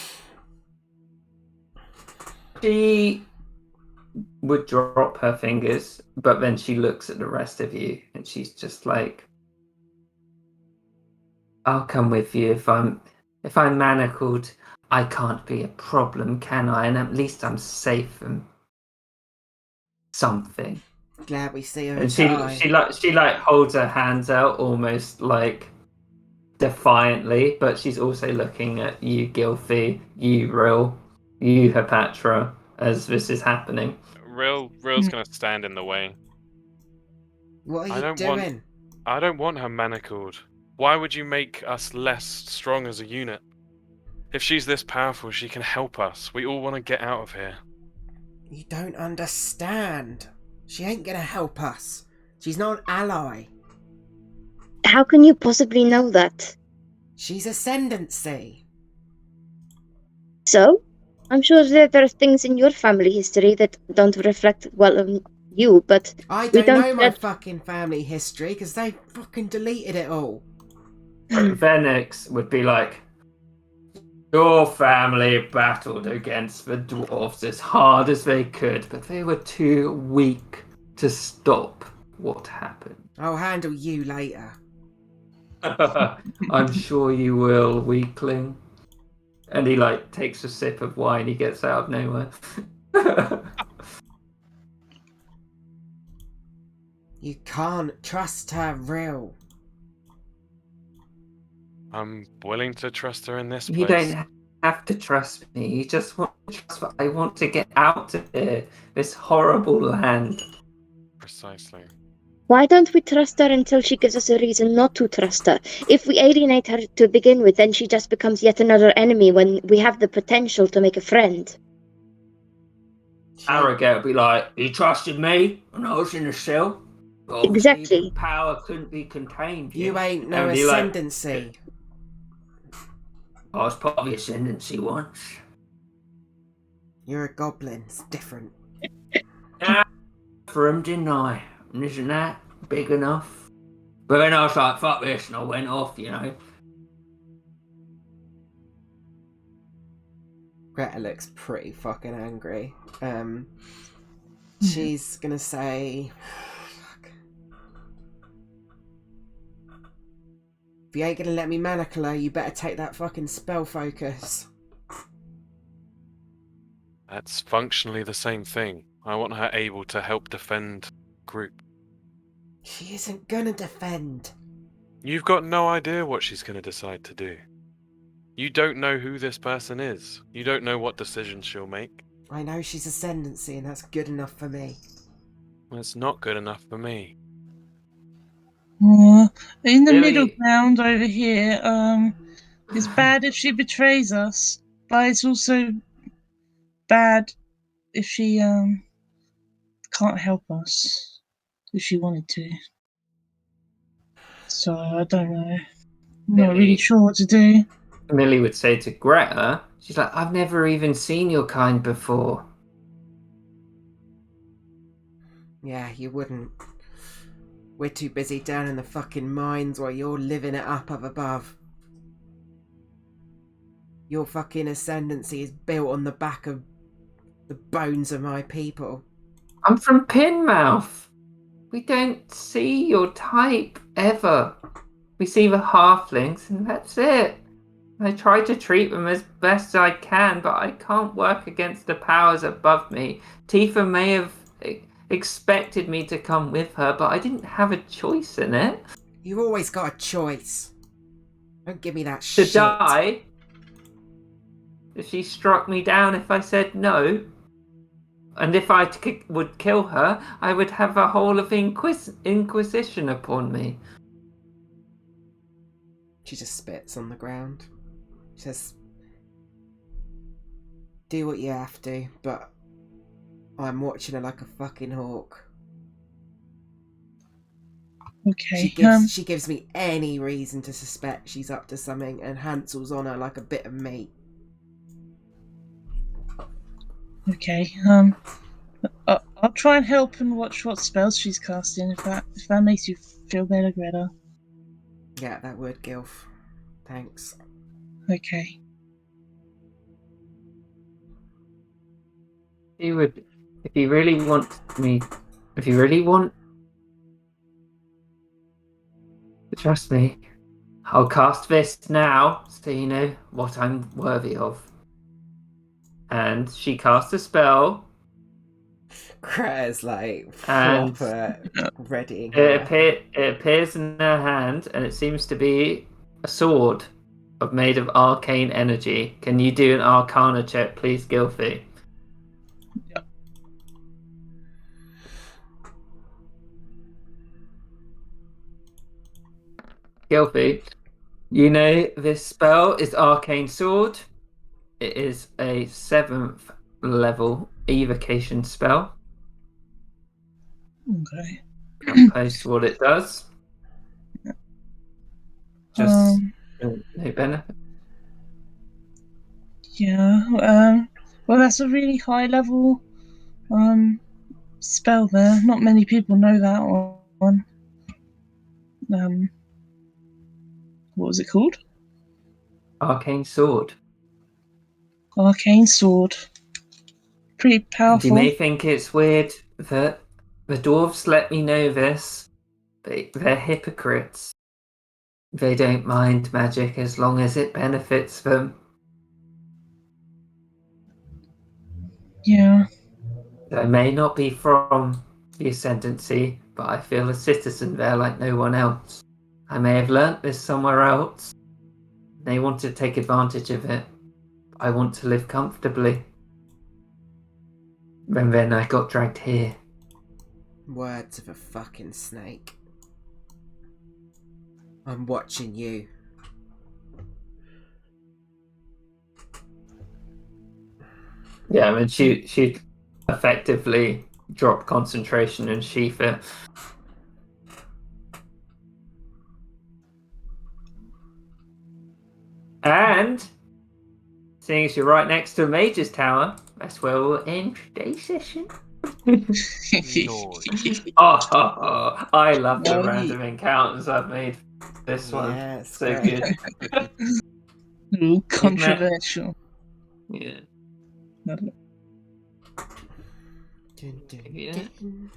She would drop her fingers, but then she looks at the rest of you and she's just like, "I'll come with you if I'm manacled. I can't be a problem, can I? And at least I'm safe from something." glad we see her And die. she holds her hands out almost like defiantly, but she's also looking at you, Gilfie, you, Rill, you, Hepatra, as this is happening. Real's gonna stand in the way. What are I you don't doing? I don't want her manacled. Why would you make us less strong as a unit? If she's this powerful, she can help us. We all want to get out of here. You don't understand. She ain't gonna help us. She's not an ally. How can you possibly know that? She's ascendancy. So? I'm sure that there are things in your family history that don't reflect well on you, but I we don't don't know my judge- fucking family history because they fucking deleted it all. Venix would be like, "Your family battled against the dwarves as hard as they could, but they were too weak to stop what happened." I'll handle you later. "I'm sure you will, weakling." And he takes a sip of wine. He gets out of nowhere. You can't trust her, Real. I'm willing to trust her in this You place. don't have to trust me. You just want to trust that I want to get out of here. This horrible land. Precisely. Why don't we trust her until she gives us a reason not to trust her? If we alienate her to begin with, then she just becomes yet another enemy when we have the potential to make a friend. Arrogate will be like, "You trusted me when I was in the cell? Obviously, Exactly. the power couldn't be contained. You ain't no And be like, ascendancy. I was part of the ascendancy once." You're a goblin. It's different. For him, didn't I? And isn't that big enough? But then I was like, fuck this, and I went off, you know. Greta looks pretty fucking angry. She's gonna say, fuck. If you ain't gonna let me manacle her, you better take that fucking spell focus. That's functionally the same thing. I want her able to help defend group. She isn't gonna defend. You've got no idea what she's going to decide to do. You don't know who this person is. You don't know what decisions she'll make. I know she's ascendancy, and that's good enough for me. Well, it's not good enough for me. In the Really? middle ground over here, it's bad if she betrays us, but it's also bad if she can't help us if she wanted to. So I don't know. I'm not really Really? sure what to do. Millie would say to Greta, she's like, I've never even seen your kind before. Yeah, you wouldn't. We're too busy down in the fucking mines while you're living it up above. Your fucking ascendancy is built on the back of the bones of my people. I'm from Pinmouth. We don't see your type ever. We see the halflings and that's it. I try to treat them as best I can, but I can't work against the powers above me. Tifa may have expected me to come with her, but I didn't have a choice in it. You always got a choice. Don't give me that To shit. die? If she struck me down if I said no. And if I would kill her, I would have a whole of Inquisition upon me. She just spits on the ground. She says, do what you have to, but I'm watching her like a fucking hawk. Okay. She gives me any reason to suspect she's up to something, and Hansel's on her like a bit of meat. Okay. I'll try and help and watch what spells she's casting. If that makes you feel better, Greta. Yeah, that would, Gilf. Thanks. Okay. He would, if you really want to trust me, I'll cast this now, so you know what I'm worthy of. And she casts a spell. Greta's like And proper readying It her. appears in her hand, and it seems to be a sword made of arcane energy. Can you do an Arcana check, please, Gilfie? Yep. Gilfie, you know this spell is Arcane Sword. It is a 7th level evocation spell. Okay. I'll post what it does. Just no benefit. Yeah. Well, that's a really high level spell there. Not many people know that one. What was it called? Arcane Sword. Arcane Sword. Pretty And powerful. you may think it's weird that the dwarves let me know this, but they're hypocrites. They don't mind magic as long as it benefits them. Yeah. I may not be from the Ascendancy, but I feel a citizen there like no one else. I may have learnt this somewhere else. They want to take advantage of it. I want to live comfortably. And then I got dragged here. Words of a fucking snake. I'm watching you. Yeah, I mean, she'd effectively drop concentration and sheath it. And seeing as you're right next to a mage's tower, that's where we'll end today's session. I love the Well, random encounters I've made. This one, Yeah, it's so great. good. Ooh, controversial. Yeah. I don't know. Dun, dun, Yeah. dun.